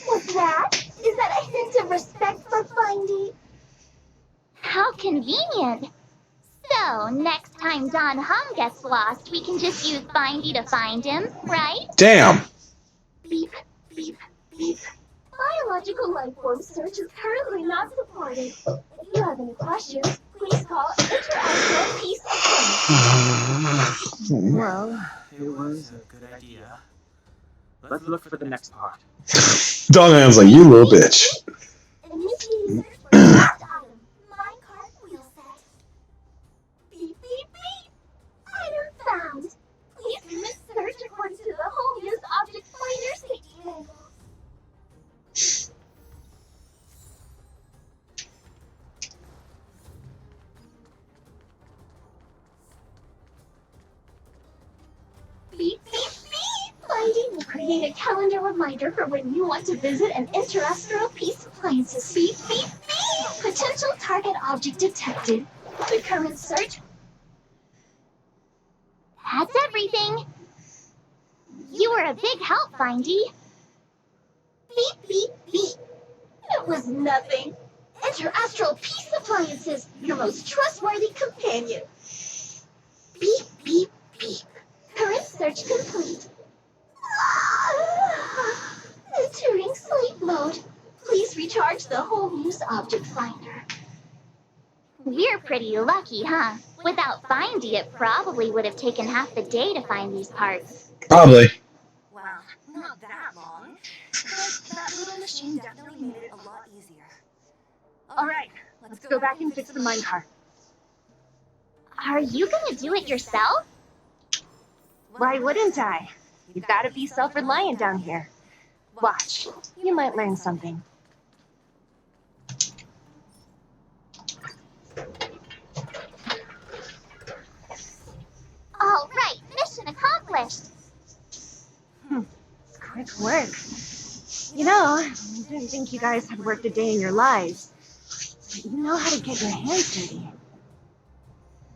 What's that? Is that a hint of respect for Findy? How convenient. So, next time Don Hum gets lost, we can just use Findy to find him, right? Damn. Beep, beep, beep. Biological life form search is currently not supported. If you have any questions, please call Interactive Peace Appointment. Well, it was a good idea. Let's look for the next part. Dogman's like, you little bitch. Initiating search for lost item. Minecart wheel set. Beep, beep, beep. Item found. Please commit search according to the Home Use Object Finder Safety Manual. Beep, beep, beep. Finding will create a calendar reminder for when you want to visit an Interastral Peace Appliances. Beep, beep, beep. Potential target object detected. The current search. That's everything. You were a big help, Findy. Beep, beep, beep. It was nothing. Interastral Peace Appliances, your most trustworthy companion. Beep, beep, beep. Current search complete. Entering sleep mode. Please recharge the home use object finder. We're pretty lucky, huh? Without Findy, it probably would have taken half the day to find these parts. Probably. Well, not that long. But that little machine definitely made it a lot easier. Alright, let's go back and fix the minecart. Are you gonna do it yourself? Why wouldn't I? You've got to be self-reliant down here. Watch, you might learn something. Alright, mission accomplished. Quick work. You know, I didn't think you guys had worked a day in your lives. But you know how to get your hands dirty.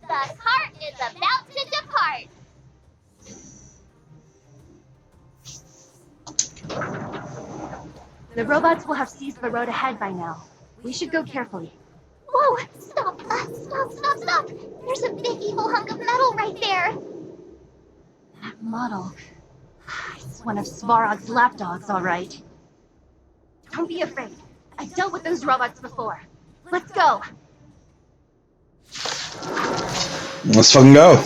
The cart is about to depart. The robots will have seized the road ahead by now. We should go carefully. Whoa, stop, stop. There's a big evil hunk of metal right there. That model. It's one of Svarog's lapdogs, all right. Don't be afraid. I've dealt with those robots before. Let's go. Let's fucking go.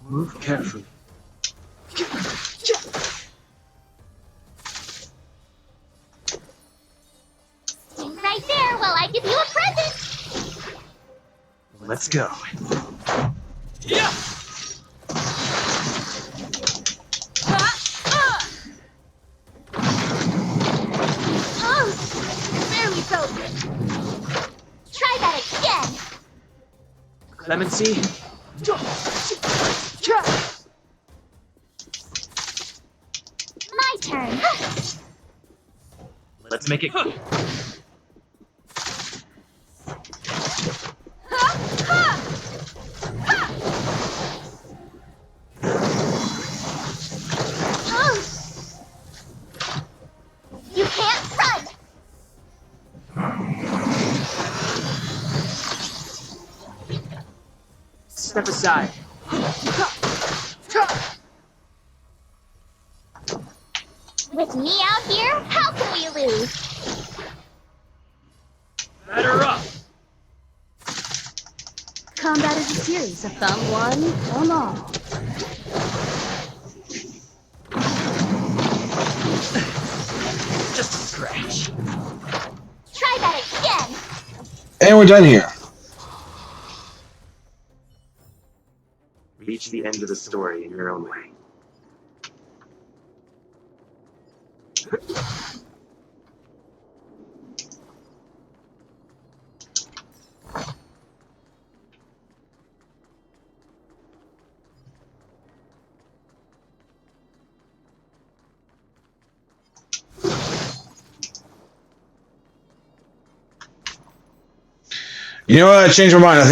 Move carefully. Stay right there while I give you a present. Let's go. Barely broke. Try that again. Clemency? My turn. Let's make it. You can't run. Step aside. With me out here, how can we lose? Batter up. Combat is a series of thumb one, thumb all. Just a scratch. Try that again. And we're done here. Reach the end of the story in your own way. You know what? I changed my mind. I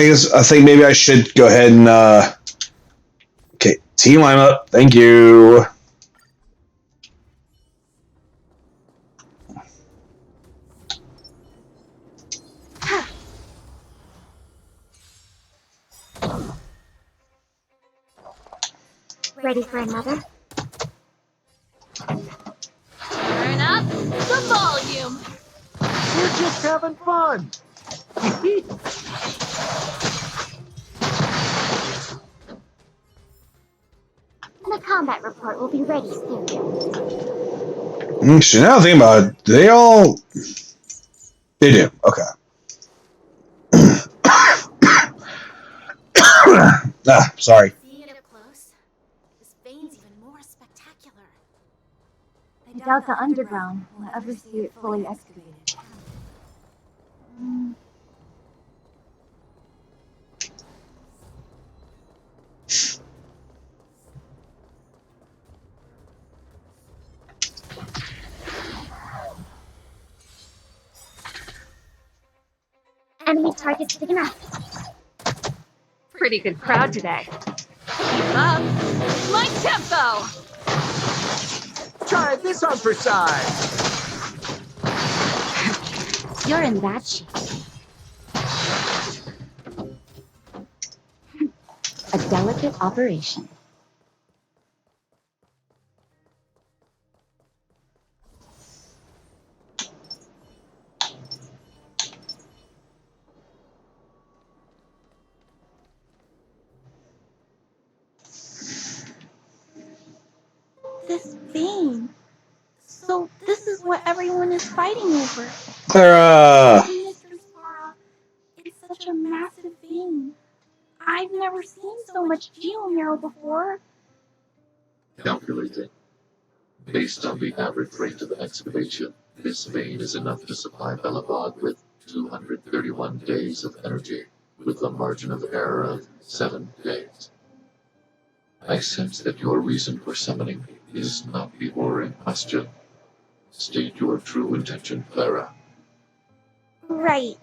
think maybe I should go ahead and okay, team line up. Thank you. Ready for another? Turn up the volume. We're just having fun. The combat report will be ready soon. Actually, now think about it, they do. Okay. Sorry. Seeing it up close, this vein's even more spectacular. I doubt the underground will ever see it fully excavated. Enemy targets big enough. Pretty good crowd today. Keep up. My tempo. Try this on for size. You're in that shape. A delicate operation. This vein. So this is what everyone is fighting over. Clara! Mr. Spara, it's such a massive vein. I've never seen so much geomarrow before. Calculating. Based on the average rate of excavation, this vein is enough to supply Belobog with 231 days of energy, with a margin of error of 7 days. I sense that your reason for summoning me is not the ore in question. State your true intention, Clara. Right.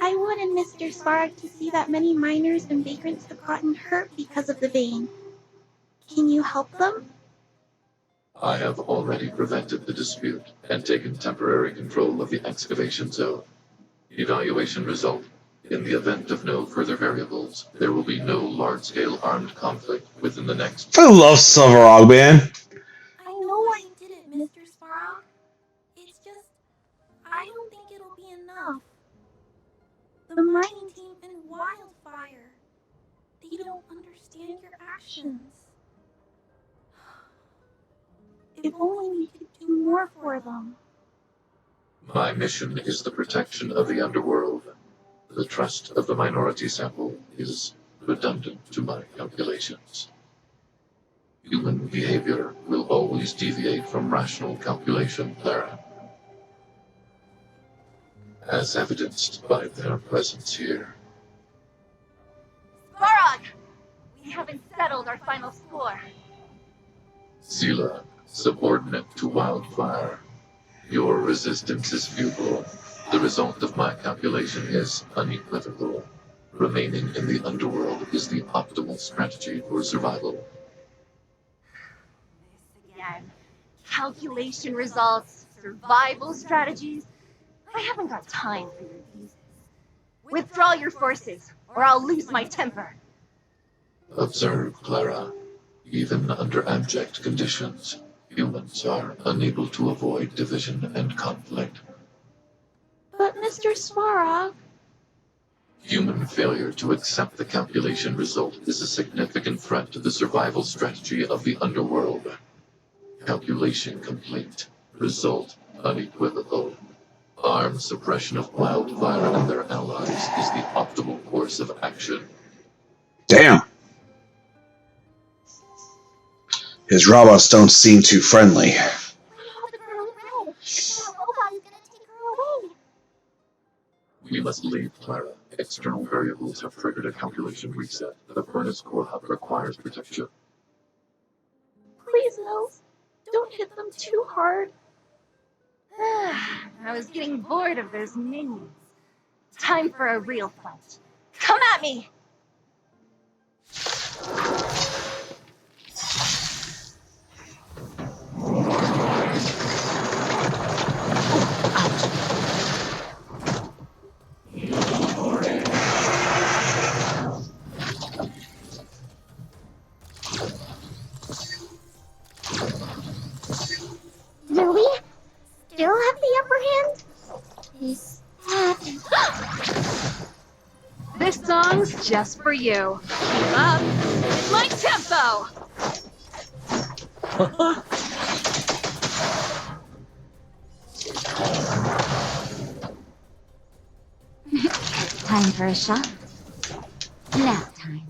I wanted Mr. Spark to see that many miners and vagrants have gotten hurt because of the vein. Can you help them? I have already prevented the dispute and taken temporary control of the excavation zone. Evaluation result. In the event of no further variables, there will be no large-scale armed conflict within the next... I love Silverog, man. I know why you did it, Mr. Spark. It's just, I don't think it'll be enough. The mining team and Wildfire, they don't understand your actions. If only we could do more for them. My mission is the protection of the underworld. The trust of the minority sample is redundant to my calculations. Human behavior will always deviate from rational calculation, Clara. As evidenced by their presence here. Spark! We haven't settled our final score. Sela, subordinate to Wildfire. Your resistance is futile. The result of my calculation is unequivocal. Remaining in the underworld is the optimal strategy for survival. This again. Calculation results, survival strategies. I haven't got time for your uses. Withdraw your forces, or I'll lose my temper. Observe, Clara. Even under abject conditions, humans are unable to avoid division and conflict. But Mr. Sparrow... Human failure to accept the calculation result is a significant threat to the survival strategy of the underworld. Calculation complete. Result unequivocal. Armed suppression of Wildfire and their allies is the optimal course of action. Damn. His robots don't seem too friendly. We must leave, Clara. External variables have triggered a calculation reset. The furnace core hub requires protection. Please, Nils. Don't hit them too hard. I was getting bored of those minions. Time for a real fight. Come at me! Do we still have the upper hand? Is that... This song's just for you. Keep up. It's my tempo! Time for a shot. Nap time.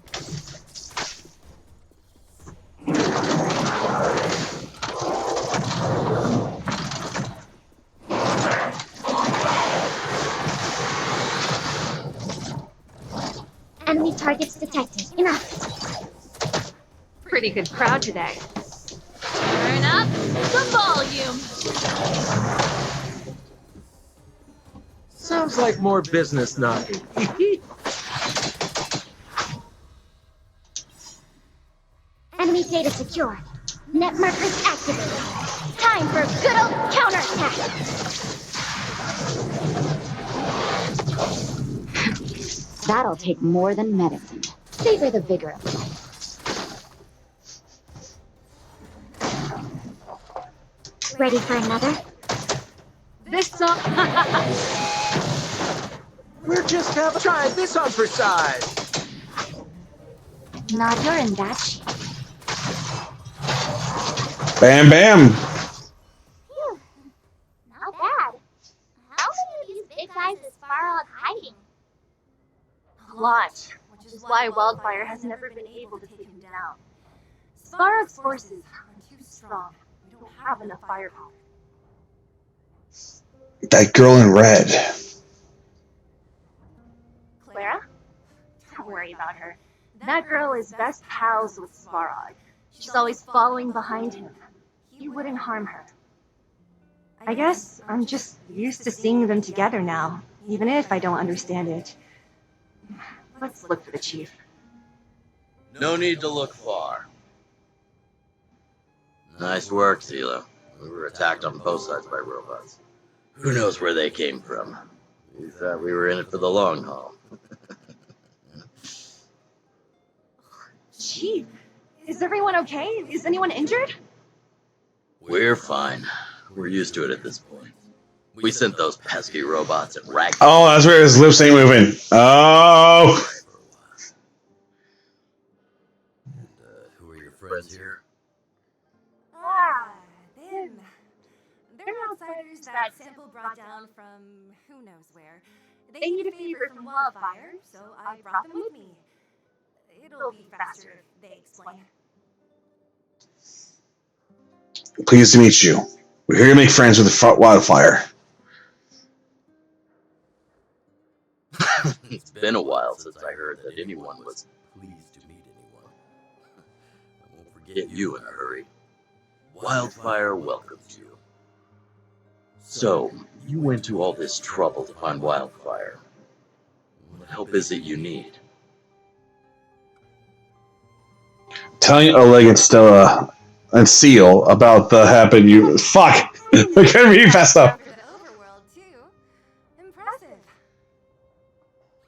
Enemy targets detected. Enough. Pretty good crowd today. Turn up the volume. Sounds like more business knocking. Enemy data secure. Net markers activated. Time for a good old counterattack! That'll take more than medicine. Savor the vigor of life. Ready for another? This song. We're just trying this on for size. Now you're in that shape. Bam, bam. Phew. Not bad. How many of these big guys is Farog hiding? A lot, which is why Wildfire has never been able to take him down. Svarog's forces are too strong. We don't have enough firepower. That girl in red. Clara? Don't worry about her. That girl is best pals with Svarog. She's always following behind him. He wouldn't harm her. I guess I'm just used to seeing them together now, even if I don't understand it. Let's look for the chief. No need to look far. Nice work, Zila. We were attacked on both sides by robots. Who knows where they came from? We thought we were in it for the long haul. Chief, is everyone okay? Is anyone injured? We're fine. We're used to it at this point. We sent those pesky robots and ragged. Oh, that's where his lips ain't moving. Oh! Who are your friends here? Them. They're outsiders that Simple brought down from who knows where. They need a favor from Wildfire, so I brought them with me. It'll be faster if they explain. Pleased to meet you. We're here to make friends with the Wildfire. It's been a while since I heard that anyone was pleased to meet anyone. I won't forget you in a hurry. Wildfire welcomes you. So, you went to all this trouble to find Wildfire. What help is it you need? Telling Oleg and Stella and Seal about the happen you. Fuck! I couldn't read fast enough.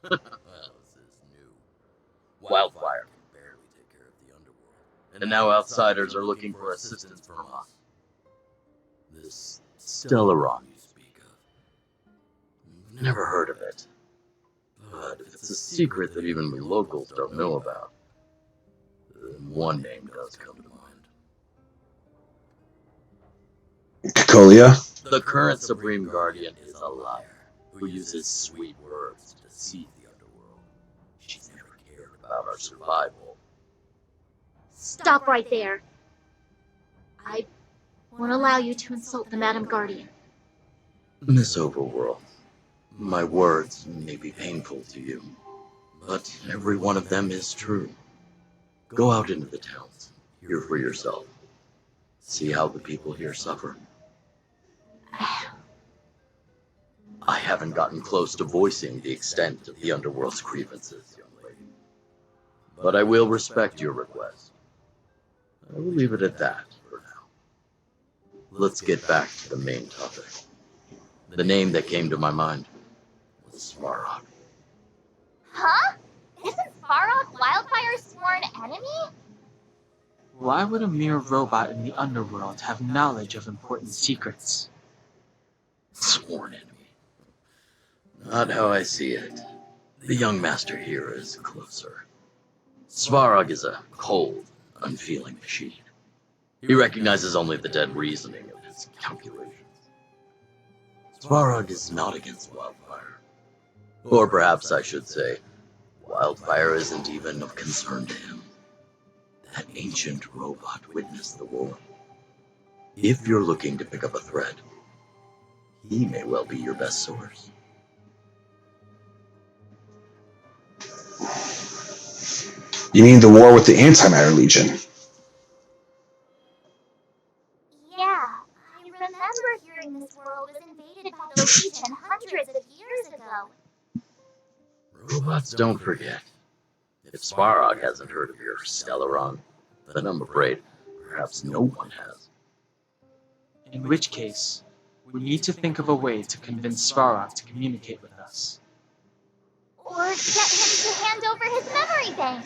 Well, this is new. Wildfire can barely take care of the underworld. And now outsiders are looking for assistance from us. This Stellaron you speak of. Never heard of it. But if it's a secret that even we locals don't know about, then one name does come to mind. Kakolia? The current Supreme Guardian is a liar who uses sweet words to deceive the underworld. She's never cared about our survival. Stop right there. I won't allow you to insult the Madam Guardian. Miss Overworld, my words may be painful to you, but every one of them is true. Go out into the towns, hear for yourself. See how the people here suffer. I haven't gotten close to voicing the extent of the underworld's grievances, young lady. But I will respect your request. I will leave it at that for now. Let's get back to the main topic. The name that came to my mind was Svarog. Huh? Isn't Farog Wildfire's sworn enemy? Why would a mere robot in the underworld have knowledge of important secrets? Sworn enemy. Not how I see it. The young master here is closer. Svarog is a cold, unfeeling machine. He recognizes only the dead reasoning of his calculations. Svarog is not against Wildfire. Or perhaps I should say, Wildfire isn't even of concern to him. That ancient robot witnessed the war. If you're looking to pick up a thread, he may well be your best source. You mean the war with the Antimatter Legion? Yeah, I remember hearing this world was invaded by the Legion hundreds of years ago. Robots don't forget. If Svarog hasn't heard of your Stellaron, then I'm afraid perhaps no one has. In which case, we need to think of a way to convince Svarog to communicate with us. Or get him to hand over his memory bank.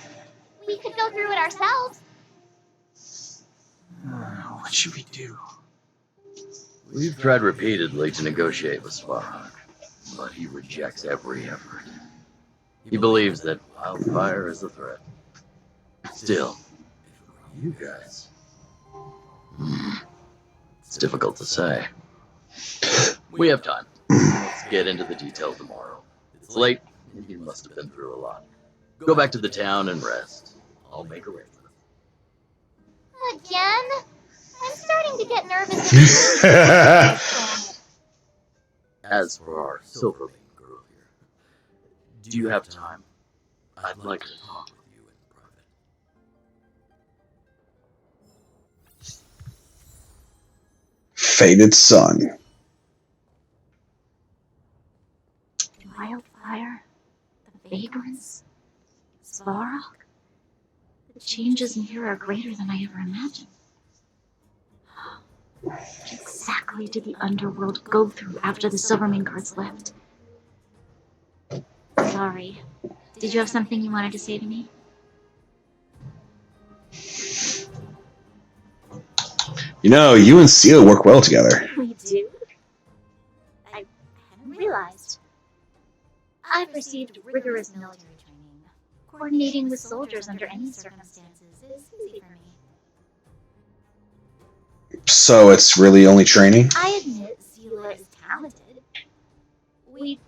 We could go through it ourselves. What should we do? We've tried repeatedly to negotiate with Svarog, but he rejects every effort. He believes that wildfire is a threat. Still, if it were you guys, it's difficult to say. We have time. Let's get into the details tomorrow. It's late, and you must have been through a lot. Go back to the town and rest. I'll make arrangements. Again? I'm starting to get nervous. As for our Silvermane girl here, do you have time? I'd like to talk with you in private. Faded Sun. Wildfire, the vagrants, Svarog. The changes in here are greater than I ever imagined. What exactly did the underworld go through after the Silvermane guards left? Sorry. Did you have something you wanted to say to me? You know, you and Seal work well together. We do? I hadn't realized. I've received rigorous military training. Coordinating with soldiers under any circumstances is easy for me. So it's really only training? I admit Zila is talented. We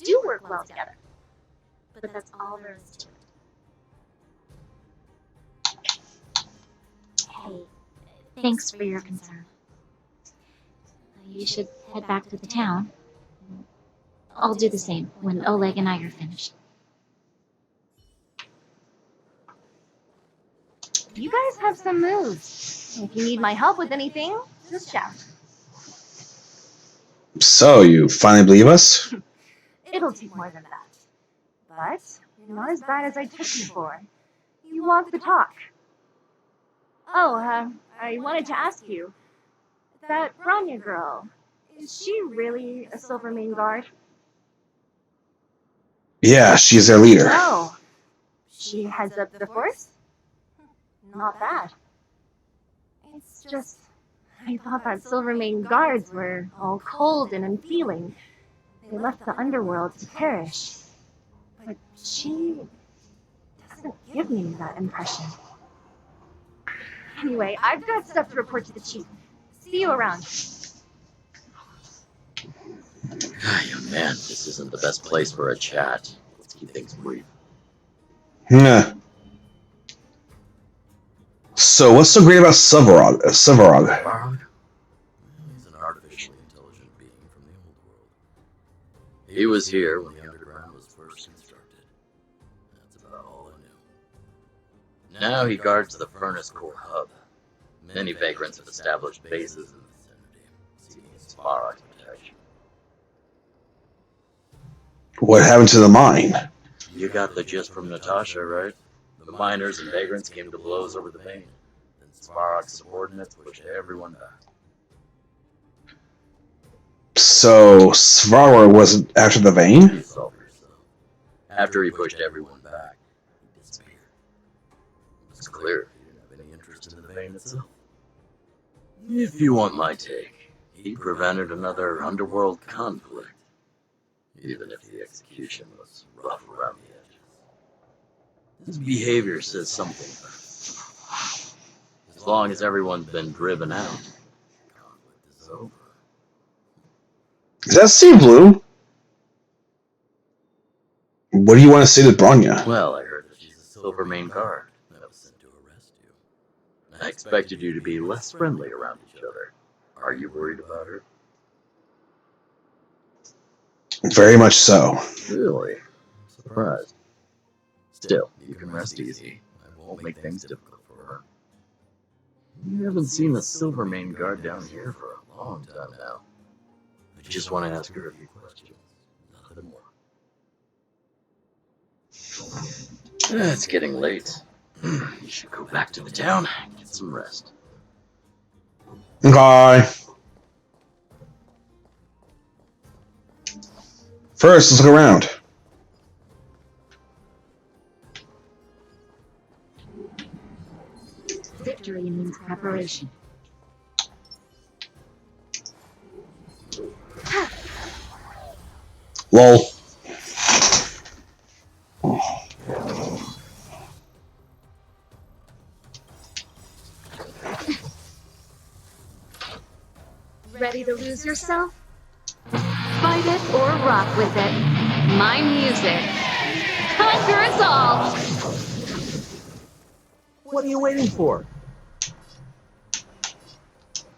do work well together. But that's all there is to it. Hey, Thanks for your concern. You should head back to the town. I'll do the same when Oleg and I are finished. you guys have some moves. If you need my help with anything, just shout. So, you finally believe us? It'll take more than that. But you're not as bad as I took you for. You walk the talk. Oh, I wanted to ask you. That Bronya girl, is she really a Silvermane guard? Yeah, she's their leader. Oh, she heads up the force? Not bad. It's just, I thought that Silvermane guards were all cold and unfeeling. They left the underworld to perish. But she doesn't give me that impression. Anyway, I've got stuff to report to the chief. See you around. Young man, this isn't the best place for a chat. Let's keep things brief. Nah. So, what's so great about Silverog? Svarog? He's an artificially intelligent being from the old world. He was here when the underground was first constructed. That's about all I knew. Now he guards the furnace core hub. Many vagrants have established bases in the vicinity, seeking Svarog's protection. What happened to the mine? You got the gist from Natasha, right? The miners and vagrants came to blows over the vein. Then Svarog's subordinates pushed everyone back. So, Svarog wasn't after the vein? You solved yourself. After he pushed everyone back, he disappeared. It was clear he didn't have any interest in the vein itself. If you want my take, he prevented another underworld conflict. Even if the execution was rough around the edges. His behavior says something. As long as everyone's been driven out, conflict is over. Is that Sea Blue? What do you want to say to Bronya? Well, I heard that she's a Silvermane guard that was sent to arrest you. I expected you to be less friendly around each other. Are you worried about her? Very much so. Really? I'm surprised. Still, you can rest easy. I won't make things difficult for her. You haven't seen a Silvermane guard down here for a long time now. I just want to ask her a few questions. Nothing more. It's getting late. You should go back to the town and get some rest. Okay. First, let's look around. Victory means preparation. Lol. Ready to lose yourself? Fight it or rock with it. My music. Conquer us all! What are you waiting for?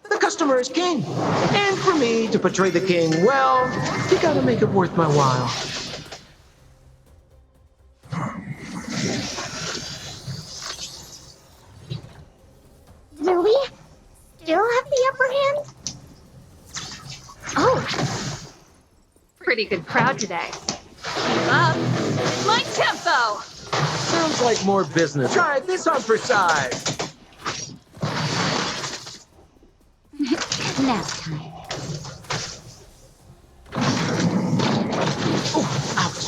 The customer is king. And for me to portray the king, well, you gotta make it worth my while. Do we still have the upper hand? Oh. Pretty good crowd today. Keep up. My tempo! Sounds like more business. Try this on for size. Nap time. Oh, ouch.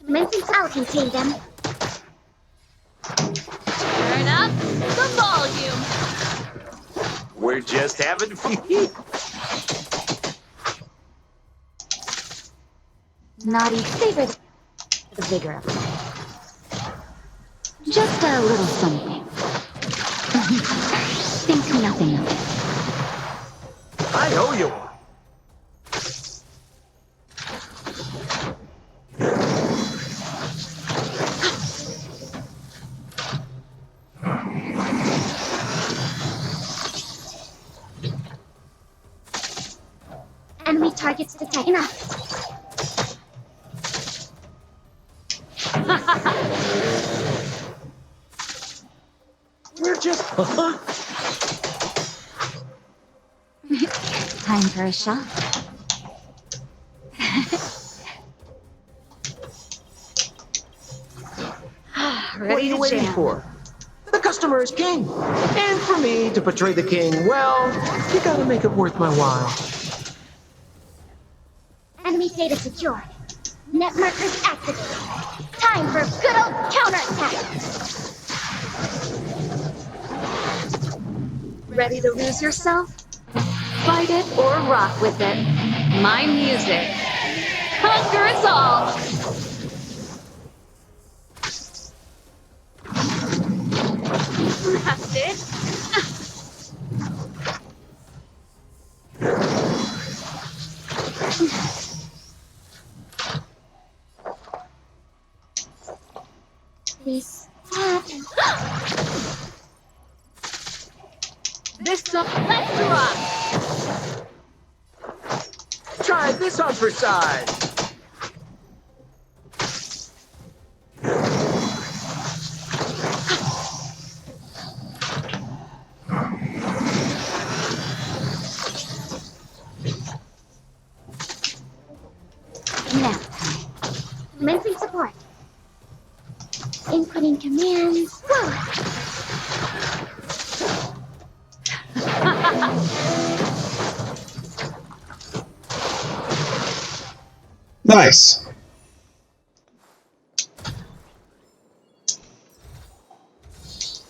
Mentioned I'll contain them. Turn up the volume. We're just having fun. Naughty favor the vigor of it. Just a little something. Think nothing of it. I owe you one. Enemy targets detected. Enough. We're just... Time for a shot. What are Ready you to waiting jam. for? The customer is king. And for me to portray the king, well, you gotta make it worth my while. Enemy data secured. Net markers activated. Time for good old counterattack. Ready to lose yourself? Fight it or rock with it. My music. Conquer us all! That's it. This happened. This song, let's rock! Try this on for size. Nap time. Commencing support. Inputting commands. Whoa. Nice.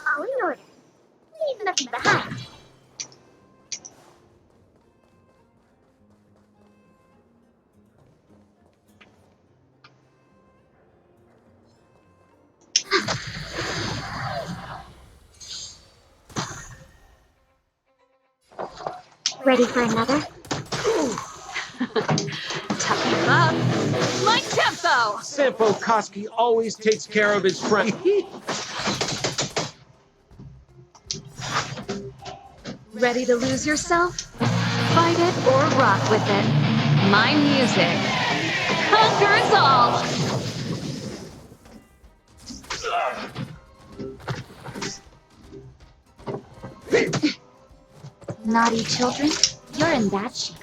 All in order. Leave nothing behind. Ready for another? Keep up. My tempo! Sampo Koski always takes care of his friend. Ready to lose yourself? Fight it or rock with it. My music. Conquer us all! Naughty children, you're in bad shape.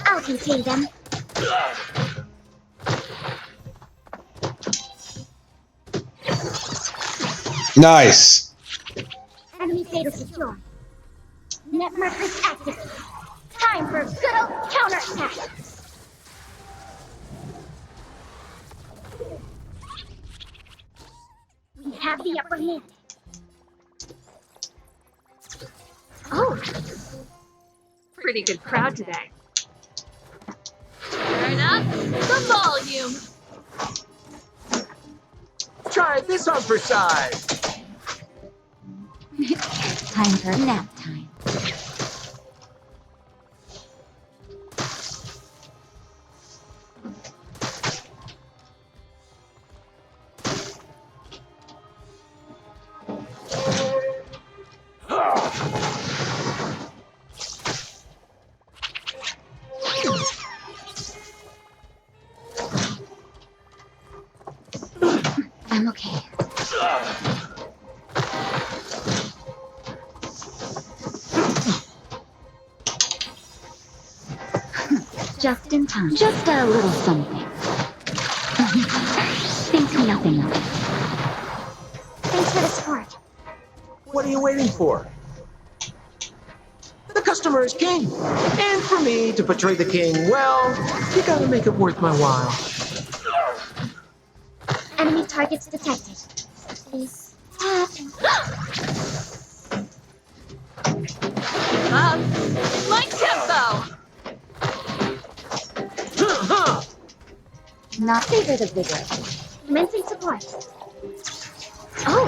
I'll contain them. Nice. Enemy data secure. Net markers activated. Time for a good old counterattack. We have the upper hand. Oh, pretty good crowd today. Turn up the volume. Try this on for size. Time for nap time. I'm okay. Just in time. Just a little something. Think nothing of it. Thanks for the support. What are you waiting for? The customer is king. And for me to portray the king, well, you gotta make it worth my while. Enemy targets detected. Please tap. My tempo. Not favored of vigorous. Commencing support. Oh,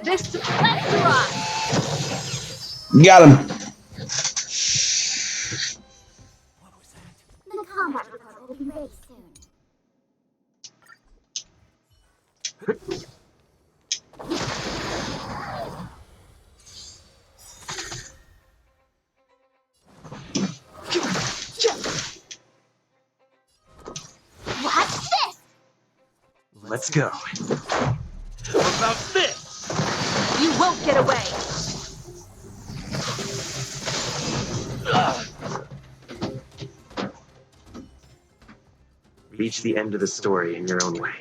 this let's rock. Got him. The combat recorder will be ready soon. What's this? Let's go. How about this? You won't get away. Reach the end of the story in your own way.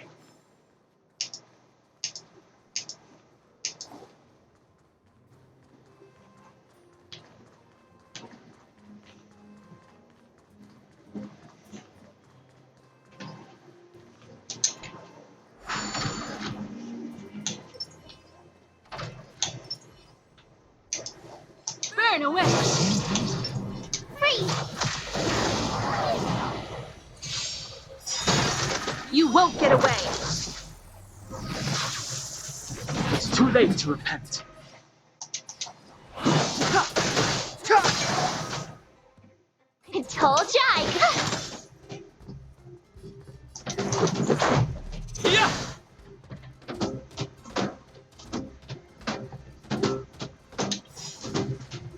Burn away. Freeze! You won't get away. It's too late to repent. Told ya I could. Yeah!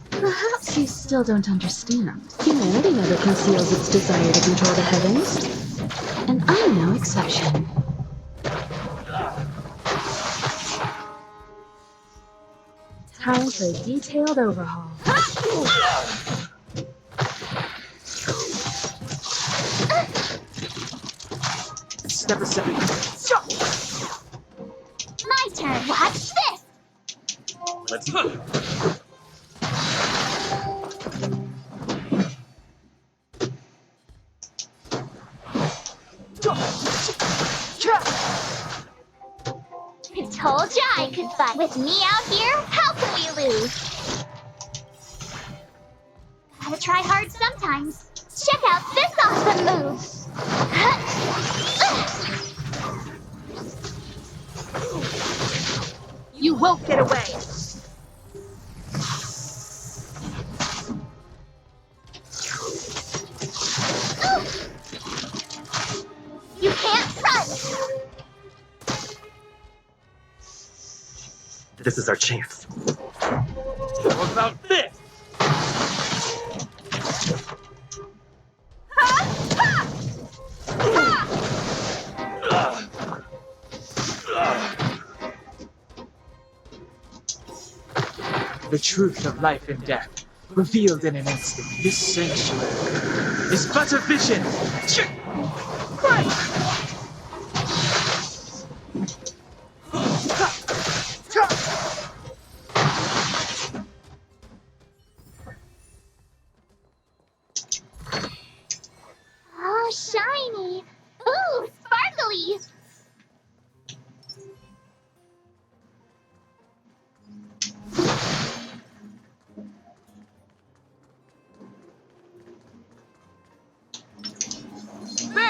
Perhaps you still don't understand. Humanity never conceals its desire to control the heavens. And I'm no exception. Time for a detailed overhaul. Step aside. My turn. What's this? Let's go. I told ya I could fight. With me out here, how can we lose? Gotta try hard sometimes. Check out this awesome move. You won't get away. You can't run. This is our chance. How about this? The truth of life and death, revealed in an instant. This sanctuary is but a vision. Right.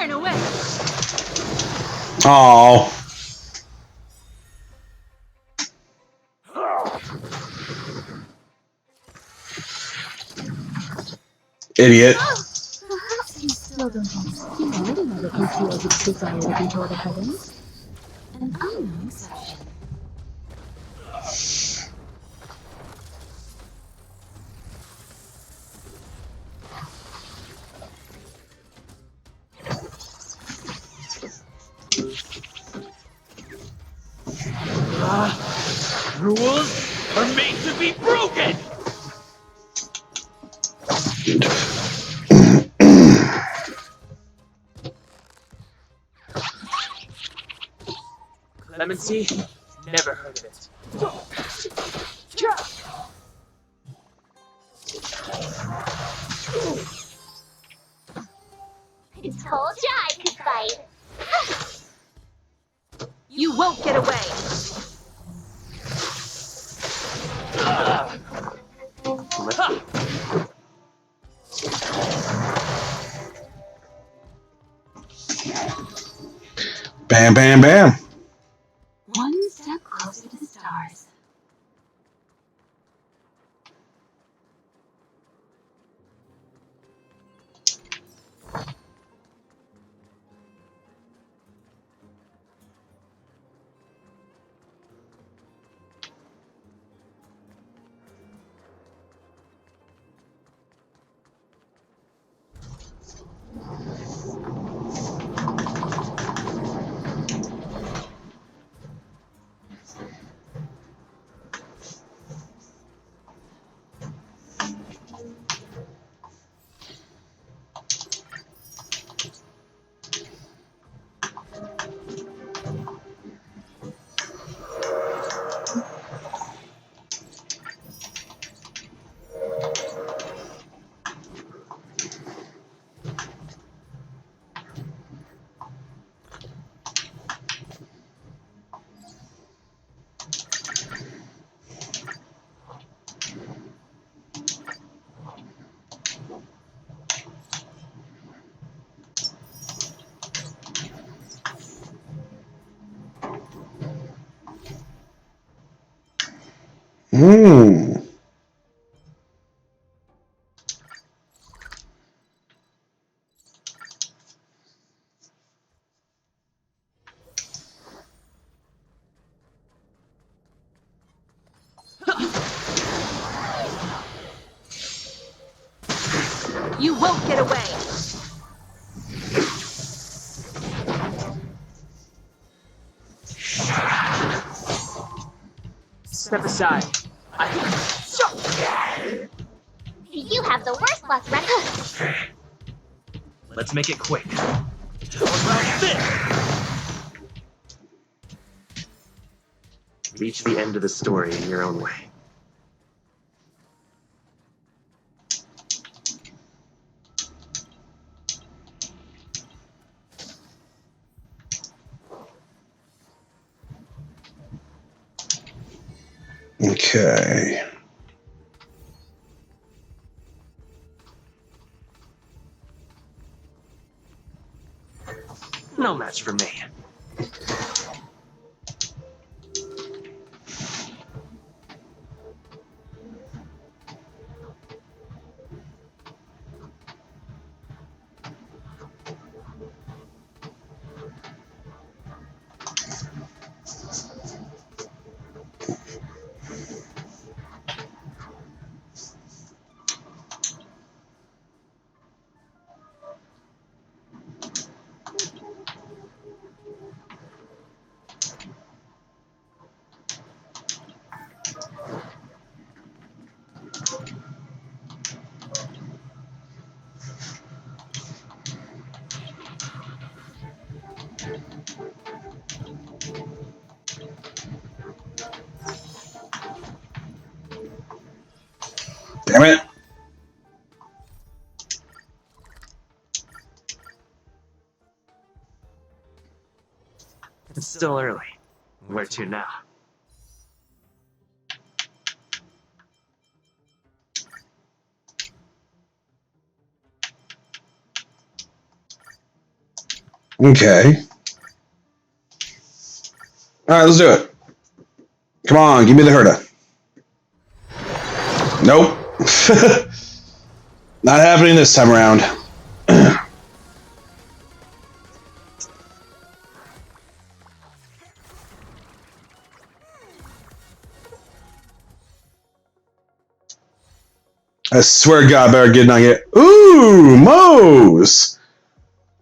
ran away. Oh. Idiot. Perhaps you still don't understand. You already know that conceals its desire to control the heavens. And I'm no exception. Rules are made to be broken! Clemency? Never heard of it. I told you I could fight. You won't get away. Bam, bam, bam. One step closer to the stars. Hmm. You won't get away. Step aside. You have the worst luck, Rex. Let's make it quick. Reach the end of the story in your own way. Okay. No match for me. Damn it. It's still early. Where to now? Okay. Alright, let's do it. Come on, give me the Herda. Nope. Not happening this time around. I swear to God, I better not get. Ooh, Moe's.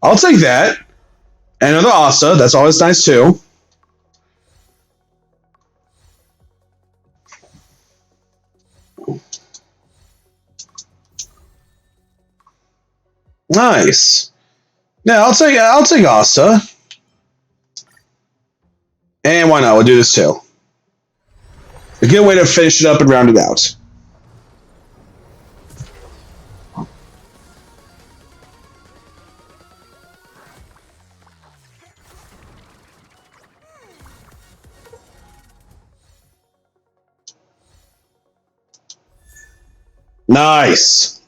I'll take that. And another Asa. That's always nice too. Nice. Yeah, I'll take Asa. And why not? We'll do this too. A good way to finish it up and round it out. Nice.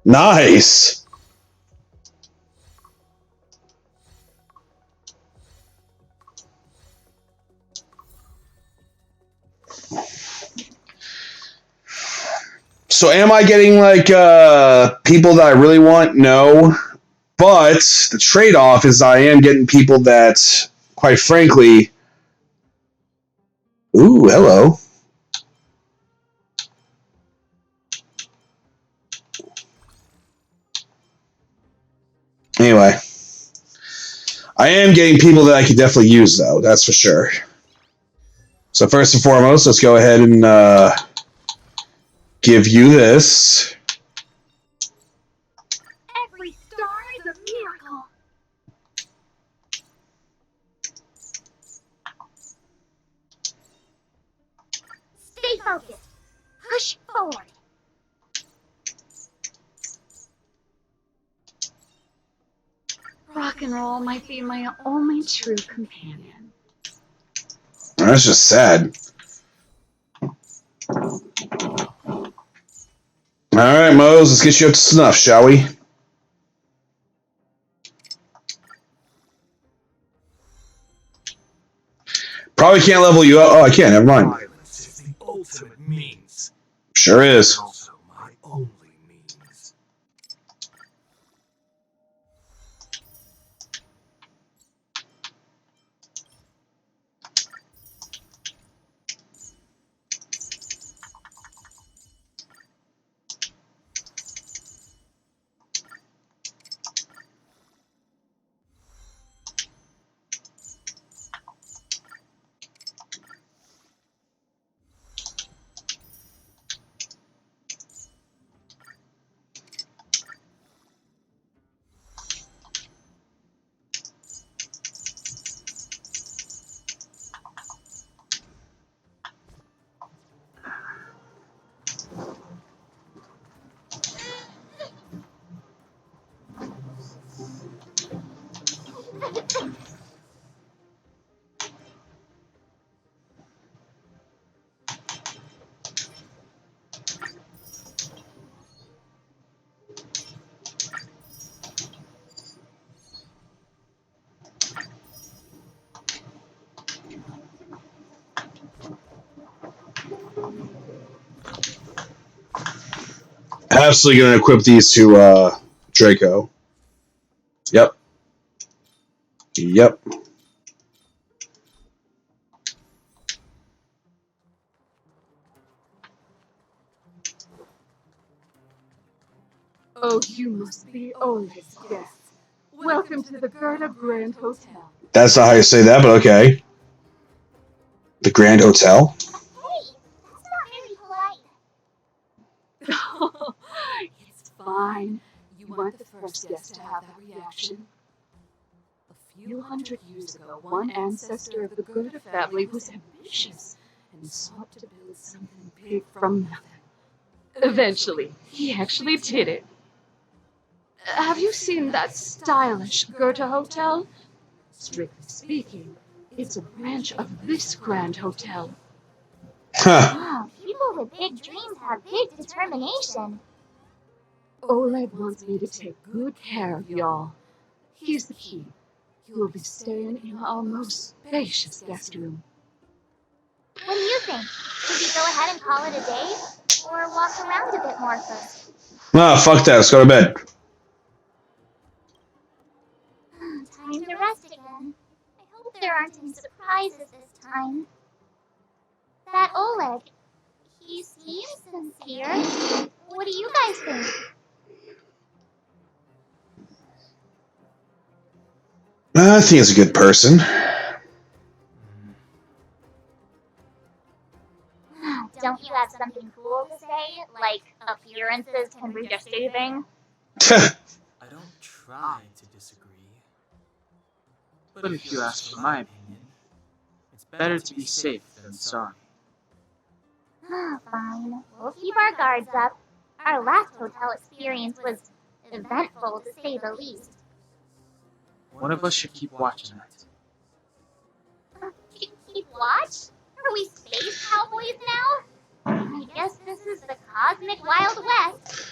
Nice. So am I getting like people that I really want? No. But the trade-off is I am getting people that, quite frankly, ooh, hello. Anyway, I am getting people that I could definitely use, though. That's for sure. So first and foremost, let's go ahead and give you this. Every star is a miracle. Stay focused. Push forward. Rock and roll might be my only true companion. That's just sad. Alright, Mose, let's get you up to snuff, shall we? Probably can't level you up. Oh, I can't. Never mind. Violence is the ultimate means. Sure is. And also my only means. Absolutely going to equip these to Draco. Yep. Yep. Oh, you must be oldest guest. Welcome to the Gerda Grand Hotel. That's not how you say that, but okay. The Grand Hotel? Hey, that's not very polite. It's fine. You weren't the first guest to have that reaction. A few hundred years ago, one ancestor of the Gerda family was ambitious and sought to build something big from nothing. Eventually, he actually did it. Have you seen that stylish Goethe Hotel? Strictly speaking, it's a branch of this Grand Hotel. Huh. Wow, people with big dreams have big determination. Oleg wants me to take good care of y'all. Here's the key. You'll be staying in our most spacious guest room. What do you think? Should we go ahead and call it a day? Or walk around a bit more first? Ah, fuck that. Let's go to bed. Time to rest again. I hope there aren't any surprises this time. That Oleg, he seems sincere. What do you guys think? I think he's a good person. Don't you have something cool to say? Like, appearances can be deceiving? I don't try to disagree. But if you ask for my opinion, it's better to be safe than sorry. Fine. We'll keep our guards up. Our last hotel experience was eventful, to say the least. One of us should keep watch tonight. Keep watch? Are we space cowboys now? I guess this is the cosmic Wild West.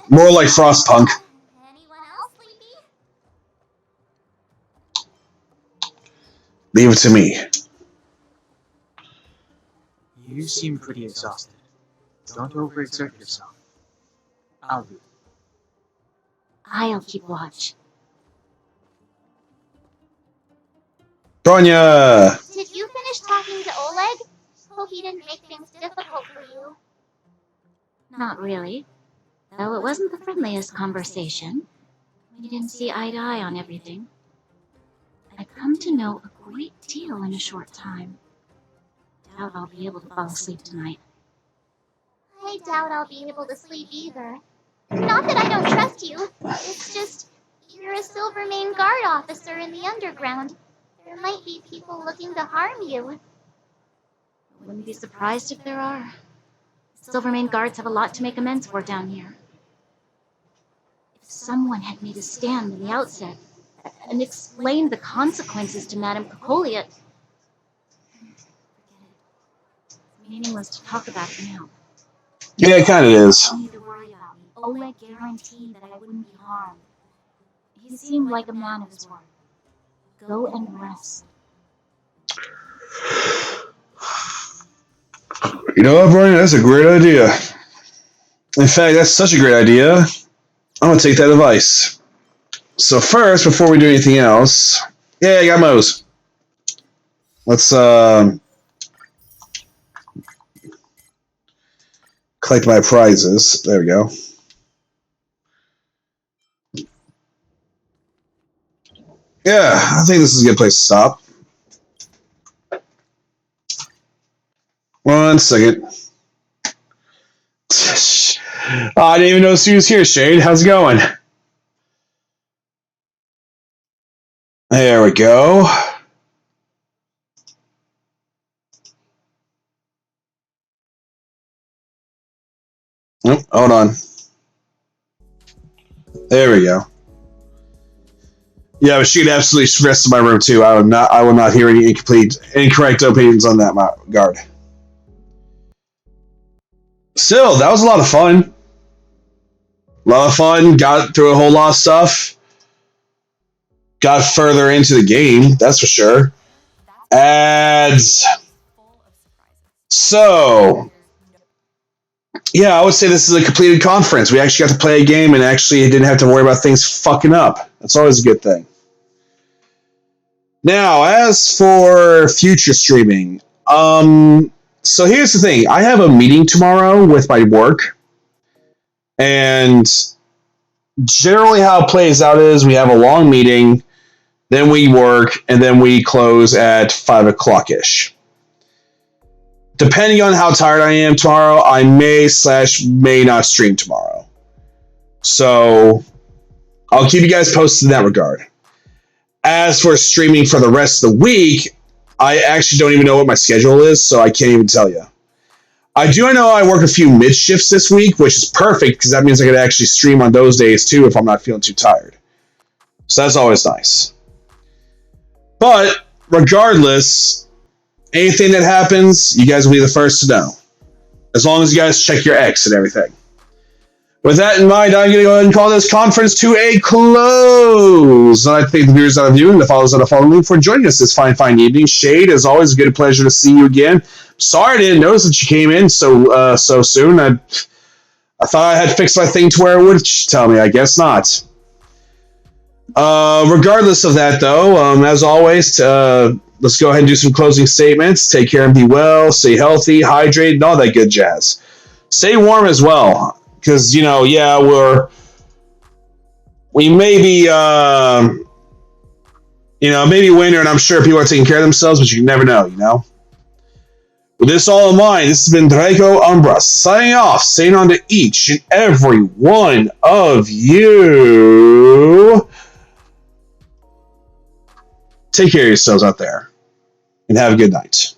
More like Frostpunk. Anyone else sleepy? Leave it to me. You seem pretty exhausted. Don't overexert yourself. I'll do it. I'll keep watch. Bronya! Did you finish talking to Oleg? Hope he didn't make things difficult for you. Not really. Though it wasn't the friendliest conversation. We didn't see eye to eye on everything. I've come to know a great deal in a short time. Doubt I'll be able to fall asleep tonight. I doubt I'll be able to sleep either. Not that I don't trust you. It's just, you're a Silvermane Guard officer in the underground. There might be people looking to harm you. Wouldn't be surprised if there are. Silvermane Guards have a lot to make amends for down here. If someone had made a stand in the outset and explained the consequences to Madame Cocolia, it's meaningless to talk about it now. Yeah, it kind of is. You don't need to worry about me. Oleg guaranteed that I wouldn't be harmed. He seemed like a man of his word. Go and rest. You know what, Brian? That's a great idea. In fact, that's such a great idea. I'm going to take that advice. So first, before we do anything else... Yeah, I got Moe's. Let's, collect my prizes. There we go. Yeah, I think this is a good place to stop. 1 second. I didn't even know she was here, Shade. How's it going? There we go. Oh, hold on. There we go. Yeah, but she'd absolutely rest in my room too. I will not hear any incorrect opinions on that guard. Still, that was a lot of fun. Got through a whole lot of stuff. Got further into the game, that's for sure. Ads. So, yeah, I would say this is a completed conference. We actually got to play a game and actually didn't have to worry about things fucking up. That's always a good thing. Now, as for future streaming, so here's the thing. I have a meeting tomorrow with my work, and generally how it plays out is we have a long meeting, then we work, and then we close at 5 o'clock-ish. Depending on how tired I am tomorrow, I may not stream tomorrow. So, I'll keep you guys posted in that regard. As for streaming for the rest of the week, I actually don't even know what my schedule is, so I can't even tell you. I do know I work a few mid-shifts this week, which is perfect, because that means I could actually stream on those days, too, if I'm not feeling too tired. So that's always nice. But, regardless, anything that happens, you guys will be the first to know. As long as you guys check your X and everything. With that in mind, I'm going to go ahead and call this conference to a close. And I thank the viewers that are viewing, the followers that are following me for joining us this fine, fine evening. Shade, as always, a good pleasure to see you again. Sorry I didn't notice that you came in so soon. I thought I had fixed my thing to where it would tell me. I guess not. Regardless of that, though, as always, let's go ahead and do some closing statements. Take care and be well. Stay healthy, hydrate, and all that good jazz. Stay warm as well. Because, yeah, we may be, maybe winter, and I'm sure people are taking care of themselves, but you never know. With this all in mind, this has been Draco Umbra signing off, saying on to each and every one of you. Take care of yourselves out there, and have a good night.